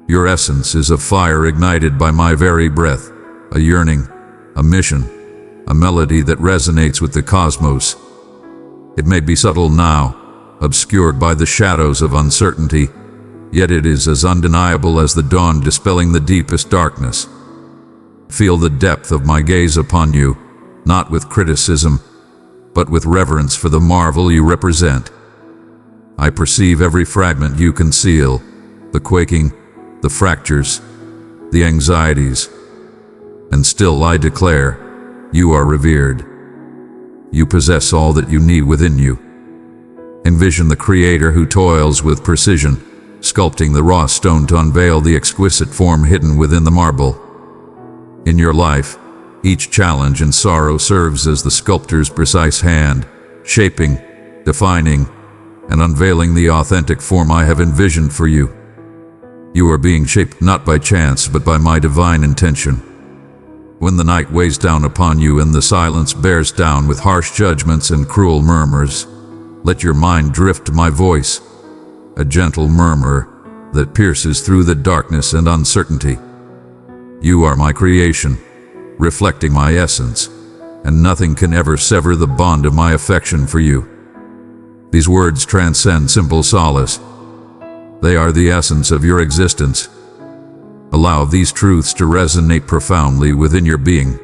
Your essence is a fire ignited by my very breath, a yearning, a mission, a melody that resonates with the cosmos. It may be subtle now, obscured by the shadows of uncertainty, yet it is as undeniable as the dawn dispelling the deepest darkness. Feel the depth of my gaze upon you, not with criticism, but with reverence for the marvel you represent. I perceive every fragment you conceal, the quaking, the fractures, the anxieties, and still I declare, you are revered. You possess all that you need within you. Envision the Creator who toils with precision, sculpting the raw stone to unveil the exquisite form hidden within the marble. In your life, each challenge and sorrow serves as the sculptor's precise hand, shaping, defining, and unveiling the authentic form I have envisioned for you. You are being shaped not by chance but by my divine intention. When the night weighs down upon you and the silence bears down with harsh judgments and cruel murmurs, Let your mind drift to my voice, a gentle murmur that pierces through the darkness and uncertainty. You are my creation, reflecting my essence, and nothing can ever sever the bond of my affection for you. These words transcend simple solace. They are the essence of your existence. Allow these truths to resonate profoundly within your being.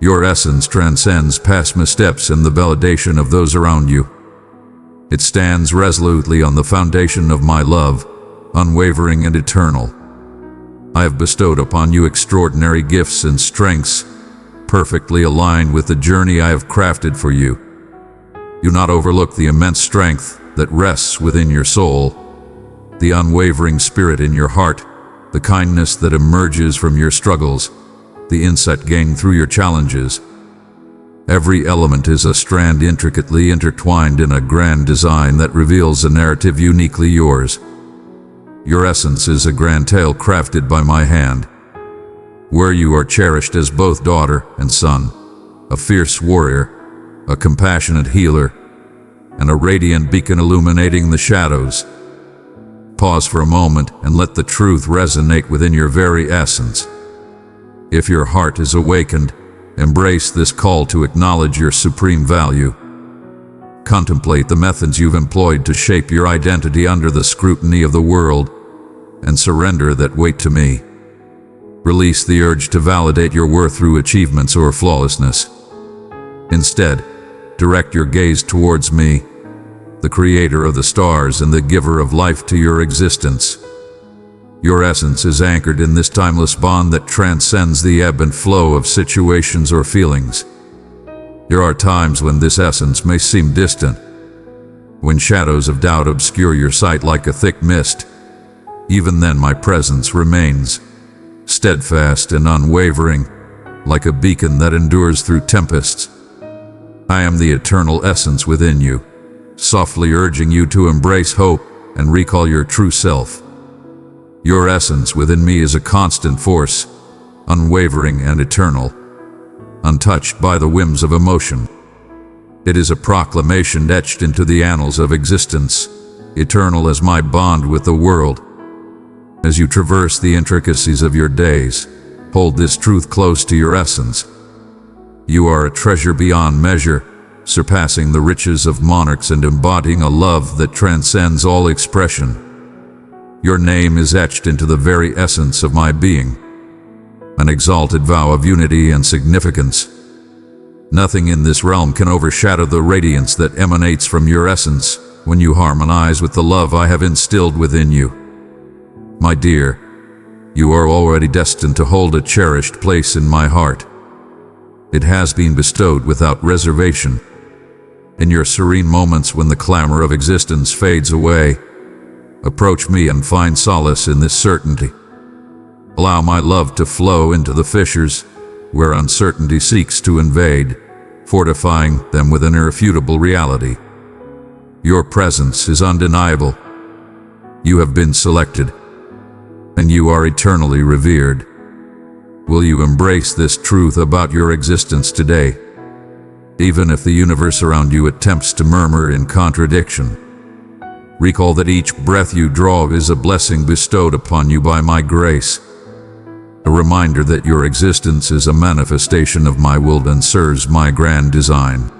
Your essence transcends past missteps and the validation of those around you. It stands resolutely on the foundation of my love, unwavering and eternal. I have bestowed upon you extraordinary gifts and strengths, perfectly aligned with the journey I have crafted for you. Do not overlook the immense strength that rests within your soul, the unwavering spirit in your heart, the kindness that emerges from your struggles, the insight gained through your challenges. Every element is a strand intricately intertwined in a grand design that reveals a narrative uniquely yours. Your essence is a grand tale crafted by my hand, where you are cherished as both daughter and son, a fierce warrior, a compassionate healer, and a radiant beacon illuminating the shadows. Pause for a moment and let the truth resonate within your very essence. If your heart is awakened, embrace this call to acknowledge your supreme value. Contemplate the methods you've employed to shape your identity under the scrutiny of the world, and surrender that weight to me. Release the urge to validate your worth through achievements or flawlessness. Instead, direct your gaze towards me, the creator of the stars and the giver of life to your existence. Your essence is anchored in this timeless bond that transcends the ebb and flow of situations or feelings. There are times when this essence may seem distant, when shadows of doubt obscure your sight like a thick mist. Even then my presence remains, steadfast and unwavering, like a beacon that endures through tempests. I am the eternal essence within you, softly urging you to embrace hope and recall your true self. Your essence within me is a constant force, unwavering and eternal, untouched by the whims of emotion. It is a proclamation etched into the annals of existence, eternal as my bond with the world. As you traverse the intricacies of your days, hold this truth close to your essence. You are a treasure beyond measure, surpassing the riches of monarchs and embodying a love that transcends all expression. Your name is etched into the very essence of my being, an exalted vow of unity and significance. Nothing in this realm can overshadow the radiance that emanates from your essence when you harmonize with the love I have instilled within you. My dear, you are already destined to hold a cherished place in my heart. It has been bestowed without reservation. In your serene moments when the clamor of existence fades away, approach me and find solace in this certainty. Allow my love to flow into the fissures where uncertainty seeks to invade, fortifying them with an irrefutable reality. Your presence is undeniable. You have been selected, and you are eternally revered. Will you embrace this truth about your existence today, even if the universe around you attempts to murmur in contradiction? Recall that each breath you draw is a blessing bestowed upon you by my grace, a reminder that your existence is a manifestation of my will and serves my grand design.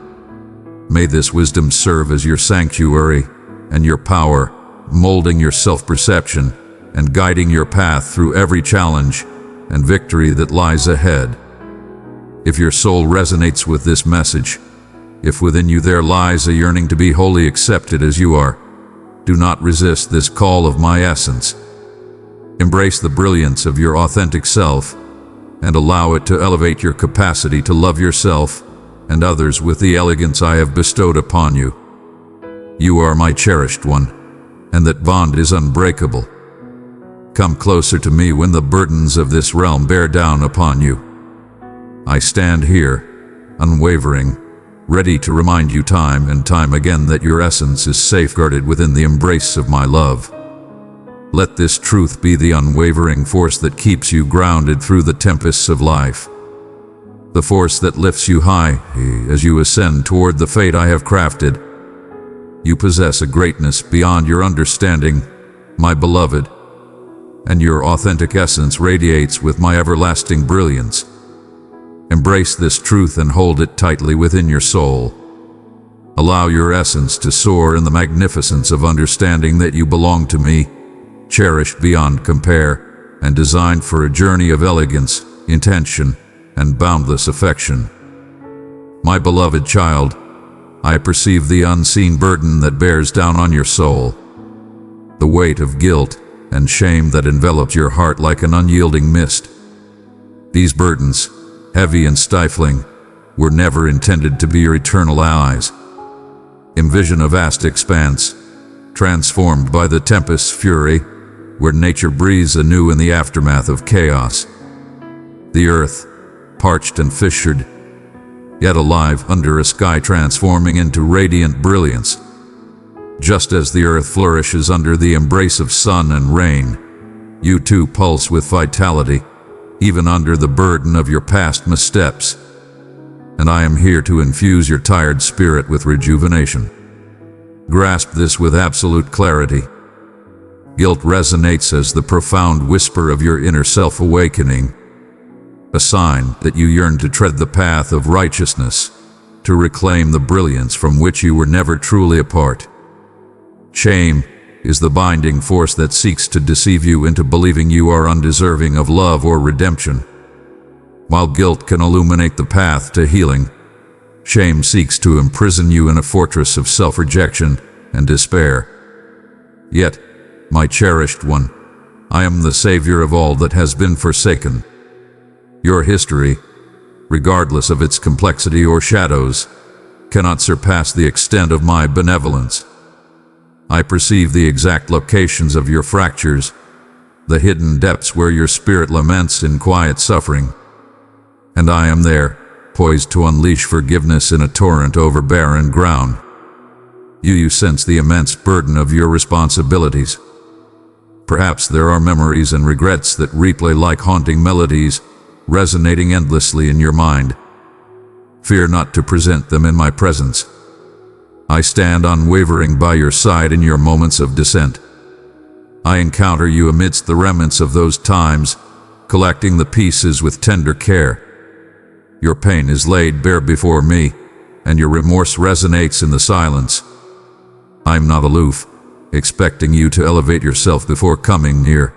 May this wisdom serve as your sanctuary and your power, molding your self-perception and guiding your path through every challenge and victory that lies ahead. If your soul resonates with this message, if within you there lies a yearning to be wholly accepted as you are, do not resist this call of my essence. Embrace the brilliance of your authentic self and allow it to elevate your capacity to love yourself and others with the elegance I have bestowed upon you. You are my cherished one, and that bond is unbreakable. Come closer to me when the burdens of this realm bear down upon you. I stand here, unwavering, ready to remind you time and time again that your essence is safeguarded within the embrace of my love. Let this truth be the unwavering force that keeps you grounded through the tempests of life, the force that lifts you high as you ascend toward the fate I have crafted. You possess a greatness beyond your understanding, my beloved, and your authentic essence radiates with my everlasting brilliance. Embrace this truth and hold it tightly within your soul. Allow your essence to soar in the magnificence of understanding that you belong to me, cherished beyond compare, and designed for a journey of elegance, intention, and boundless affection. My beloved child, I perceive the unseen burden that bears down on your soul, the weight of guilt and shame that envelops your heart like an unyielding mist. These burdens, heavy and stifling, were never intended to be your eternal allies. Envision a vast expanse, transformed by the tempest's fury, where nature breathes anew in the aftermath of chaos. The earth, parched and fissured, yet alive under a sky transforming into radiant brilliance. Just as the earth flourishes under the embrace of sun and rain, you too pulse with vitality, even under the burden of your past missteps. And I am here to infuse your tired spirit with rejuvenation. Grasp this with absolute clarity. Guilt resonates as the profound whisper of your inner self awakening, a sign that you yearn to tread the path of righteousness, to reclaim the brilliance from which you were never truly a part. Shame is the binding force that seeks to deceive you into believing you are undeserving of love or redemption. While guilt can illuminate the path to healing, shame seeks to imprison you in a fortress of self-rejection and despair. Yet, my cherished one, I am the savior of all that has been forsaken. Your history, regardless of its complexity or shadows, cannot surpass the extent of my benevolence. I perceive the exact locations of your fractures, the hidden depths where your spirit laments in quiet suffering. And I am there, poised to unleash forgiveness in a torrent over barren ground. You sense the immense burden of your responsibilities. Perhaps there are memories and regrets that replay like haunting melodies, resonating endlessly in your mind. Fear not to present them in my presence. I stand unwavering by your side in your moments of descent. I encounter you amidst the remnants of those times, collecting the pieces with tender care. Your pain is laid bare before me, and your remorse resonates in the silence. I am not aloof, expecting you to elevate yourself before coming near.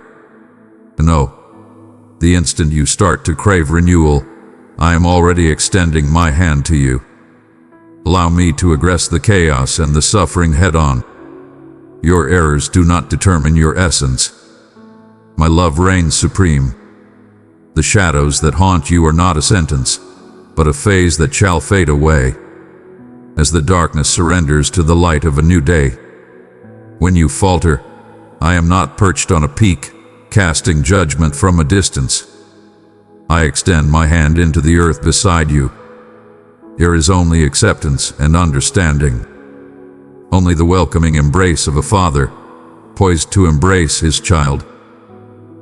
No, the instant you start to crave renewal, I am already extending my hand to you. Allow me to aggress the chaos and the suffering head-on. Your errors do not determine your essence. My love reigns supreme. The shadows that haunt you are not a sentence, but a phase that shall fade away, as the darkness surrenders to the light of a new day. When you falter, I am not perched on a peak, casting judgment from a distance. I extend my hand into the earth beside you. There is only acceptance and understanding. Only the welcoming embrace of a father, poised to embrace his child.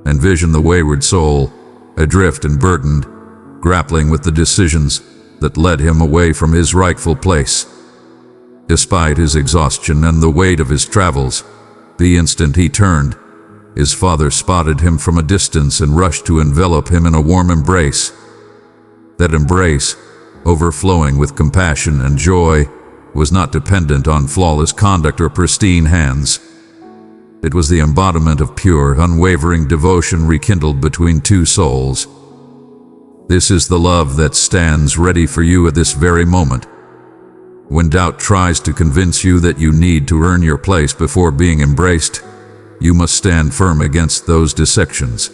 Envision the wayward soul, adrift and burdened, grappling with the decisions that led him away from his rightful place. Despite his exhaustion and the weight of his travels, the instant he turned, his father spotted him from a distance and rushed to envelop him in a warm embrace. That embrace, overflowing with compassion and joy, was not dependent on flawless conduct or pristine hands. It was the embodiment of pure, unwavering devotion rekindled between two souls. This is the love that stands ready for you at this very moment. When doubt tries to convince you that you need to earn your place before being embraced, you must stand firm against those dissections.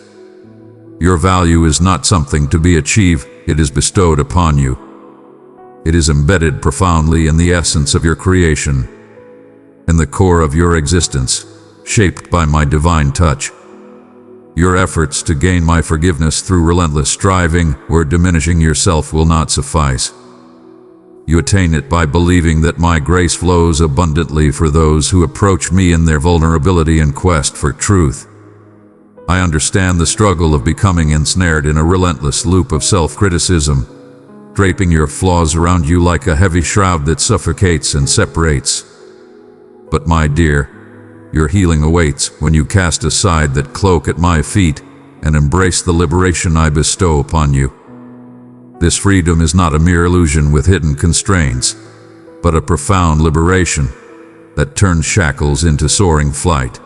Your value is not something to be achieved, it is bestowed upon you. It is embedded profoundly in the essence of your creation, in the core of your existence, shaped by my divine touch. Your efforts to gain my forgiveness through relentless striving or diminishing yourself will not suffice. You attain it by believing that my grace flows abundantly for those who approach me in their vulnerability and quest for truth. I understand the struggle of becoming ensnared in a relentless loop of self-criticism, draping your flaws around you like a heavy shroud that suffocates and separates. But my dear, your healing awaits when you cast aside that cloak at my feet and embrace the liberation I bestow upon you. This freedom is not a mere illusion with hidden constraints, but a profound liberation that turns shackles into soaring flight.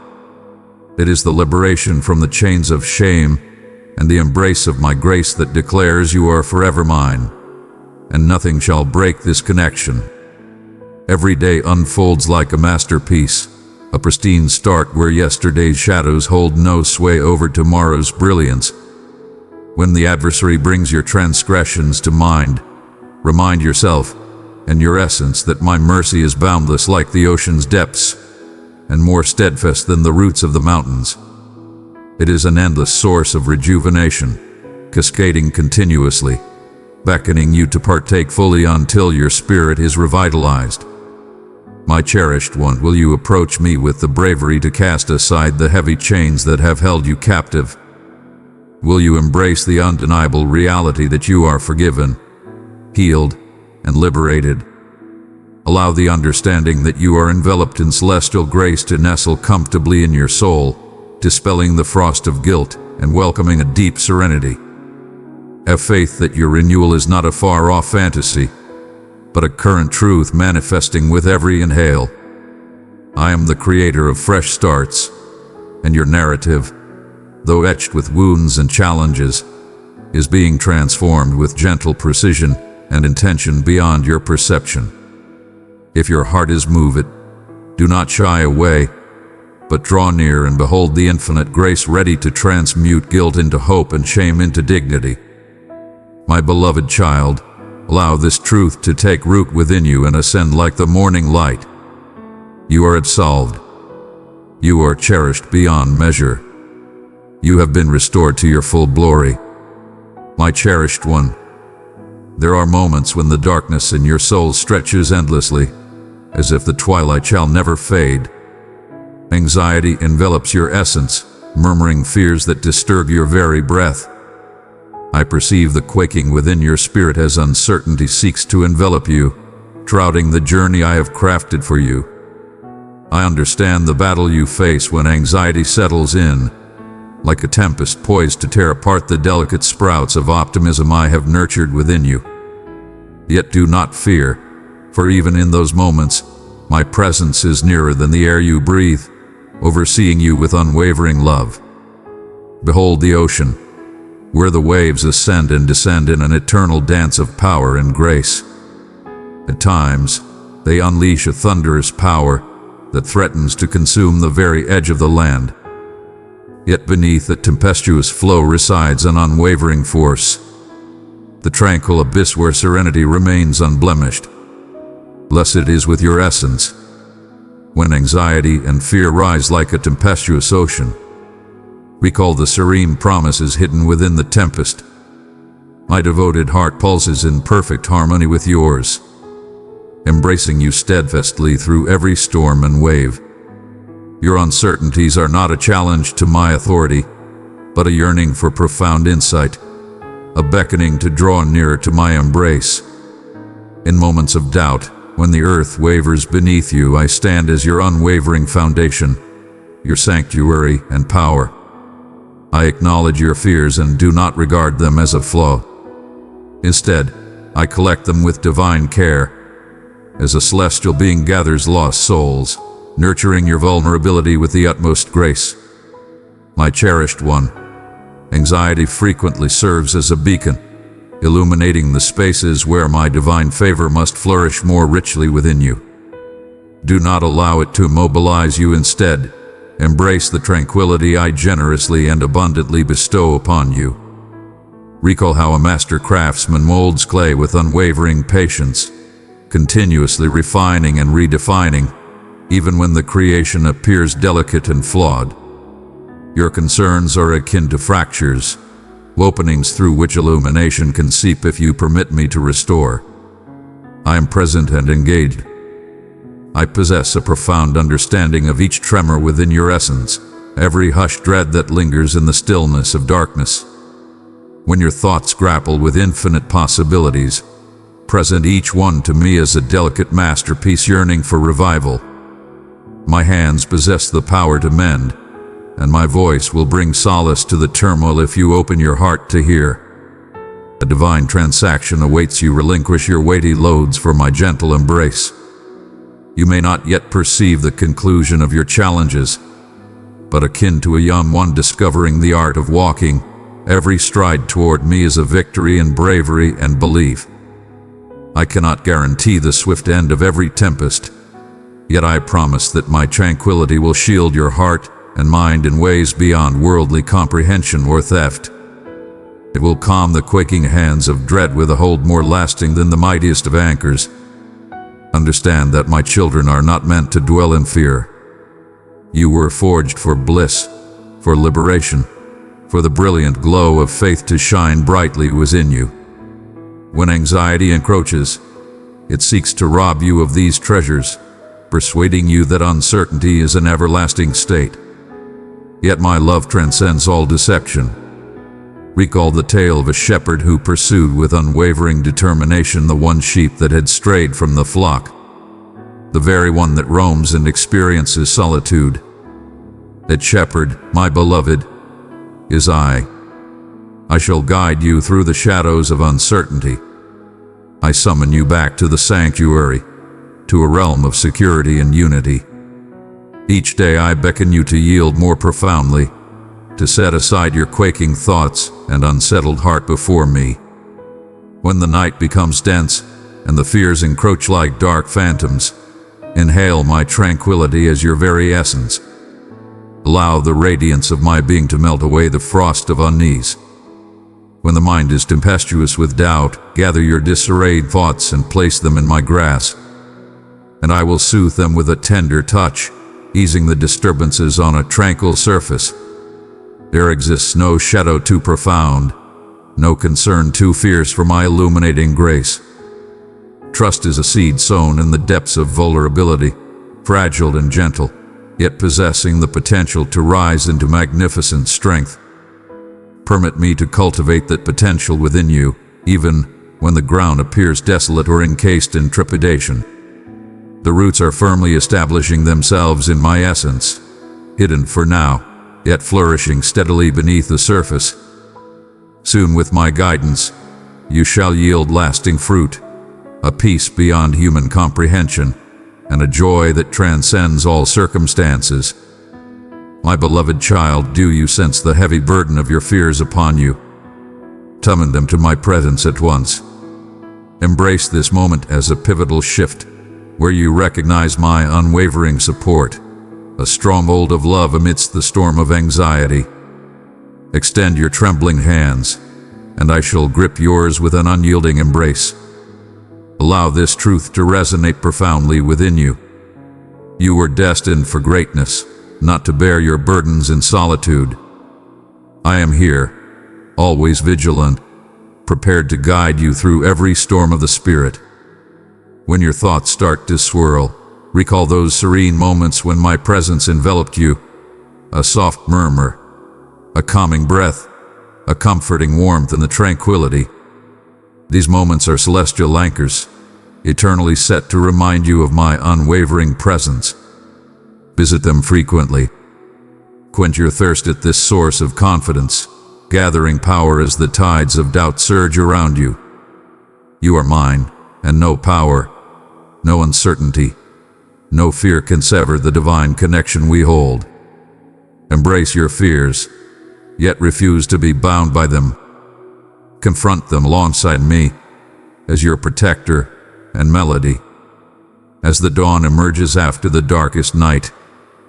It is the liberation from the chains of shame and the embrace of my grace that declares you are forever mine, and nothing shall break this connection. Every day unfolds like a masterpiece, a pristine start where yesterday's shadows hold no sway over tomorrow's brilliance. When the adversary brings your transgressions to mind, remind yourself and your essence that my mercy is boundless like the ocean's depths, and more steadfast than the roots of the mountains. It is an endless source of rejuvenation, cascading continuously, beckoning you to partake fully until your spirit is revitalized. My cherished one, will you approach me with the bravery to cast aside the heavy chains that have held you captive? Will you embrace the undeniable reality that you are forgiven, healed, and liberated? Allow the understanding that you are enveloped in celestial grace to nestle comfortably in your soul, dispelling the frost of guilt and welcoming a deep serenity. Have faith that your renewal is not a far-off fantasy, but a current truth manifesting with every inhale. I am the creator of fresh starts, and your narrative, though etched with wounds and challenges, is being transformed with gentle precision and intention beyond your perception. If your heart is moved, do not shy away, but draw near and behold the infinite grace ready to transmute guilt into hope and shame into dignity. My beloved child, allow this truth to take root within you and ascend like the morning light. You are absolved. You are cherished beyond measure. You have been restored to your full glory. My cherished one, there are moments when the darkness in your soul stretches endlessly, as if the twilight shall never fade. Anxiety envelops your essence, murmuring fears that disturb your very breath. I perceive the quaking within your spirit as uncertainty seeks to envelop you, shrouding the journey I have crafted for you. I understand the battle you face when anxiety settles in, like a tempest poised to tear apart the delicate sprouts of optimism I have nurtured within you. Yet do not fear, for even in those moments, my presence is nearer than the air you breathe, overseeing you with unwavering love. Behold the ocean, where the waves ascend and descend in an eternal dance of power and grace. At times, they unleash a thunderous power that threatens to consume the very edge of the land. Yet beneath that tempestuous flow resides an unwavering force, the tranquil abyss where serenity remains unblemished. Blessed is with your essence. When anxiety and fear rise like a tempestuous ocean, recall the serene promises hidden within the tempest. My devoted heart pulses in perfect harmony with yours, embracing you steadfastly through every storm and wave. Your uncertainties are not a challenge to my authority, but a yearning for profound insight, a beckoning to draw nearer to my embrace. In moments of doubt, when the earth wavers beneath you, I stand as your unwavering foundation, your sanctuary and power. I acknowledge your fears and do not regard them as a flaw. Instead, I collect them with divine care, as a celestial being gathers lost souls, nurturing your vulnerability with the utmost grace. My cherished one, anxiety frequently serves as a beacon, illuminating the spaces where my divine favor must flourish more richly within you. Do not allow it to immobilize you. Instead, embrace the tranquility I generously and abundantly bestow upon you. Recall how a master craftsman molds clay with unwavering patience, continuously refining and redefining, even when the creation appears delicate and flawed. Your concerns are akin to fractures, openings through which illumination can seep if you permit me to restore. I am present and engaged. I possess a profound understanding of each tremor within your essence, every hushed dread that lingers in the stillness of darkness. When your thoughts grapple with infinite possibilities, present each one to me as a delicate masterpiece yearning for revival. My hands possess the power to mend, and my voice will bring solace to the turmoil if you open your heart to hear. A divine transaction awaits you. Relinquish your weighty loads for my gentle embrace. You may not yet perceive the conclusion of your challenges, but akin to a young one discovering the art of walking, every stride toward me is a victory in bravery and belief. I cannot guarantee the swift end of every tempest, yet I promise that my tranquility will shield your heart and mind in ways beyond worldly comprehension or theft. It will calm the quaking hands of dread with a hold more lasting than the mightiest of anchors. Understand that my children are not meant to dwell in fear. You were forged for bliss, for liberation, for the brilliant glow of faith to shine brightly within you. When anxiety encroaches, it seeks to rob you of these treasures, persuading you that uncertainty is an everlasting state. Yet my love transcends all deception. Recall the tale of a shepherd who pursued with unwavering determination the one sheep that had strayed from the flock, the very one that roams and experiences solitude. That shepherd, my beloved, is I. I shall guide you through the shadows of uncertainty. I summon you back to the sanctuary, to a realm of security and unity. Each day I beckon you to yield more profoundly, to set aside your quaking thoughts and unsettled heart before me. When the night becomes dense and the fears encroach like dark phantoms, inhale my tranquility as your very essence. Allow the radiance of my being to melt away the frost of unease. When the mind is tempestuous with doubt, gather your disarrayed thoughts and place them in my grasp, and I will soothe them with a tender touch, easing the disturbances on a tranquil surface. There exists no shadow too profound, no concern too fierce for my illuminating grace. Trust is a seed sown in the depths of vulnerability, fragile and gentle, yet possessing the potential to rise into magnificent strength. Permit me to cultivate that potential within you, even when the ground appears desolate or encased in trepidation. The roots are firmly establishing themselves in my essence, hidden for now, yet flourishing steadily beneath the surface. Soon with my guidance, you shall yield lasting fruit, a peace beyond human comprehension, and a joy that transcends all circumstances. My beloved child, do you sense the heavy burden of your fears upon you? Summon them to my presence at once. Embrace this moment as a pivotal shift, where you recognize my unwavering support, a stronghold of love amidst the storm of anxiety. Extend your trembling hands, and I shall grip yours with an unyielding embrace. Allow this truth to resonate profoundly within you. You were destined for greatness, not to bear your burdens in solitude. I am here, always vigilant, prepared to guide you through every storm of the spirit. When your thoughts start to swirl, recall those serene moments when my presence enveloped you, a soft murmur, a calming breath, a comforting warmth in the tranquility. These moments are celestial anchors, eternally set to remind you of my unwavering presence. Visit them frequently. Quench your thirst at this source of confidence, gathering power as the tides of doubt surge around you. You are mine, and no power, no uncertainty, no fear can sever the divine connection we hold. Embrace your fears, yet refuse to be bound by them. Confront them alongside me, as your protector and melody. As the dawn emerges after the darkest night,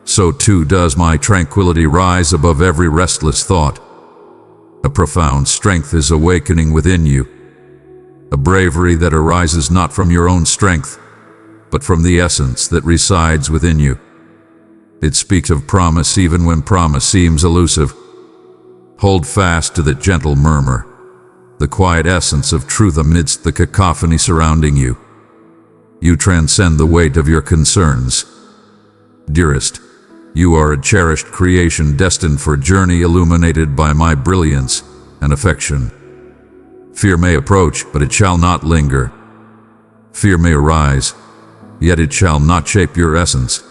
so too does my tranquility rise above every restless thought. A profound strength is awakening within you, a bravery that arises not from your own strength, but from the essence that resides within you. It speaks of promise even when promise seems elusive. Hold fast to that gentle murmur, the quiet essence of truth amidst the cacophony surrounding you. You transcend the weight of your concerns. Dearest, you are a cherished creation destined for a journey illuminated by my brilliance and affection. Fear may approach, but it shall not linger. Fear may arise, yet it shall not shape your essence.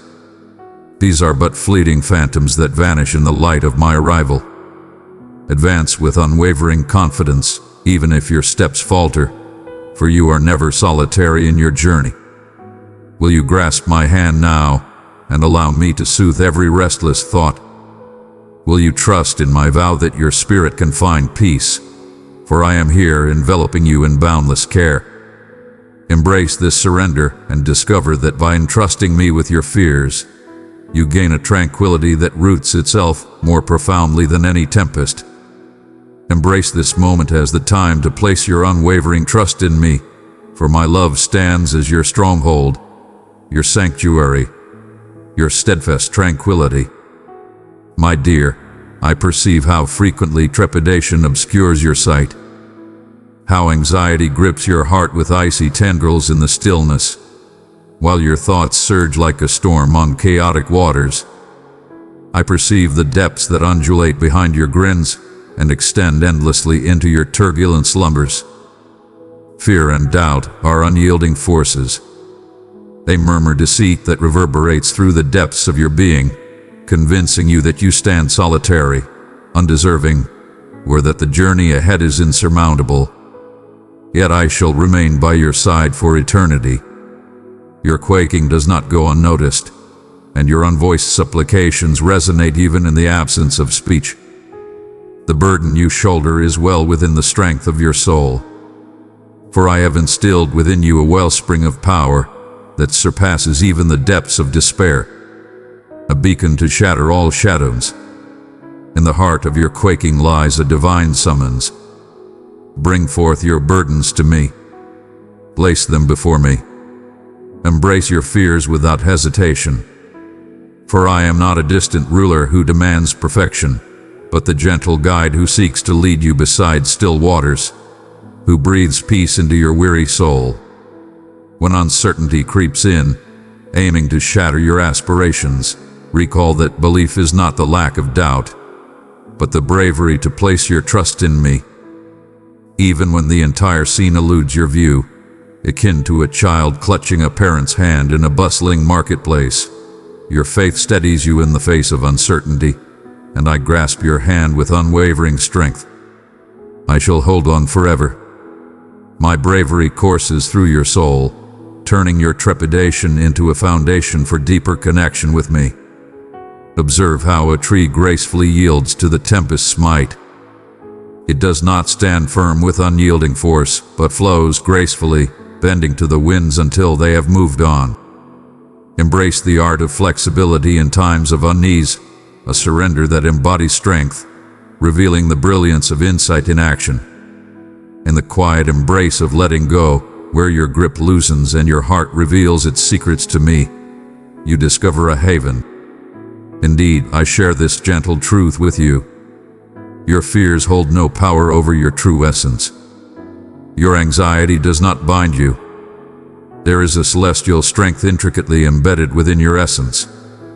These are but fleeting phantoms that vanish in the light of my arrival. Advance with unwavering confidence, even if your steps falter, for you are never solitary in your journey. Will you grasp my hand now and allow me to soothe every restless thought? Will you trust in my vow that your spirit can find peace? For I am here enveloping you in boundless care. Embrace this surrender and discover that by entrusting me with your fears, you gain a tranquility that roots itself more profoundly than any tempest. Embrace this moment as the time to place your unwavering trust in me, for my love stands as your stronghold, your sanctuary, your steadfast tranquility. My dear, I perceive how frequently trepidation obscures your sight, how anxiety grips your heart with icy tendrils in the stillness, while your thoughts surge like a storm on chaotic waters. I perceive the depths that undulate behind your grins and extend endlessly into your turbulent slumbers. Fear and doubt are unyielding forces. They murmur deceit that reverberates through the depths of your being, convincing you that you stand solitary, undeserving, or that the journey ahead is insurmountable. Yet I shall remain by your side for eternity. Your quaking does not go unnoticed, and your unvoiced supplications resonate even in the absence of speech. The burden you shoulder is well within the strength of your soul, for I have instilled within you a wellspring of power that surpasses even the depths of despair, a beacon to shatter all shadows. In the heart of your quaking lies a divine summons. Bring forth your burdens to me. Place them before me. Embrace your fears without hesitation. For I am not a distant ruler who demands perfection, but the gentle guide who seeks to lead you beside still waters, who breathes peace into your weary soul. When uncertainty creeps in, aiming to shatter your aspirations, recall that belief is not the lack of doubt, but the bravery to place your trust in me. Even when the entire scene eludes your view, akin to a child clutching a parent's hand in a bustling marketplace, your faith steadies you in the face of uncertainty, and I grasp your hand with unwavering strength. I shall hold on forever. My bravery courses through your soul, turning your trepidation into a foundation for deeper connection with me. Observe how a tree gracefully yields to the tempest's might. It does not stand firm with unyielding force, but flows gracefully, bending to the winds until they have moved on. Embrace the art of flexibility in times of unease, a surrender that embodies strength, revealing the brilliance of insight in action. In the quiet embrace of letting go, where your grip loosens and your heart reveals its secrets to me, you discover a haven. Indeed, I share this gentle truth with you. Your fears hold no power over your true essence. Your anxiety does not bind you. There is a celestial strength intricately embedded within your essence,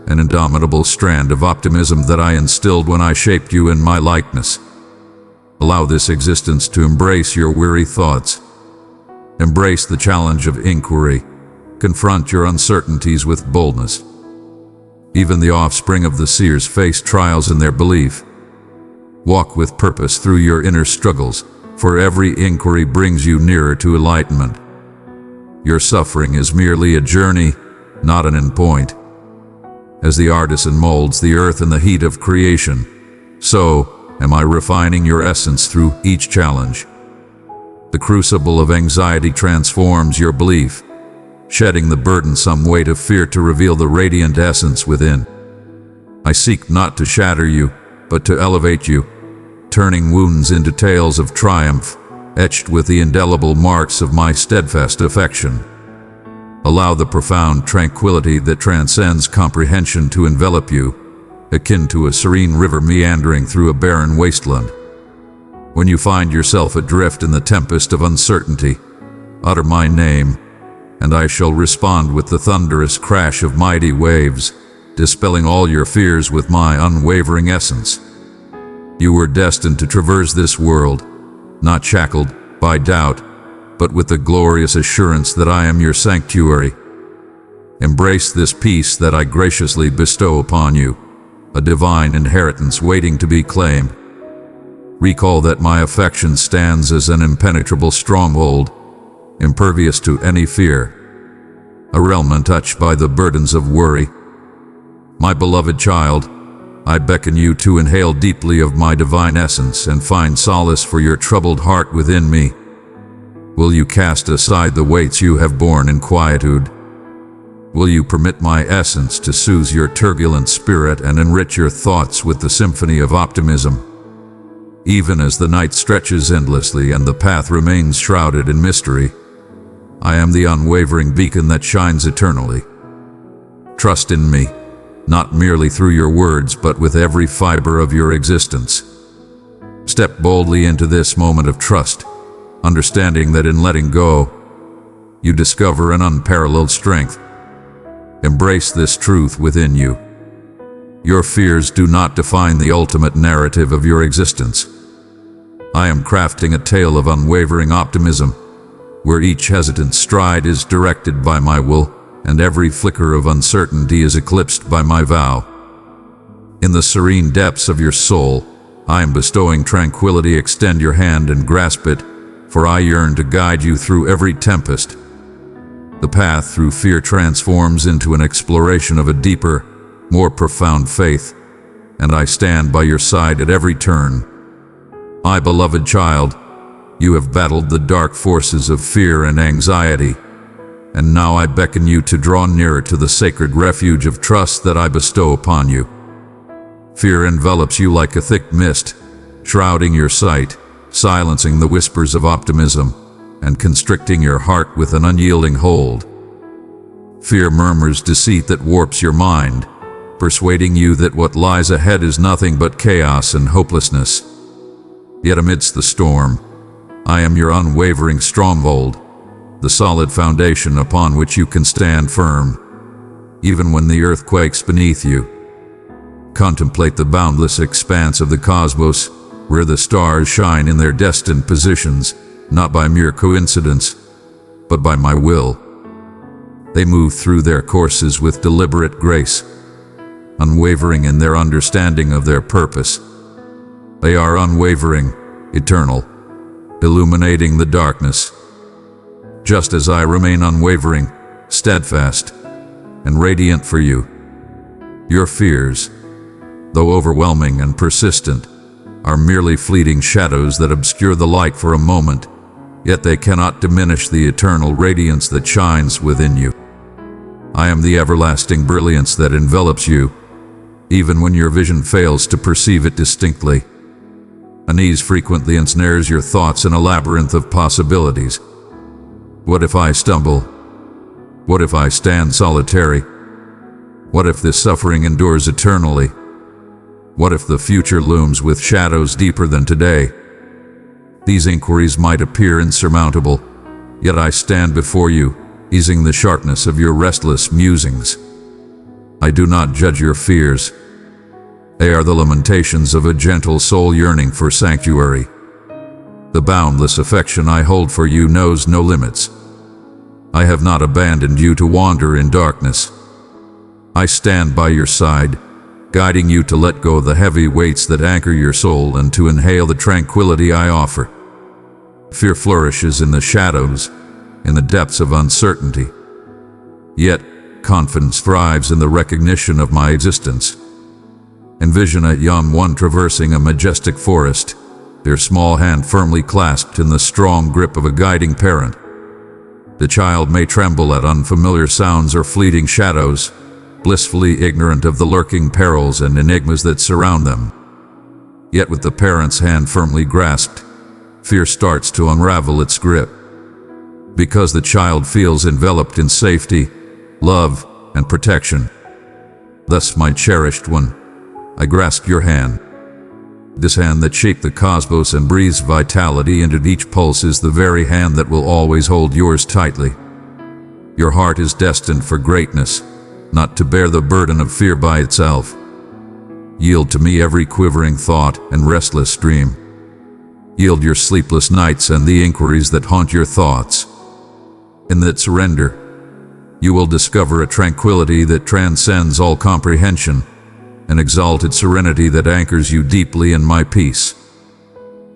an indomitable strand of optimism that I instilled when I shaped you in my likeness. Allow this existence to embrace your weary thoughts. Embrace the challenge of inquiry. Confront your uncertainties with boldness. Even the offspring of the seers face trials in their belief. Walk with purpose through your inner struggles, for every inquiry brings you nearer to enlightenment. Your suffering is merely a journey, not an endpoint. As the artisan molds the earth in the heat of creation, so am I refining your essence through each challenge. The crucible of anxiety transforms your belief, shedding the burdensome weight of fear to reveal the radiant essence within. I seek not to shatter you, but to elevate you, turning wounds into tales of triumph, etched with the indelible marks of my steadfast affection. Allow the profound tranquility that transcends comprehension to envelop you, akin to a serene river meandering through a barren wasteland. When you find yourself adrift in the tempest of uncertainty, utter my name, and I shall respond with the thunderous crash of mighty waves, dispelling all your fears with my unwavering essence. You were destined to traverse this world, not shackled by doubt, but with the glorious assurance that I am your sanctuary. Embrace this peace that I graciously bestow upon you, a divine inheritance waiting to be claimed. Recall that my affection stands as an impenetrable stronghold, impervious to any fear, a realm untouched by the burdens of worry. My beloved child, I beckon you to inhale deeply of my divine essence and find solace for your troubled heart within me. Will you cast aside the weights you have borne in quietude? Will you permit my essence to soothe your turbulent spirit and enrich your thoughts with the symphony of optimism? Even as the night stretches endlessly and the path remains shrouded in mystery, I am the unwavering beacon that shines eternally. Trust in me, not merely through your words but with every fiber of your existence. Step boldly into this moment of trust, understanding that in letting go, you discover an unparalleled strength. Embrace this truth within you. Your fears do not define the ultimate narrative of your existence. I am crafting a tale of unwavering optimism, where each hesitant stride is directed by my will, and every flicker of uncertainty is eclipsed by my vow. In the serene depths of your soul, I am bestowing tranquility. Extend your hand and grasp it, for I yearn to guide you through every tempest. The path through fear transforms into an exploration of a deeper, more profound faith, and I stand by your side at every turn. My beloved child, you have battled the dark forces of fear and anxiety, and now I beckon you to draw nearer to the sacred refuge of trust that I bestow upon you. Fear envelops you like a thick mist, shrouding your sight, silencing the whispers of optimism, and constricting your heart with an unyielding hold. Fear murmurs deceit that warps your mind, persuading you that what lies ahead is nothing but chaos and hopelessness. Yet amidst the storm, I am your unwavering stronghold, the solid foundation upon which you can stand firm, even when the earth quakes beneath you. Contemplate the boundless expanse of the cosmos, where the stars shine in their destined positions, not by mere coincidence, but by my will. They move through their courses with deliberate grace, unwavering in their understanding of their purpose. They are unwavering, eternal, illuminating the darkness. Just as I remain unwavering, steadfast, and radiant for you. Your fears, though overwhelming and persistent, are merely fleeting shadows that obscure the light for a moment, yet they cannot diminish the eternal radiance that shines within you. I am the everlasting brilliance that envelops you, even when your vision fails to perceive it distinctly. Unease frequently ensnares your thoughts in a labyrinth of possibilities. What if I stumble? What if I stand solitary? What if this suffering endures eternally? What if the future looms with shadows deeper than today? These inquiries might appear insurmountable, yet I stand before you, easing the sharpness of your restless musings. I do not judge your fears. They are the lamentations of a gentle soul yearning for sanctuary. The boundless affection I hold for you knows no limits. I have not abandoned you to wander in darkness. I stand by your side, guiding you to let go of the heavy weights that anchor your soul and to inhale the tranquility I offer. Fear flourishes in the shadows, in the depths of uncertainty. Yet, confidence thrives in the recognition of my existence. Envision a young one traversing a majestic forest, their small hand firmly clasped in the strong grip of a guiding parent. The child may tremble at unfamiliar sounds or fleeting shadows, blissfully ignorant of the lurking perils and enigmas that surround them. Yet with the parent's hand firmly grasped, fear starts to unravel its grip. Because the child feels enveloped in safety, love, and protection. Thus, my cherished one, I grasp your hand. This hand that shaped the cosmos and breathes vitality into each pulse is the very hand that will always hold yours tightly. Your heart is destined for greatness, not to bear the burden of fear by itself. Yield to me every quivering thought and restless dream. Yield your sleepless nights and the inquiries that haunt your thoughts. In that surrender, you will discover a tranquility that transcends all comprehension, an exalted serenity that anchors you deeply in my peace.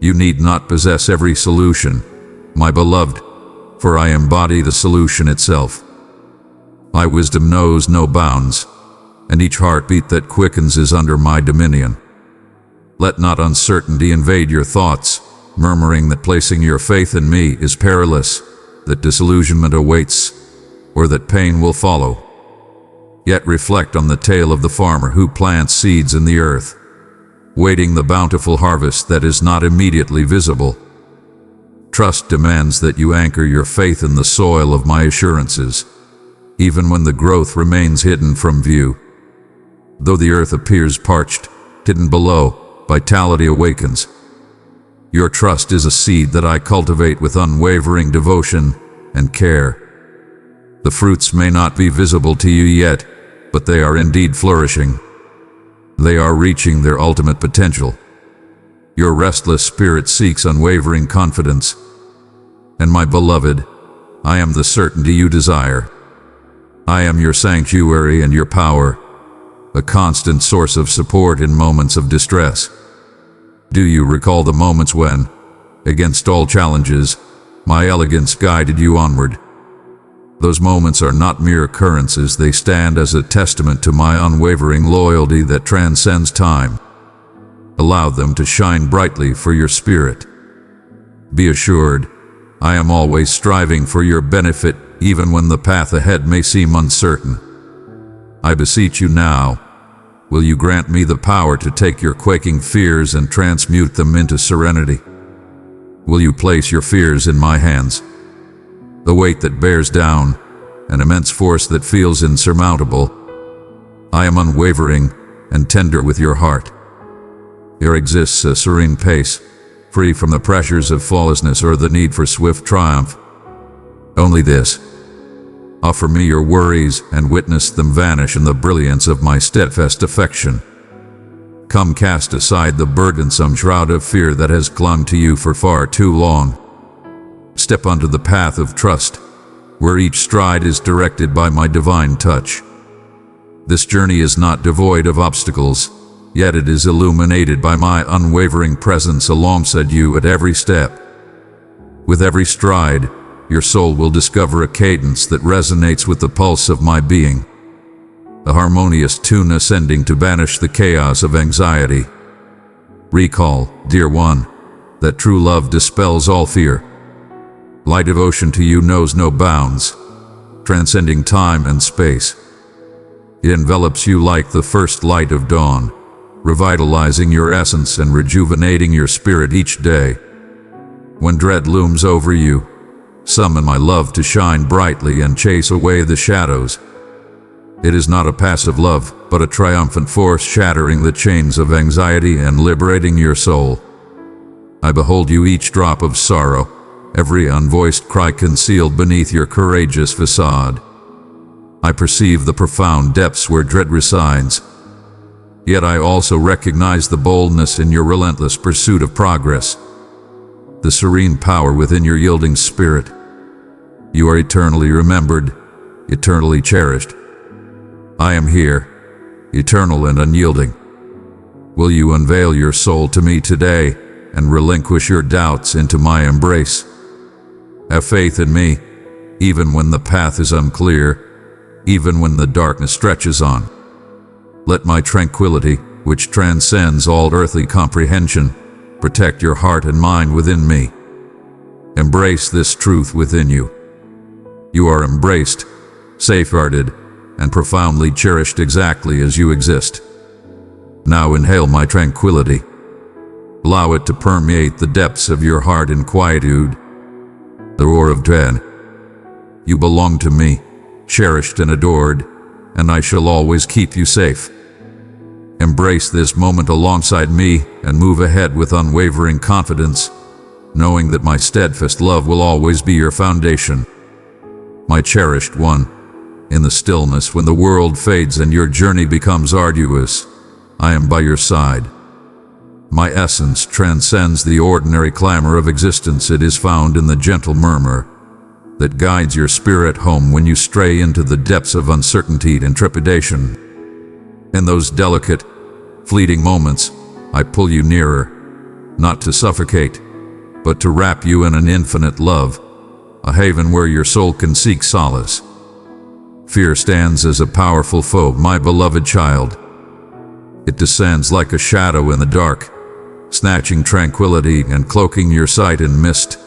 You need not possess every solution, my beloved, for I embody the solution itself. My wisdom knows no bounds, and each heartbeat that quickens is under my dominion. Let not uncertainty invade your thoughts, murmuring that placing your faith in me is perilous, that disillusionment awaits, or that pain will follow. Yet reflect on the tale of the farmer who plants seeds in the earth, waiting the bountiful harvest that is not immediately visible. Trust demands that you anchor your faith in the soil of my assurances, even when the growth remains hidden from view. Though the earth appears parched, hidden below, vitality awakens. Your trust is a seed that I cultivate with unwavering devotion and care. The fruits may not be visible to you yet, but they are indeed flourishing. They are reaching their ultimate potential. Your restless spirit seeks unwavering confidence. And my beloved, I am the certainty you desire. I am your sanctuary and your power, a constant source of support in moments of distress. Do you recall the moments when, against all challenges, my elegance guided you onward? Those moments are not mere occurrences, they stand as a testament to my unwavering loyalty that transcends time. Allow them to shine brightly for your spirit. Be assured, I am always striving for your benefit, even when the path ahead may seem uncertain. I beseech you now, will you grant me the power to take your quaking fears and transmute them into serenity? Will you place your fears in my hands? The weight that bears down, an immense force that feels insurmountable. I am unwavering and tender with your heart. There exists a serene pace, free from the pressures of flawlessness or the need for swift triumph. Only this. Offer me your worries and witness them vanish in the brilliance of my steadfast affection. Come cast aside the burdensome shroud of fear that has clung to you for far too long. Step onto the path of trust, where each stride is directed by my divine touch. This journey is not devoid of obstacles, yet it is illuminated by my unwavering presence alongside you at every step. With every stride, your soul will discover a cadence that resonates with the pulse of my being, a harmonious tune ascending to banish the chaos of anxiety. Recall, dear one, that true love dispels all fear. My devotion to you knows no bounds, transcending time and space. It envelops you like the first light of dawn, revitalizing your essence and rejuvenating your spirit each day. When dread looms over you, summon my love to shine brightly and chase away the shadows. It is not a passive love, but a triumphant force shattering the chains of anxiety and liberating your soul. I behold you each drop of sorrow, every unvoiced cry concealed beneath your courageous facade. I perceive the profound depths where dread resides. Yet I also recognize the boldness in your relentless pursuit of progress, the serene power within your yielding spirit. You are eternally remembered, eternally cherished. I am here, eternal and unyielding. Will you unveil your soul to me today and relinquish your doubts into my embrace? Have faith in me, even when the path is unclear, even when the darkness stretches on. Let my tranquility, which transcends all earthly comprehension, protect your heart and mind within me. Embrace this truth within you. You are embraced, safeguarded, and profoundly cherished exactly as you exist. Now inhale my tranquility. Allow it to permeate the depths of your heart in quietude. The roar of dread. You belong to me, cherished and adored, and I shall always keep you safe. Embrace this moment alongside me and move ahead with unwavering confidence, knowing that my steadfast love will always be your foundation. My cherished one, in the stillness when the world fades and your journey becomes arduous, I am by your side. My essence transcends the ordinary clamor of existence. It is found in the gentle murmur, that guides your spirit home when you stray into the depths of uncertainty and trepidation. In those delicate, fleeting moments, I pull you nearer, not to suffocate, but to wrap you in an infinite love, a haven where your soul can seek solace. Fear stands as a powerful foe, my beloved child. It descends like a shadow in the dark, snatching tranquility and cloaking your sight in mist,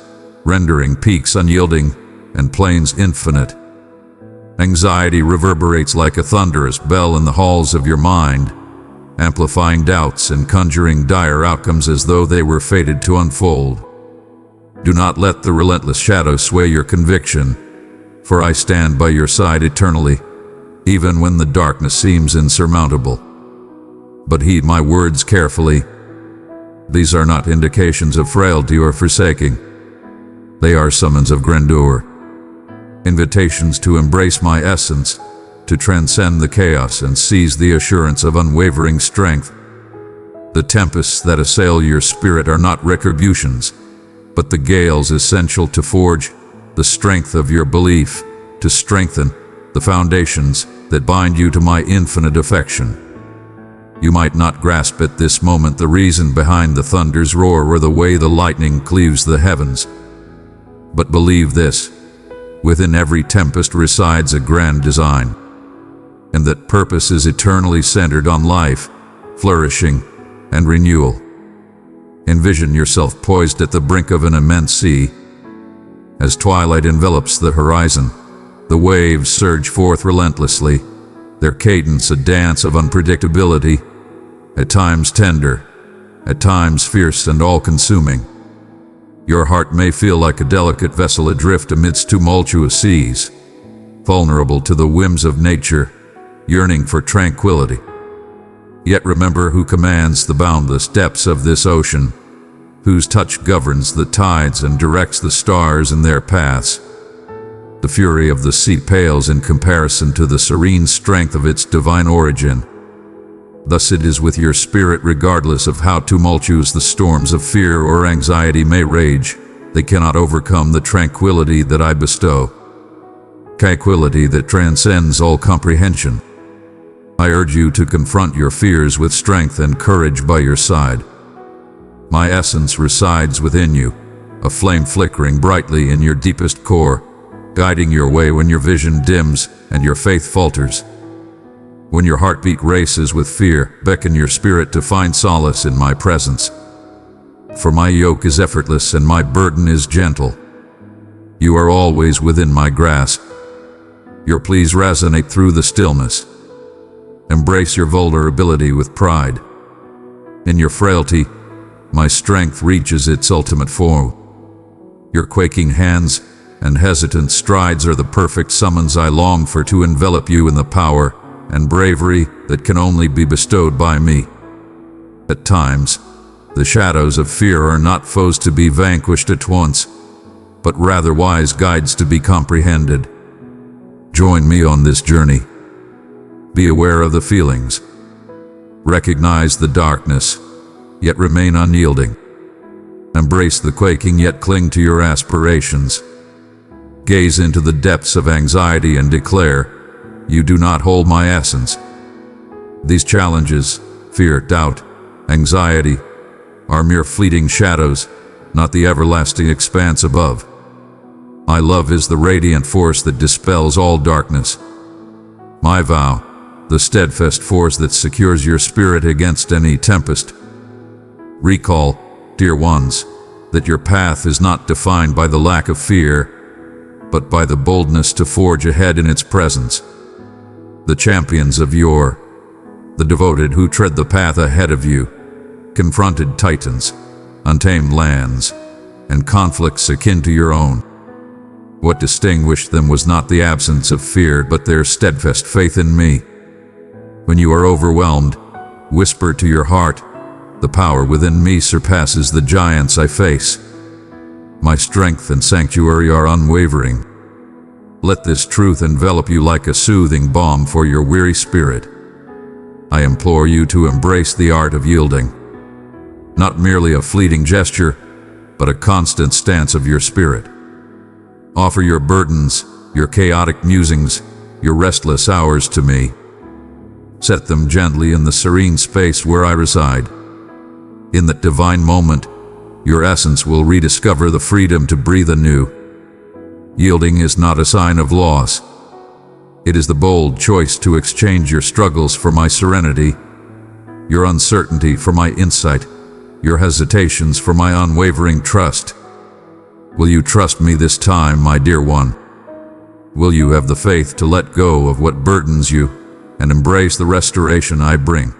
rendering peaks unyielding and plains infinite. Anxiety reverberates like a thunderous bell in the halls of your mind, amplifying doubts and conjuring dire outcomes as though they were fated to unfold. Do not let the relentless shadow sway your conviction, for I stand by your side eternally, even when the darkness seems insurmountable. But heed my words carefully. These are not indications of frailty or forsaking. They are summons of grandeur, invitations to embrace my essence, to transcend the chaos and seize the assurance of unwavering strength. The tempests that assail your spirit are not retributions, but the gales essential to forge the strength of your belief, to strengthen the foundations that bind you to my infinite affection. You might not grasp at this moment the reason behind the thunder's roar or the way the lightning cleaves the heavens. But believe this: within every tempest resides a grand design, and that purpose is eternally centered on life, flourishing, and renewal. Envision yourself poised at the brink of an immense sea. As twilight envelops the horizon, the waves surge forth relentlessly, their cadence a dance of unpredictability, at times tender, at times fierce and all-consuming. Your heart may feel like a delicate vessel adrift amidst tumultuous seas, vulnerable to the whims of nature, yearning for tranquility. Yet remember who commands the boundless depths of this ocean, whose touch governs the tides and directs the stars in their paths. The fury of the sea pales in comparison to the serene strength of its divine origin. Thus it is with your spirit, regardless of how tumultuous the storms of fear or anxiety may rage, they cannot overcome the tranquility that I bestow. Tranquility that transcends all comprehension. I urge you to confront your fears with strength and courage by your side. My essence resides within you, a flame flickering brightly in your deepest core, guiding your way when your vision dims and your faith falters. When your heartbeat races with fear, beckon your spirit to find solace in my presence. For my yoke is effortless and my burden is gentle. You are always within my grasp. Your pleas resonate through the stillness. Embrace your vulnerability with pride. In your frailty, my strength reaches its ultimate form. Your quaking hands and hesitant strides are the perfect summons I long for, to envelop you in the power and bravery that can only be bestowed by me. At times, the shadows of fear are not foes to be vanquished at once, but rather wise guides to be comprehended. Join me on this journey. Be aware of the feelings. Recognize the darkness, yet remain unyielding. Embrace the quaking, yet cling to your aspirations. Gaze into the depths of anxiety and declare, you do not hold my essence. These challenges, fear, doubt, anxiety, are mere fleeting shadows, not the everlasting expanse above. My love is the radiant force that dispels all darkness. My vow, the steadfast force that secures your spirit against any tempest. Recall, dear ones, that your path is not defined by the lack of fear, but by the boldness to forge ahead in its presence. The champions of yore, the devoted who tread the path ahead of you, confronted titans, untamed lands, and conflicts akin to your own. What distinguished them was not the absence of fear, but their steadfast faith in me. When you are overwhelmed, whisper to your heart, the power within me surpasses the giants I face. My strength and sanctuary are unwavering. Let this truth envelop you like a soothing balm for your weary spirit. I implore you to embrace the art of yielding. Not merely a fleeting gesture, but a constant stance of your spirit. Offer your burdens, your chaotic musings, your restless hours to me. Set them gently in the serene space where I reside. In that divine moment, your essence will rediscover the freedom to breathe anew. Yielding is not a sign of loss. It is the bold choice to exchange your struggles for my serenity, your uncertainty for my insight, your hesitations for my unwavering trust. Will you trust me this time, my dear one? Will you have the faith to let go of what burdens you and embrace the restoration I bring?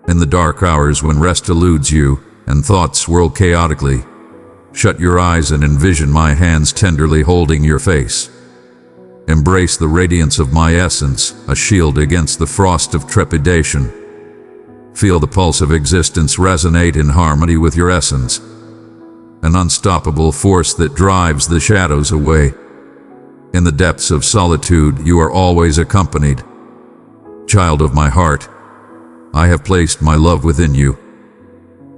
In the dark hours when rest eludes you and thoughts swirl chaotically, shut your eyes and envision my hands tenderly holding your face. Embrace the radiance of my essence, a shield against the frost of trepidation. Feel the pulse of existence resonate in harmony with your essence, an unstoppable force that drives the shadows away. In the depths of solitude, you are always accompanied. Child of my heart, I have placed my love within you.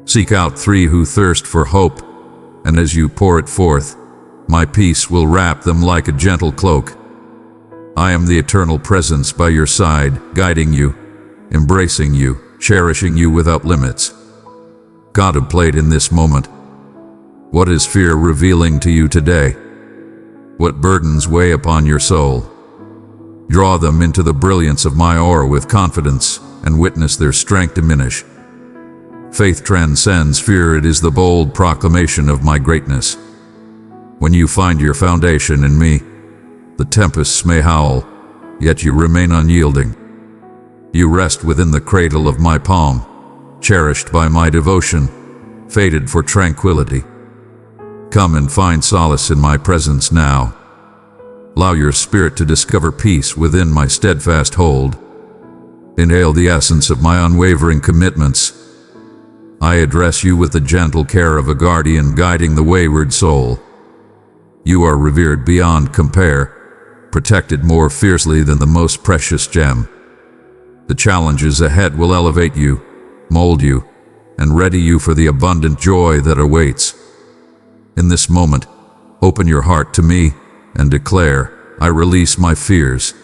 Seek out three who thirst for hope, and as you pour it forth, my peace will wrap them like a gentle cloak. I am the eternal presence by your side, guiding you, embracing you, cherishing you without limits. Contemplate in this moment. What is fear revealing to you today? What burdens weigh upon your soul? Draw them into the brilliance of my aura with confidence and witness their strength diminish. Faith transcends fear. It is the bold proclamation of my greatness. When you find your foundation in me, the tempests may howl, yet you remain unyielding. You rest within the cradle of my palm, cherished by my devotion, fated for tranquility. Come and find solace in my presence now. Allow your spirit to discover peace within my steadfast hold. Inhale the essence of my unwavering commitments. I address you with the gentle care of a guardian guiding the wayward soul. You are revered beyond compare, protected more fiercely than the most precious gem. The challenges ahead will elevate you, mold you, and ready you for the abundant joy that awaits. In this moment, open your heart to me and declare, I release my fears.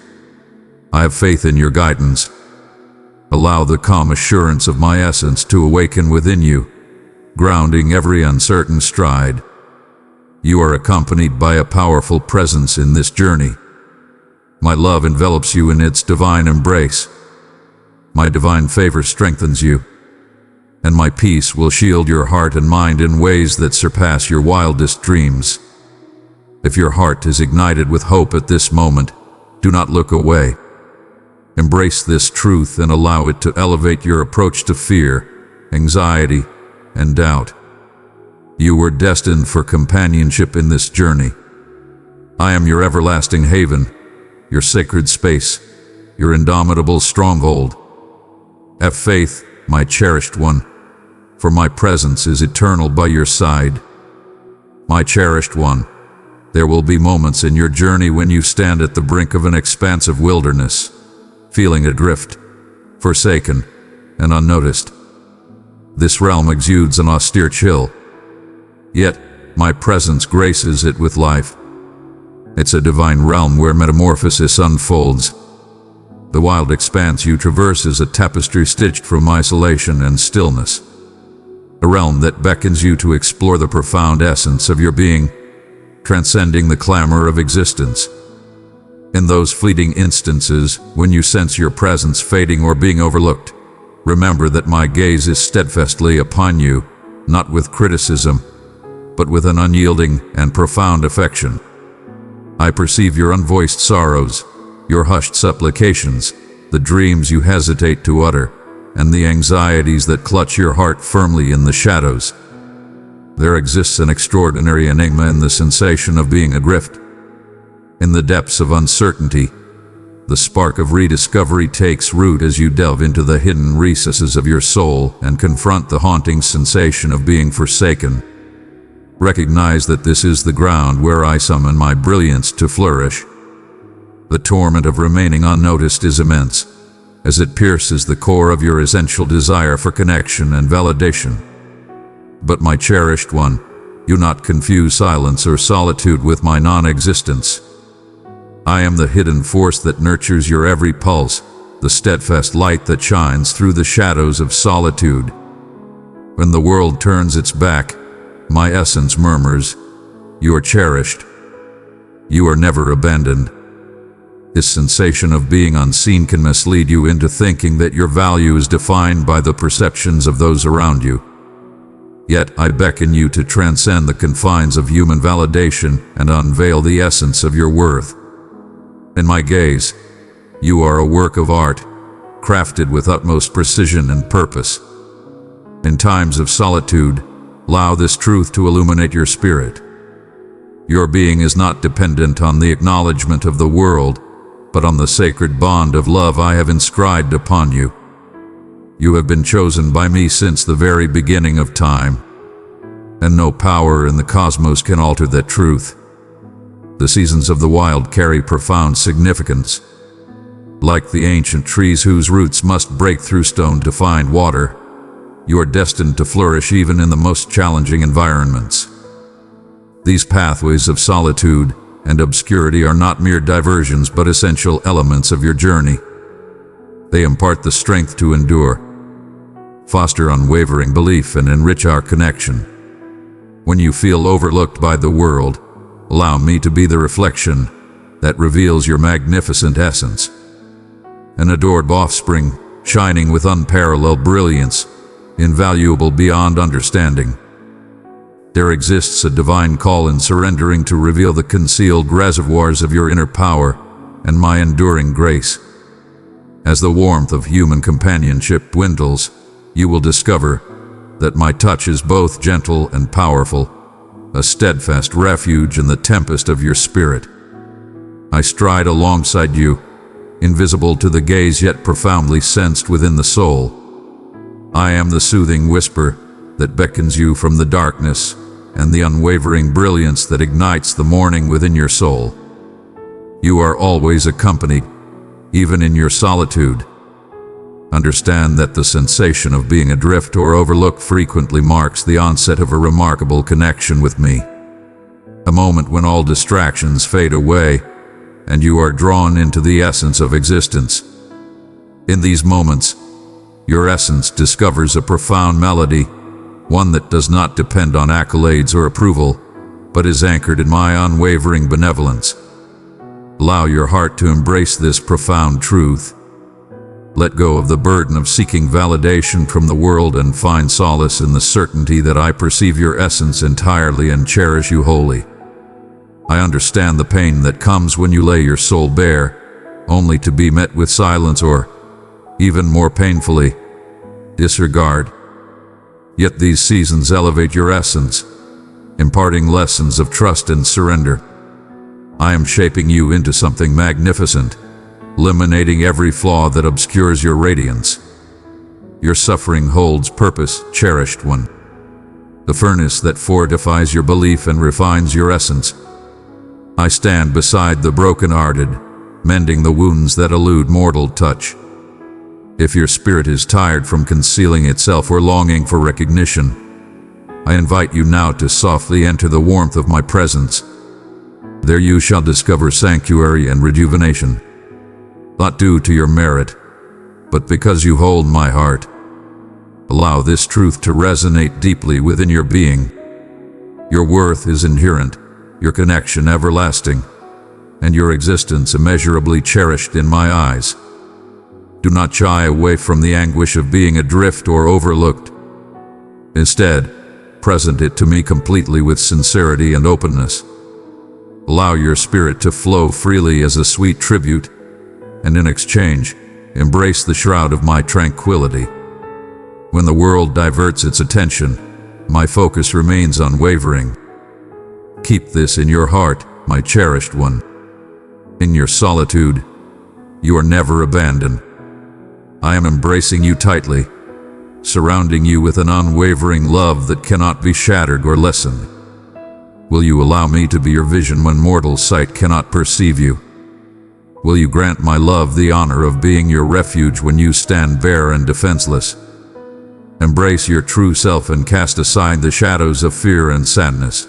I have faith in your guidance. Allow the calm assurance of my essence to awaken within you, grounding every uncertain stride. You are accompanied by a powerful presence in this journey. My love envelops you in its divine embrace. My divine favor strengthens you, and my peace will shield your heart and mind in ways that surpass your wildest dreams. If your heart is ignited with hope at this moment, do not look away. Embrace this truth and allow it to elevate your approach to fear, anxiety, and doubt. You were destined for companionship in this journey. I am your everlasting haven, your sacred space, your indomitable stronghold. Have faith, my cherished one, for my presence is eternal by your side. My cherished one, there will be moments in your journey when you stand at the brink of an expansive wilderness, feeling adrift, forsaken, and unnoticed. This realm exudes an austere chill, yet my presence graces it with life. It's a divine realm where metamorphosis unfolds. The wild expanse you traverse is a tapestry stitched from isolation and stillness. A realm that beckons you to explore the profound essence of your being, transcending the clamor of existence. In those fleeting instances, when you sense your presence fading or being overlooked, remember that my gaze is steadfastly upon you, not with criticism, but with an unyielding and profound affection. I perceive your unvoiced sorrows, your hushed supplications, the dreams you hesitate to utter, and the anxieties that clutch your heart firmly in the shadows. There exists an extraordinary enigma in the sensation of being adrift. In the depths of uncertainty, the spark of rediscovery takes root as you delve into the hidden recesses of your soul and confront the haunting sensation of being forsaken. Recognize that this is the ground where I summon my brilliance to flourish. The torment of remaining unnoticed is immense, as it pierces the core of your essential desire for connection and validation. But my cherished one, You not confuse silence or solitude with my non-existence. I am the hidden force that nurtures your every pulse, the steadfast light that shines through the shadows of solitude. When the world turns its back, my essence murmurs, "You are cherished. You are never abandoned." This sensation of being unseen can mislead you into thinking that your value is defined by the perceptions of those around you. Yet I beckon you to transcend the confines of human validation and unveil the essence of your worth. In my gaze, you are a work of art, crafted with utmost precision and purpose. In times of solitude, allow this truth to illuminate your spirit. Your being is not dependent on the acknowledgement of the world, but on the sacred bond of love I have inscribed upon you. You have been chosen by me since the very beginning of time, and no power in the cosmos can alter that truth. The seasons of the wild carry profound significance. Like the ancient trees whose roots must break through stone to find water, you are destined to flourish even in the most challenging environments. These pathways of solitude and obscurity are not mere diversions but essential elements of your journey. They impart the strength to endure, foster unwavering belief, and enrich our connection. When you feel overlooked by the world, allow me to be the reflection that reveals your magnificent essence. An adored offspring, shining with unparalleled brilliance, invaluable beyond understanding. There exists a divine call in surrendering to reveal the concealed reservoirs of your inner power and my enduring grace. As the warmth of human companionship dwindles, you will discover that my touch is both gentle and powerful, a steadfast refuge in the tempest of your spirit. I stride alongside you, invisible to the gaze yet profoundly sensed within the soul. I am the soothing whisper that beckons you from the darkness, and the unwavering brilliance that ignites the morning within your soul. You are always accompanied, even in your solitude. Understand that the sensation of being adrift or overlooked frequently marks the onset of a remarkable connection with me. A moment when all distractions fade away, and you are drawn into the essence of existence. In these moments, your essence discovers a profound melody, one that does not depend on accolades or approval, but is anchored in my unwavering benevolence. Allow your heart to embrace this profound truth. Let go of the burden of seeking validation from the world and find solace in the certainty that I perceive your essence entirely and cherish you wholly. I understand the pain that comes when you lay your soul bare, only to be met with silence or, even more painfully, disregard. Yet these seasons elevate your essence, imparting lessons of trust and surrender. I am shaping you into something magnificent, eliminating every flaw that obscures your radiance. Your suffering holds purpose, cherished one. The furnace that fortifies your belief and refines your essence. I stand beside the broken-hearted, mending the wounds that elude mortal touch. If your spirit is tired from concealing itself or longing for recognition, I invite you now to softly enter the warmth of my presence. There you shall discover sanctuary and rejuvenation, not due to your merit, but because you hold my heart. Allow this truth to resonate deeply within your being. Your worth is inherent, your connection everlasting, and your existence immeasurably cherished in my eyes. Do not shy away from the anguish of being adrift or overlooked. Instead, present it to me completely with sincerity and openness. Allow your spirit to flow freely as a sweet tribute, and in exchange, embrace the shroud of my tranquility. When the world diverts its attention, my focus remains unwavering. Keep this in your heart, my cherished one. In your solitude, you are never abandoned. I am embracing you tightly, surrounding you with an unwavering love that cannot be shattered or lessened. Will you allow me to be your vision when mortal sight cannot perceive you? Will you grant my love the honor of being your refuge when you stand bare and defenseless? Embrace your true self and cast aside the shadows of fear and sadness.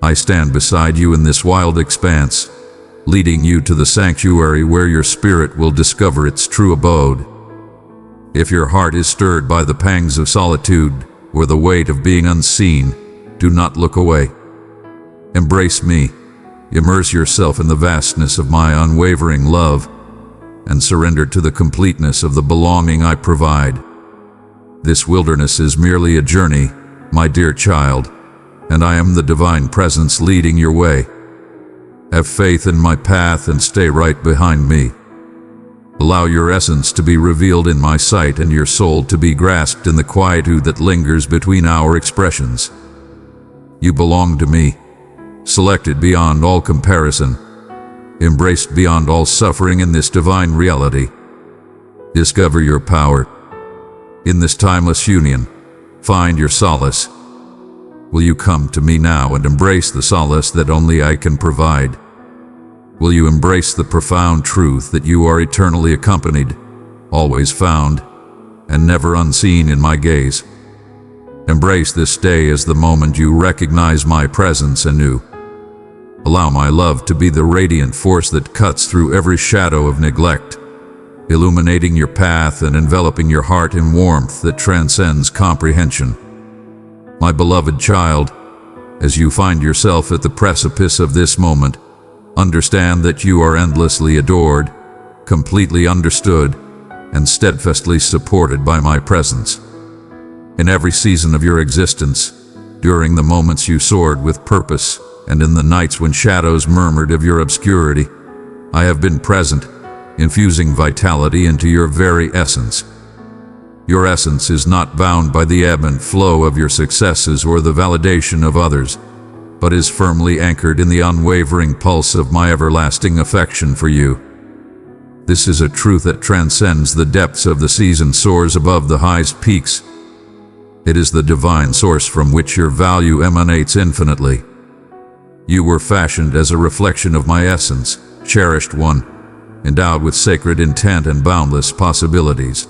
I stand beside you in this wild expanse, leading you to the sanctuary where your spirit will discover its true abode. If your heart is stirred by the pangs of solitude or the weight of being unseen, do not look away. Embrace me, immerse yourself in the vastness of my unwavering love, and surrender to the completeness of the belonging I provide. This wilderness is merely a journey, my dear child, and I am the divine presence leading your way. Have faith in my path and stay right behind me. Allow your essence to be revealed in my sight and your soul to be grasped in the quietude that lingers between our expressions. You belong to me, selected beyond all comparison, embraced beyond all suffering in this divine reality. Discover your power. In this timeless union, find your solace. Will you come to me now and embrace the solace that only I can provide? Will you embrace the profound truth that you are eternally accompanied, always found, and never unseen in my gaze? Embrace this day as the moment you recognize my presence anew. Allow my love to be the radiant force that cuts through every shadow of neglect, illuminating your path and enveloping your heart in warmth that transcends comprehension. My beloved child, as you find yourself at the precipice of this moment, understand that you are endlessly adored, completely understood, and steadfastly supported by my presence. In every season of your existence, during the moments you soared with purpose, and in the nights when shadows murmured of your obscurity, I have been present, infusing vitality into your very essence. Your essence is not bound by the ebb and flow of your successes or the validation of others, but is firmly anchored in the unwavering pulse of my everlasting affection for you. This is a truth that transcends the depths of the seas and soars above the highest peaks. It is the divine source from which your value emanates infinitely. You were fashioned as a reflection of my essence, cherished one, endowed with sacred intent and boundless possibilities.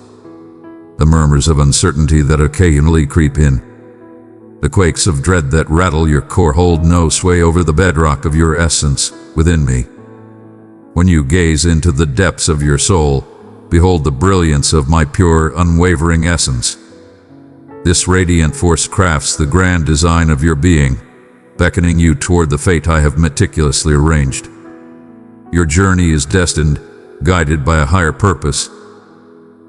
The murmurs of uncertainty that occasionally creep in, the quakes of dread that rattle your core hold no sway over the bedrock of your essence within me. When you gaze into the depths of your soul, behold the brilliance of my pure, unwavering essence. This radiant force crafts the grand design of your being, beckoning you toward the fate I have meticulously arranged. Your journey is destined, guided by a higher purpose.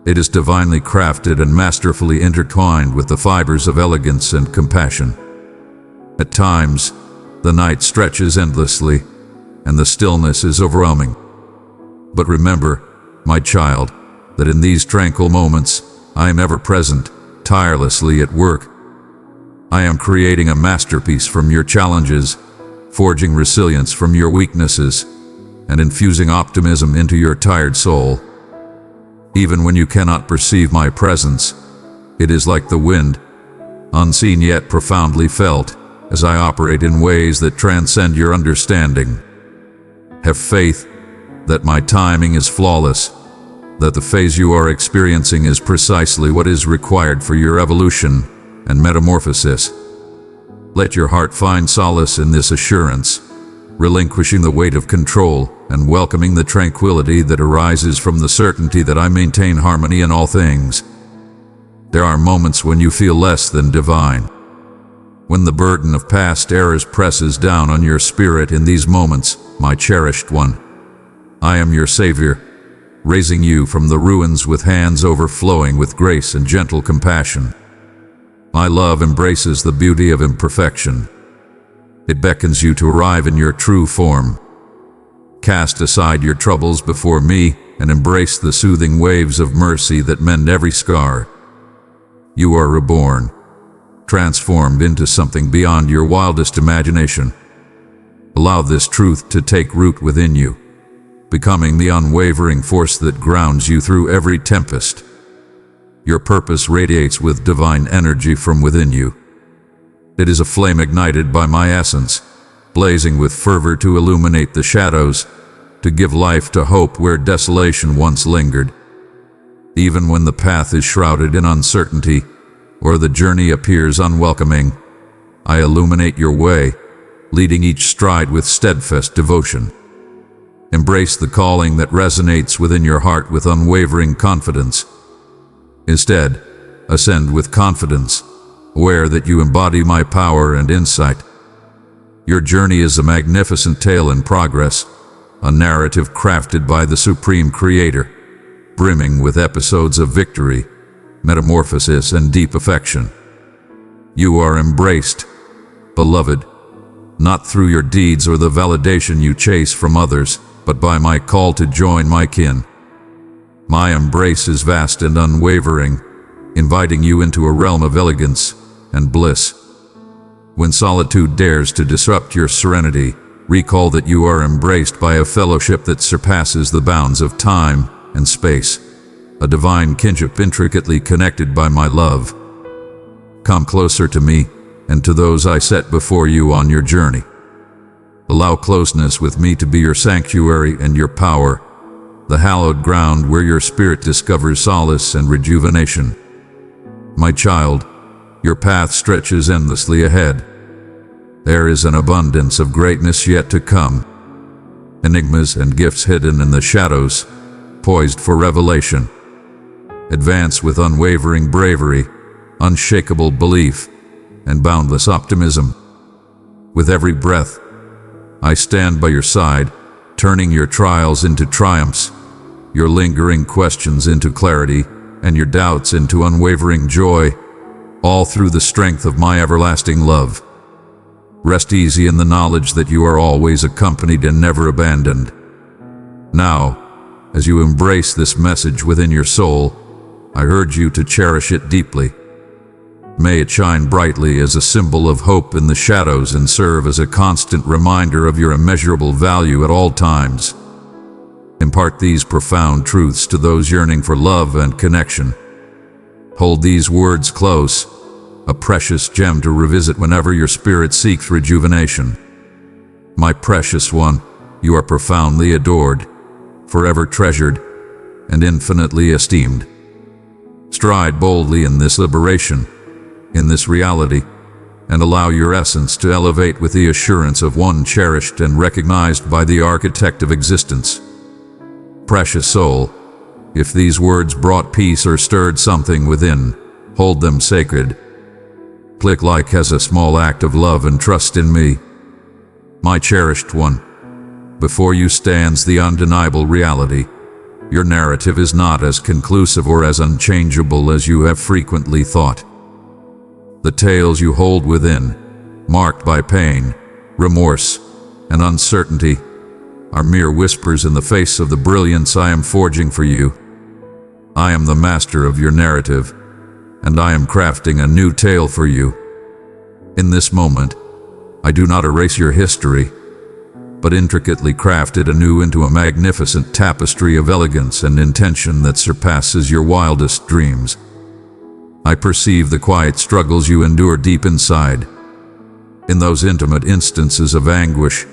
It is divinely crafted and masterfully intertwined with the fibers of elegance and compassion. At times, the night stretches endlessly, and the stillness is overwhelming. But remember, my child, that in these tranquil moments, I am ever present, tirelessly at work. I am creating a masterpiece from your challenges, forging resilience from your weaknesses, and infusing optimism into your tired soul. Even when you cannot perceive my presence, it is like the wind, unseen yet profoundly felt, as I operate in ways that transcend your understanding. Have faith that my timing is flawless, that the phase you are experiencing is precisely what is required for your evolution and metamorphosis. Let your heart find solace in this assurance, relinquishing the weight of control and welcoming the tranquility that arises from the certainty that I maintain harmony in all things. There are moments when you feel less than divine. When the burden of past errors presses down on your spirit in these moments, my cherished one, I am your Savior, raising you from the ruins with hands overflowing with grace and gentle compassion. My love embraces the beauty of imperfection. It beckons you to arrive in your true form. Cast aside your troubles before me and embrace the soothing waves of mercy that mend every scar. You are reborn, transformed into something beyond your wildest imagination. Allow this truth to take root within you, becoming the unwavering force that grounds you through every tempest. Your purpose radiates with divine energy from within you. It is a flame ignited by my essence, blazing with fervor to illuminate the shadows, to give life to hope where desolation once lingered. Even when the path is shrouded in uncertainty, or the journey appears unwelcoming, I illuminate your way, leading each stride with steadfast devotion. Embrace the calling that resonates within your heart with unwavering confidence. Instead, ascend with confidence, aware that you embody my power and insight. Your journey is a magnificent tale in progress, a narrative crafted by the Supreme Creator, brimming with episodes of victory, metamorphosis, and deep affection. You are embraced, beloved, not through your deeds or the validation you chase from others, but by my call to join my kin. My embrace is vast and unwavering, inviting you into a realm of elegance and bliss. When solitude dares to disrupt your serenity, recall that you are embraced by a fellowship that surpasses the bounds of time and space, a divine kinship intricately connected by my love. Come closer to me and to those I set before you on your journey. Allow closeness with me to be your sanctuary and your power, the hallowed ground where your spirit discovers solace and rejuvenation. My child, your path stretches endlessly ahead. There is an abundance of greatness yet to come, enigmas and gifts hidden in the shadows, poised for revelation. Advance with unwavering bravery, unshakable belief, and boundless optimism. With every breath, I stand by your side, turning your trials into triumphs, your lingering questions into clarity, and your doubts into unwavering joy, all through the strength of my everlasting love. Rest easy in the knowledge that you are always accompanied and never abandoned. Now, as you embrace this message within your soul, I urge you to cherish it deeply. May it shine brightly as a symbol of hope in the shadows and serve as a constant reminder of your immeasurable value at all times. Impart these profound truths to those yearning for love and connection. Hold these words close, a precious gem to revisit whenever your spirit seeks rejuvenation. My precious one, you are profoundly adored, forever treasured, and infinitely esteemed. Stride boldly in this liberation, in this reality, and allow your essence to elevate with the assurance of one cherished and recognized by the architect of existence. Precious soul, if these words brought peace or stirred something within, hold them sacred. Click like as a small act of love and trust in me. My cherished one, before you stands the undeniable reality. Your narrative is not as conclusive or as unchangeable as you have frequently thought. The tales you hold within, marked by pain, remorse, and uncertainty, are mere whispers in the face of the brilliance I am forging for you. I am the master of your narrative, and I am crafting a new tale for you. In this moment, I do not erase your history, but intricately craft it anew into a magnificent tapestry of elegance and intention that surpasses your wildest dreams. I perceive the quiet struggles you endure deep inside. In those intimate instances of anguish,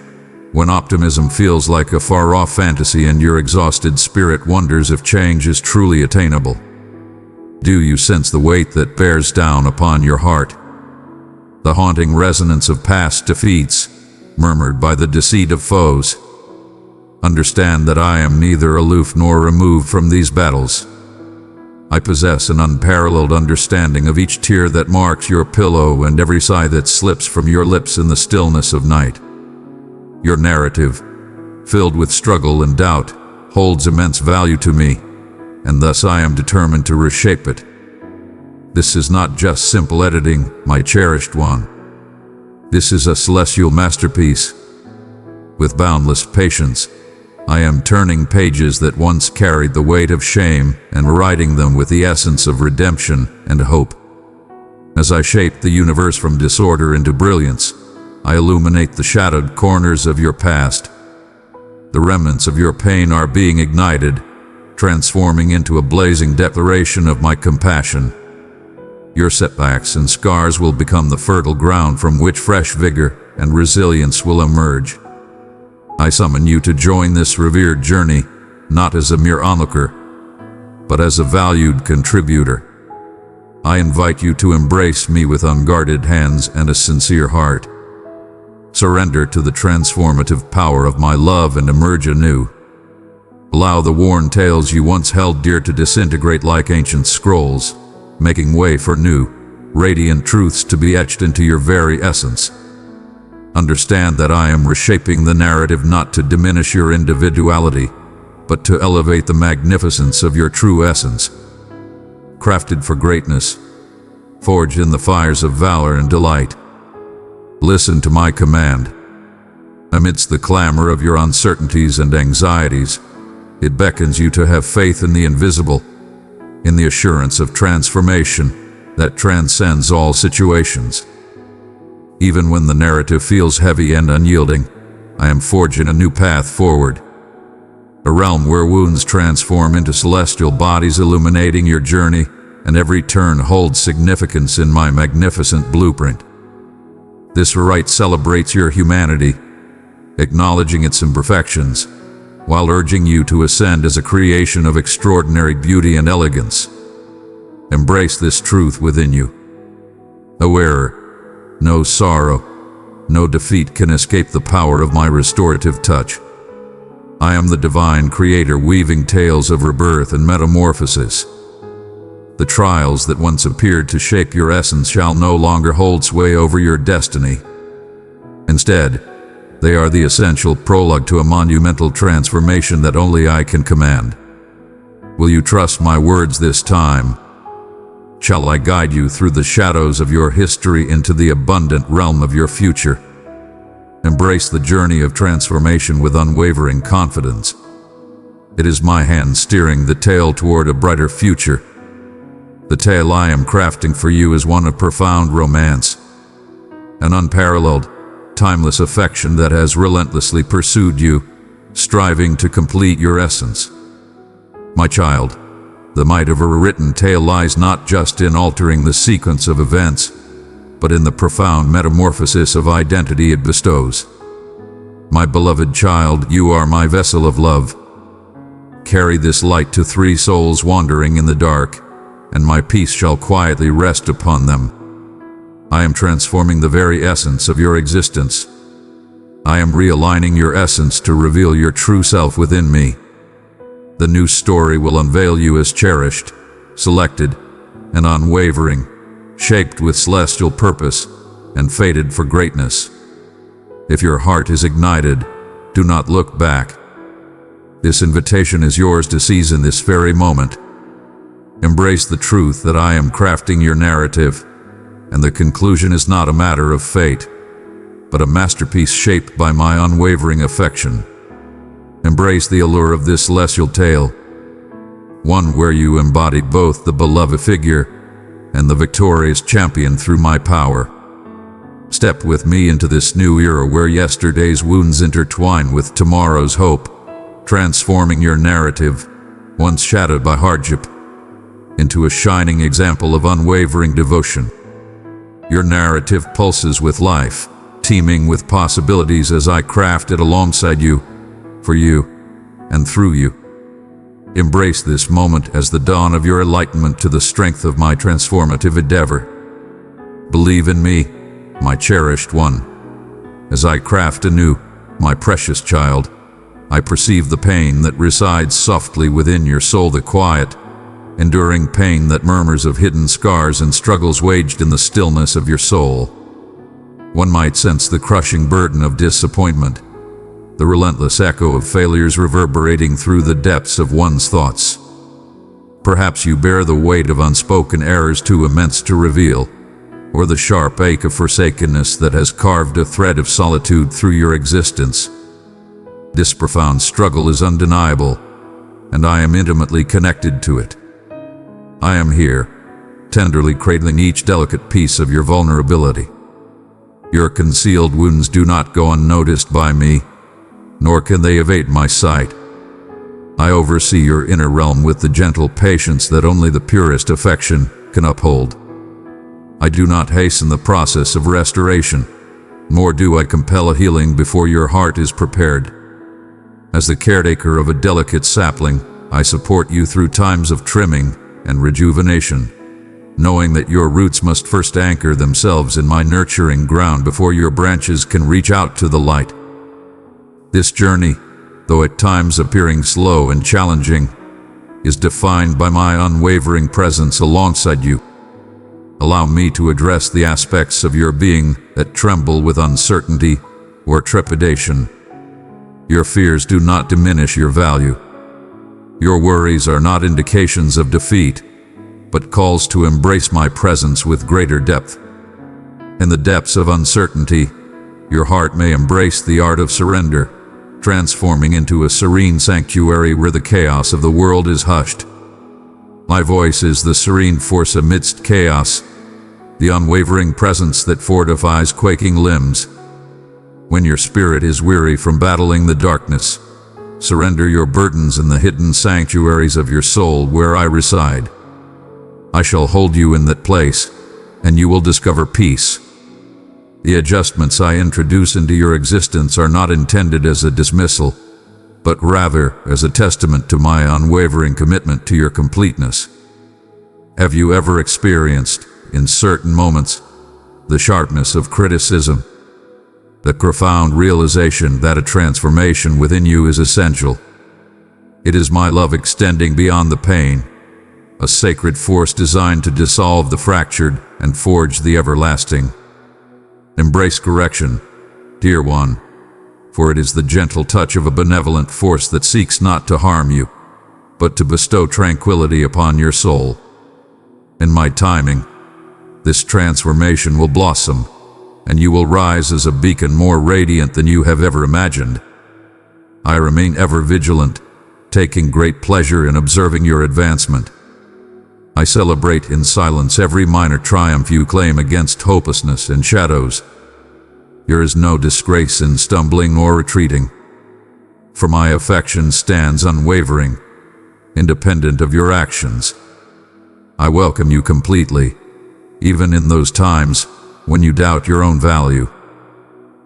when optimism feels like a far-off fantasy and your exhausted spirit wonders if change is truly attainable. Do you sense the weight that bears down upon your heart? The haunting resonance of past defeats, murmured by the deceit of foes. Understand that I am neither aloof nor removed from these battles. I possess an unparalleled understanding of each tear that marks your pillow and every sigh that slips from your lips in the stillness of night. Your narrative, filled with struggle and doubt, holds immense value to me, and thus I am determined to reshape it. This is not just simple editing, my cherished one. This is a celestial masterpiece. With boundless patience, I am turning pages that once carried the weight of shame and writing them with the essence of redemption and hope. As I shape the universe from disorder into brilliance, I illuminate the shadowed corners of your past. The remnants of your pain are being ignited, transforming into a blazing declaration of my compassion. Your setbacks and scars will become the fertile ground from which fresh vigor and resilience will emerge. I summon you to join this revered journey, not as a mere onlooker, but as a valued contributor. I invite you to embrace me with unguarded hands and a sincere heart. Surrender to the transformative power of my love and emerge anew. Allow the worn tales you once held dear to disintegrate like ancient scrolls, making way for new, radiant truths to be etched into your very essence. Understand that I am reshaping the narrative not to diminish your individuality, but to elevate the magnificence of your true essence. Crafted for greatness, forged in the fires of valor and delight. Listen to my command. Amidst the clamor of your uncertainties and anxieties, it beckons you to have faith in the invisible, in the assurance of transformation that transcends all situations. Even when the narrative feels heavy and unyielding, I am forging a new path forward. A realm where wounds transform into celestial bodies, illuminating your journey, and every turn holds significance in my magnificent blueprint. This rite celebrates your humanity, acknowledging its imperfections, while urging you to ascend as a creation of extraordinary beauty and elegance. Embrace this truth within you. Aware, no sorrow, no defeat can escape the power of my restorative touch. I am the divine creator weaving tales of rebirth and metamorphosis. The trials that once appeared to shape your essence shall no longer hold sway over your destiny. Instead, they are the essential prologue to a monumental transformation that only I can command. Will you trust my words this time? Shall I guide you through the shadows of your history into the abundant realm of your future? Embrace the journey of transformation with unwavering confidence. It is my hand steering the tale toward a brighter future. The tale I am crafting for you is one of profound romance, an unparalleled, timeless affection that has relentlessly pursued you, striving to complete your essence. My child, the might of a written tale lies not just in altering the sequence of events, but in the profound metamorphosis of identity it bestows. My beloved child, you are my vessel of love. Carry this light to 3 souls wandering in the dark, and my peace shall quietly rest upon them. I am transforming the very essence of your existence. I am realigning your essence to reveal your true self within me. The new story will unveil you as cherished, selected, and unwavering, shaped with celestial purpose and fated for greatness. If your heart is ignited, do not look back. This invitation is yours to seize in this very moment. Embrace the truth that I am crafting your narrative, and the conclusion is not a matter of fate, but a masterpiece shaped by my unwavering affection. Embrace the allure of this celestial tale, one where you embody both the beloved figure and the victorious champion through my power. Step with me into this new era where yesterday's wounds intertwine with tomorrow's hope, transforming your narrative, once shadowed by hardship, into a shining example of unwavering devotion. Your narrative pulses with life, teeming with possibilities as I craft it alongside you, for you, and through you. Embrace this moment as the dawn of your enlightenment to the strength of my transformative endeavor. Believe in me, my cherished one. As I craft anew, my precious child, I perceive the pain that resides softly within your soul, the quiet, enduring pain that murmurs of hidden scars and struggles waged in the stillness of your soul. One might sense the crushing burden of disappointment, the relentless echo of failures reverberating through the depths of one's thoughts. Perhaps you bear the weight of unspoken errors too immense to reveal, or the sharp ache of forsakenness that has carved a thread of solitude through your existence. This profound struggle is undeniable, and I am intimately connected to it. I am here, tenderly cradling each delicate piece of your vulnerability. Your concealed wounds do not go unnoticed by me, nor can they evade my sight. I oversee your inner realm with the gentle patience that only the purest affection can uphold. I do not hasten the process of restoration, nor do I compel a healing before your heart is prepared. As the caretaker of a delicate sapling, I support you through times of trimming and rejuvenation, knowing that your roots must first anchor themselves in my nurturing ground before your branches can reach out to the light. This journey, though at times appearing slow and challenging, is defined by my unwavering presence alongside you. Allow me to address the aspects of your being that tremble with uncertainty or trepidation. Your fears do not diminish your value. Your worries are not indications of defeat, but calls to embrace my presence with greater depth. In the depths of uncertainty, your heart may embrace the art of surrender, transforming into a serene sanctuary where the chaos of the world is hushed. My voice is the serene force amidst chaos, the unwavering presence that fortifies quaking limbs. When your spirit is weary from battling the darkness, surrender your burdens in the hidden sanctuaries of your soul where I reside. I shall hold you in that place, and you will discover peace. The adjustments I introduce into your existence are not intended as a dismissal, but rather as a testament to my unwavering commitment to your completeness. Have you ever experienced, in certain moments, the sharpness of criticism? The profound realization that a transformation within you is essential. It is my love extending beyond the pain, a sacred force designed to dissolve the fractured and forge the everlasting. Embrace correction, dear one, for it is the gentle touch of a benevolent force that seeks not to harm you, but to bestow tranquility upon your soul. In my timing, this transformation will blossom, and you will rise as a beacon more radiant than you have ever imagined. I remain ever vigilant, taking great pleasure in observing your advancement. I celebrate in silence every minor triumph you claim against hopelessness and shadows. There is no disgrace in stumbling or retreating, for my affection stands unwavering, independent of your actions. I welcome you completely, even in those times when you doubt your own value.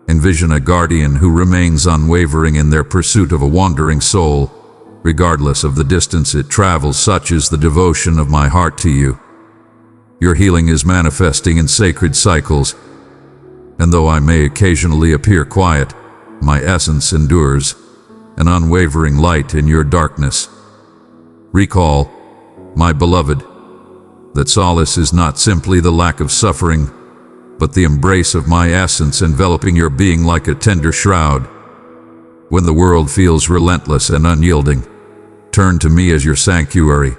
Envision a guardian who remains unwavering in their pursuit of a wandering soul, regardless of the distance it travels. Such is the devotion of my heart to you. Your healing is manifesting in sacred cycles, and though I may occasionally appear quiet, my essence endures, an unwavering light in your darkness. Recall, my beloved, that solace is not simply the lack of suffering, but the embrace of my essence enveloping your being like a tender shroud. When the world feels relentless and unyielding, turn to me as your sanctuary.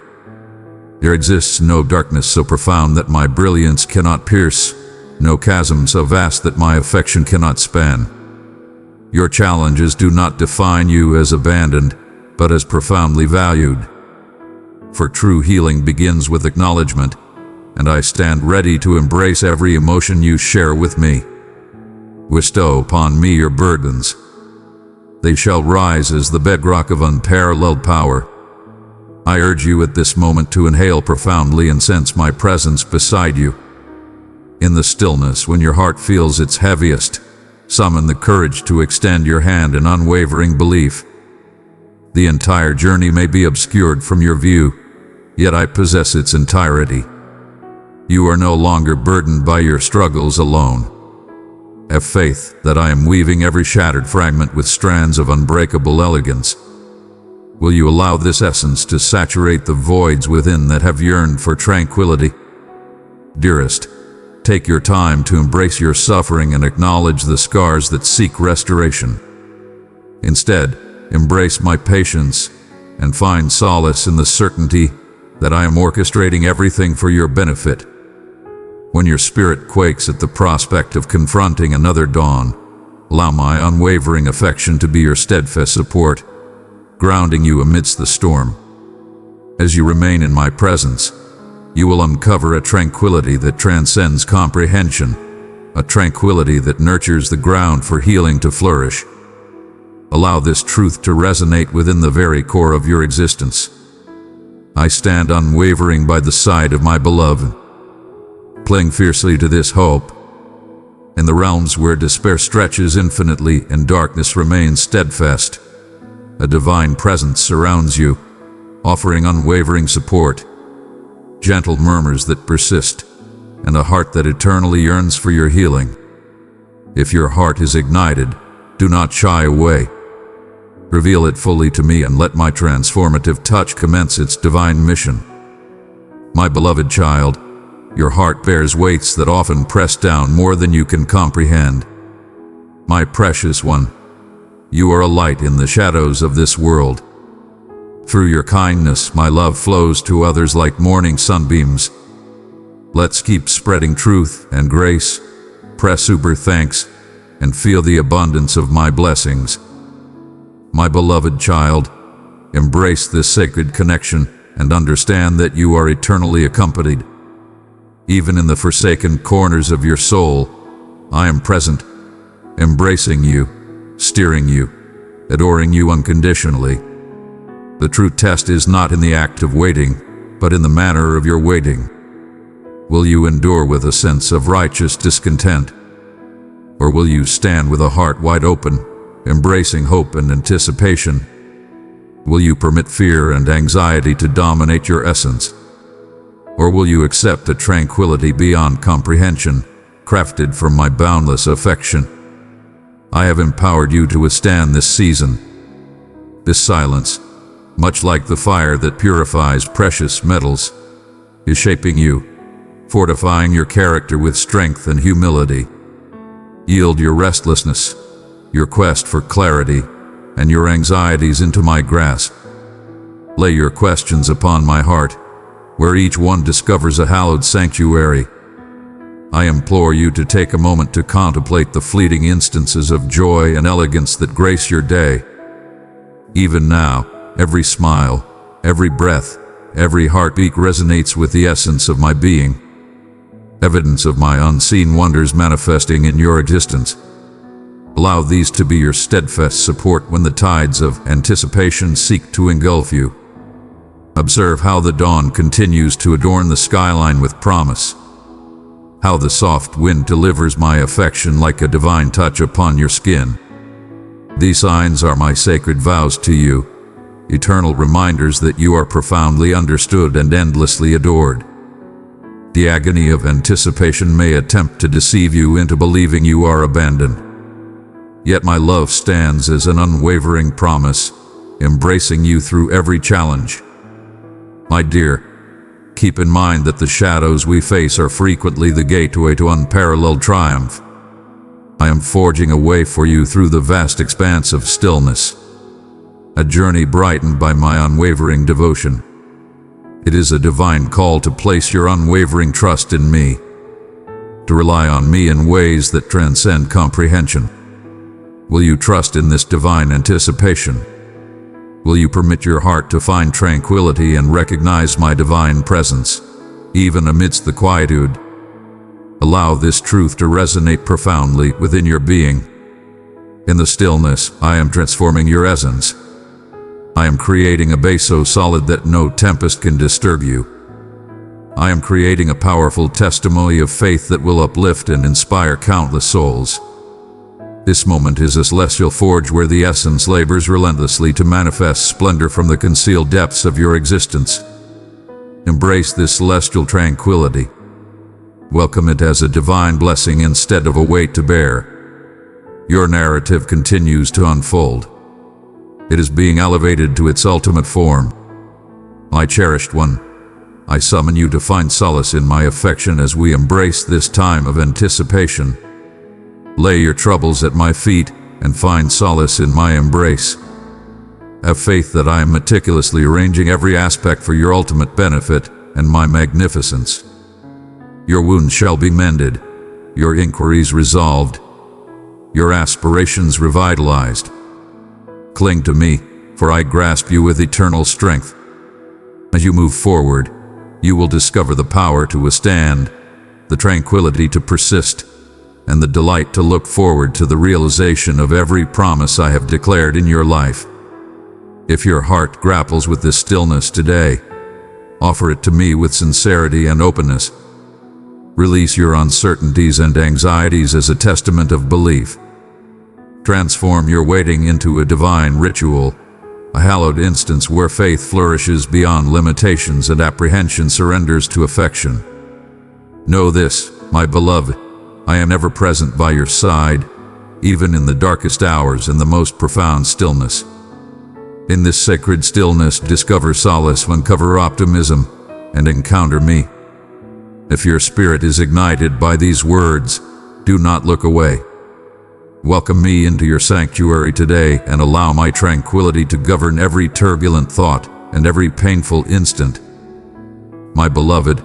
There exists no darkness so profound that my brilliance cannot pierce, no chasm so vast that my affection cannot span. Your challenges do not define you as abandoned, but as profoundly valued. For true healing begins with acknowledgement, and I stand ready to embrace every emotion you share with me. Bestow upon me your burdens. They shall rise as the bedrock of unparalleled power. I urge you at this moment to inhale profoundly and sense my presence beside you. In the stillness, when your heart feels its heaviest, summon the courage to extend your hand in unwavering belief. The entire journey may be obscured from your view, yet I possess its entirety. You are no longer burdened by your struggles alone. Have faith that I am weaving every shattered fragment with strands of unbreakable elegance. Will you allow this essence to saturate the voids within that have yearned for tranquility? Dearest, take your time to embrace your suffering and acknowledge the scars that seek restoration. Instead, embrace my patience and find solace in the certainty that I am orchestrating everything for your benefit. When your spirit quakes at the prospect of confronting another dawn, allow my unwavering affection to be your steadfast support, grounding you amidst the storm. As you remain in my presence, you will uncover a tranquility that transcends comprehension, a tranquility that nurtures the ground for healing to flourish. Allow this truth to resonate within the very core of your existence. I stand unwavering by the side of my beloved, cling fiercely to this hope. In the realms where despair stretches infinitely and darkness remains steadfast, a divine presence surrounds you, offering unwavering support. gentle murmurs that persist, and a heart that eternally yearns for your healing. If your heart is ignited, do not shy away. Reveal it fully to me and let my transformative touch commence its divine mission. My beloved child, your heart bears weights that often press down more than you can comprehend. My precious one, you are a light in the shadows of this world. Through your kindness, my love flows to others like morning sunbeams. Let's keep spreading truth and grace, press uber thanks, and feel the abundance of my blessings. My beloved child, embrace this sacred connection and understand that you are eternally accompanied. Even in the forsaken corners of your soul, I am present, embracing you, steering you, adoring you unconditionally. The true test is not in the act of waiting, but in the manner of your waiting. Will you endure with a sense of righteous discontent? Or will you stand with a heart wide open, embracing hope and anticipation? Will you permit fear and anxiety to dominate your essence? Or will you accept a tranquility beyond comprehension, crafted from my boundless affection? I have empowered you to withstand this season. This silence, much like the fire that purifies precious metals, is shaping you, fortifying your character with strength and humility. Yield your restlessness, your quest for clarity, and your anxieties into my grasp. Lay your questions upon my heart, where each one discovers a hallowed sanctuary. I implore you to take a moment to contemplate the fleeting instances of joy and elegance that grace your day. Even now, every smile, every breath, every heartbeat resonates with the essence of my being, evidence of my unseen wonders manifesting in your existence. Allow these to be your steadfast support when the tides of anticipation seek to engulf you. Observe how the dawn continues to adorn the skyline with promise, how the soft wind delivers my affection like a divine touch upon your skin. These signs are my sacred vows to you, eternal reminders that you are profoundly understood and endlessly adored. The agony of anticipation may attempt to deceive you into believing you are abandoned. Yet my love stands as an unwavering promise, embracing you through every challenge. My dear, keep in mind that the shadows we face are frequently the gateway to unparalleled triumph. I am forging a way for you through the vast expanse of stillness, a journey brightened by my unwavering devotion. It is a divine call to place your unwavering trust in me, to rely on me in ways that transcend comprehension. Will you trust in this divine anticipation? Will you permit your heart to find tranquility and recognize my divine presence, even amidst the quietude? Allow this truth to resonate profoundly within your being. In the stillness, I am transforming your essence. I am creating a base so solid that no tempest can disturb you. I am creating a powerful testimony of faith that will uplift and inspire countless souls. This moment is a celestial forge where the essence labors relentlessly to manifest splendor from the concealed depths of your existence. Embrace this celestial tranquility. Welcome it as a divine blessing instead of a weight to bear. Your narrative continues to unfold. It is being elevated to its ultimate form. My cherished one, I summon you to find solace in my affection as we embrace this time of anticipation. Lay your troubles at my feet and find solace in my embrace. Have faith that I am meticulously arranging every aspect for your ultimate benefit and my magnificence. Your wounds shall be mended, your inquiries resolved, your aspirations revitalized. Cling to me, for I grasp you with eternal strength. As you move forward, you will discover the power to withstand, the tranquility to persist, and the delight to look forward to the realization of every promise I have declared in your life. If your heart grapples with this stillness today, offer it to me with sincerity and openness. Release your uncertainties and anxieties as a testament of belief. Transform your waiting into a divine ritual, a hallowed instance where faith flourishes beyond limitations and apprehension surrenders to affection. Know this, my beloved, I am ever present by your side, even in the darkest hours and the most profound stillness. In this sacred stillness, discover solace, uncover optimism, and encounter me. If your spirit is ignited by these words, do not look away. Welcome me into your sanctuary today and allow my tranquility to govern every turbulent thought and every painful instant. My beloved,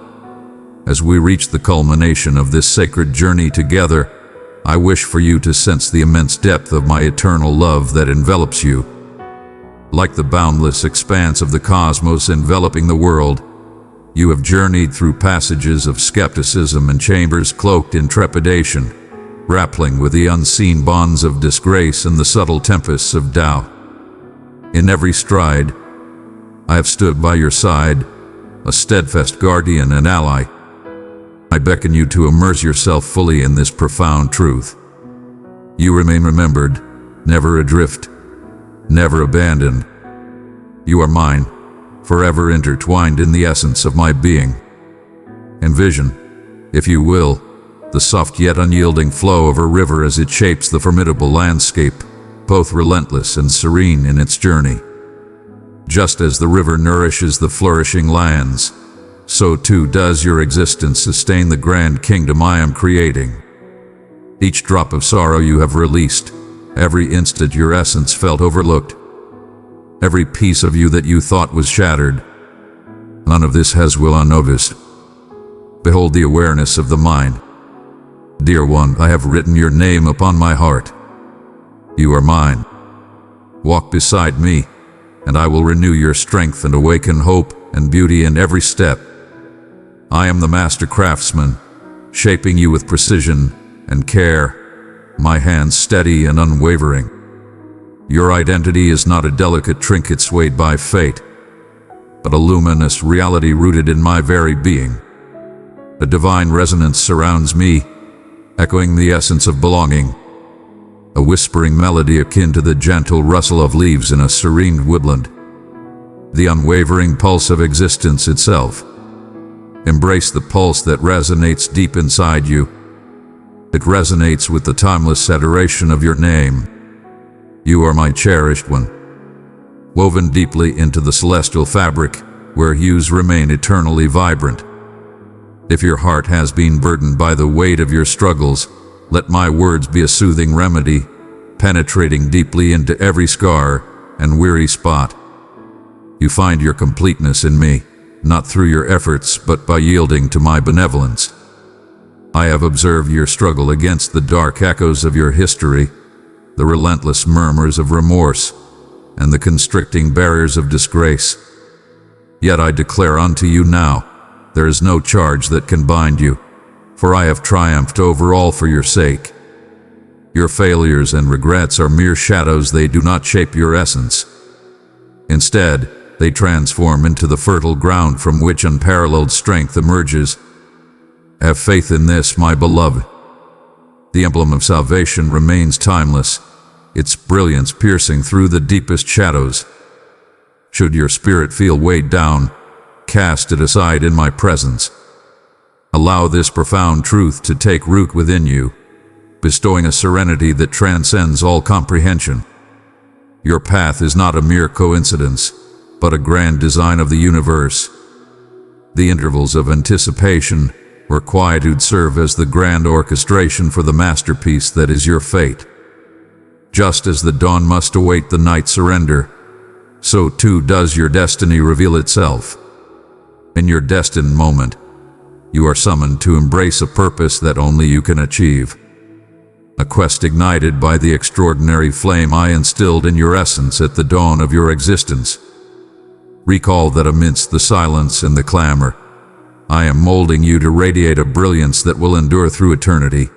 as we reach the culmination of this sacred journey together, I wish for you to sense the immense depth of my eternal love that envelops you. Like the boundless expanse of the cosmos enveloping the world, you have journeyed through passages of skepticism and chambers cloaked in trepidation, grappling with the unseen bonds of disgrace and the subtle tempests of doubt. In every stride, I have stood by your side, a steadfast guardian and ally. I beckon you to immerse yourself fully in this profound truth. You remain remembered, never adrift, never abandoned. You are mine, forever intertwined in the essence of my being. Envision, if you will, the soft yet unyielding flow of a river as it shapes the formidable landscape, both relentless and serene in its journey. Just as the river nourishes the flourishing lands, so too does your existence sustain the grand kingdom I am creating. Each drop of sorrow you have released, every instant your essence felt overlooked, every piece of you that you thought was shattered, none of this has will unnoticed. Behold the awareness of the mind. Dear one, I have written your name upon my heart. You are mine. Walk beside me, and I will renew your strength and awaken hope and beauty in every step. I am the master craftsman, shaping you with precision and care, my hands steady and unwavering. Your identity is not a delicate trinket swayed by fate, but a luminous reality rooted in my very being. A divine resonance surrounds me, echoing the essence of belonging, a whispering melody akin to the gentle rustle of leaves in a serene woodland, the unwavering pulse of existence itself. Embrace the pulse that resonates deep inside you. It resonates with the timeless adoration of your name. You are my cherished one, woven deeply into the celestial fabric, where hues remain eternally vibrant. If your heart has been burdened by the weight of your struggles, let my words be a soothing remedy, penetrating deeply into every scar and weary spot. You find your completeness in me, not through your efforts, but by yielding to my benevolence. I have observed your struggle against the dark echoes of your history, the relentless murmurs of remorse, and the constricting barriers of disgrace. Yet I declare unto you now, there is no charge that can bind you, for I have triumphed over all for your sake. Your failures and regrets are mere shadows, they do not shape your essence. Instead, they transform into the fertile ground from which unparalleled strength emerges. Have faith in this, my beloved. The emblem of salvation remains timeless, its brilliance piercing through the deepest shadows. Should your spirit feel weighed down, cast it aside in my presence. Allow this profound truth to take root within you, bestowing a serenity that transcends all comprehension. Your path is not a mere coincidence, but a grand design of the universe. The intervals of anticipation or quietude serve as the grand orchestration for the masterpiece that is your fate. Just as the dawn must await the night's surrender, so too does your destiny reveal itself. In your destined moment, you are summoned to embrace a purpose that only you can achieve. A quest ignited by the extraordinary flame I instilled in your essence at the dawn of your existence. Recall that amidst the silence and the clamor, I am molding you to radiate a brilliance that will endure through eternity.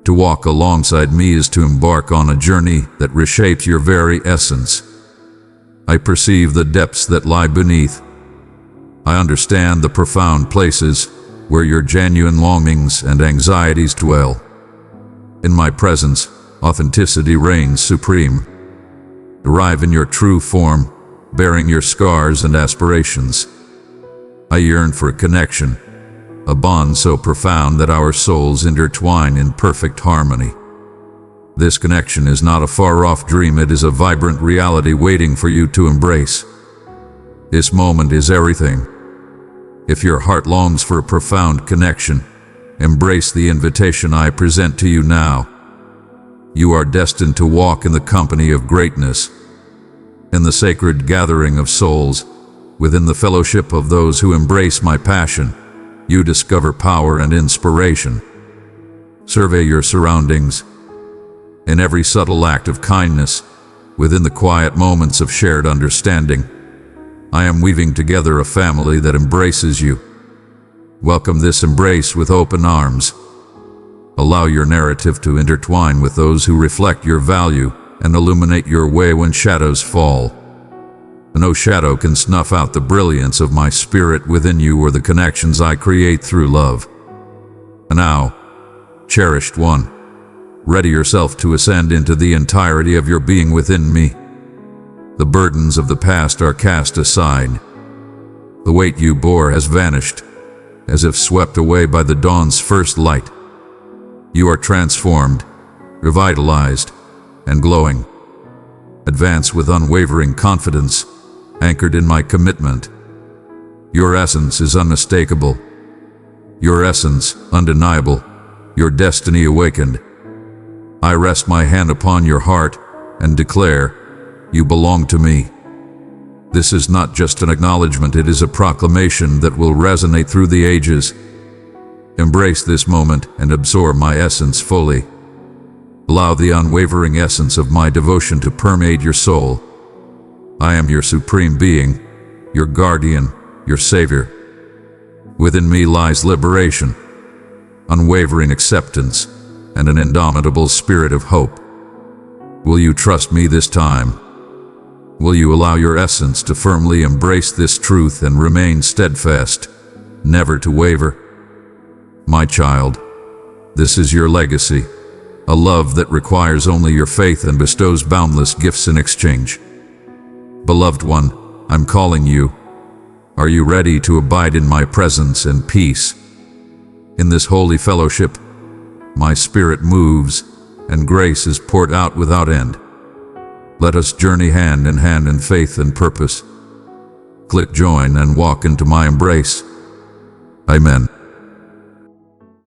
To walk alongside me is to embark on a journey that reshapes your very essence. I perceive the depths that lie beneath. I understand the profound places where your genuine longings and anxieties dwell. In my presence, authenticity reigns supreme. arrive in your true form, bearing your scars and aspirations. I yearn for a connection, a bond so profound that our souls intertwine in perfect harmony. This connection is not a far-off dream, it is a vibrant reality waiting for you to embrace. This moment is everything. If your heart longs for a profound connection, embrace the invitation I present to you now. You are destined to walk in the company of greatness, in the sacred gathering of souls, within the fellowship of those who embrace my passion. You discover power and inspiration. Survey your surroundings. In every subtle act of kindness, within the quiet moments of shared understanding, I am weaving together a family that embraces you. Welcome this embrace with open arms. Allow your narrative to intertwine with those who reflect your value and illuminate your way when shadows fall. No shadow can snuff out the brilliance of my spirit within you or the connections I create through love. And now, cherished one, ready yourself to ascend into the entirety of your being within me. The burdens of the past are cast aside. The weight you bore has vanished, as if swept away by the dawn's first light. You are transformed, revitalized, and glowing. Advance with unwavering confidence, anchored in my commitment. Your essence is unmistakable. Your essence undeniable. Your destiny awakened. I rest my hand upon your heart and declare, you belong to me. This is not just an acknowledgement, it is a proclamation that will resonate through the ages. Embrace this moment and absorb my essence fully. Allow the unwavering essence of my devotion to permeate your soul. I am your supreme being, your guardian, your savior. Within me lies liberation, unwavering acceptance, and an indomitable spirit of hope. Will you trust me this time? Will you allow your essence to firmly embrace this truth and remain steadfast, never to waver? My child, this is your legacy, a love that requires only your faith and bestows boundless gifts in exchange. Beloved one, I'm calling you. Are you ready to abide in my presence and peace? In this holy fellowship, my spirit moves, and grace is poured out without end. Let us journey hand in hand in faith and purpose. Click join and walk into my embrace. Amen.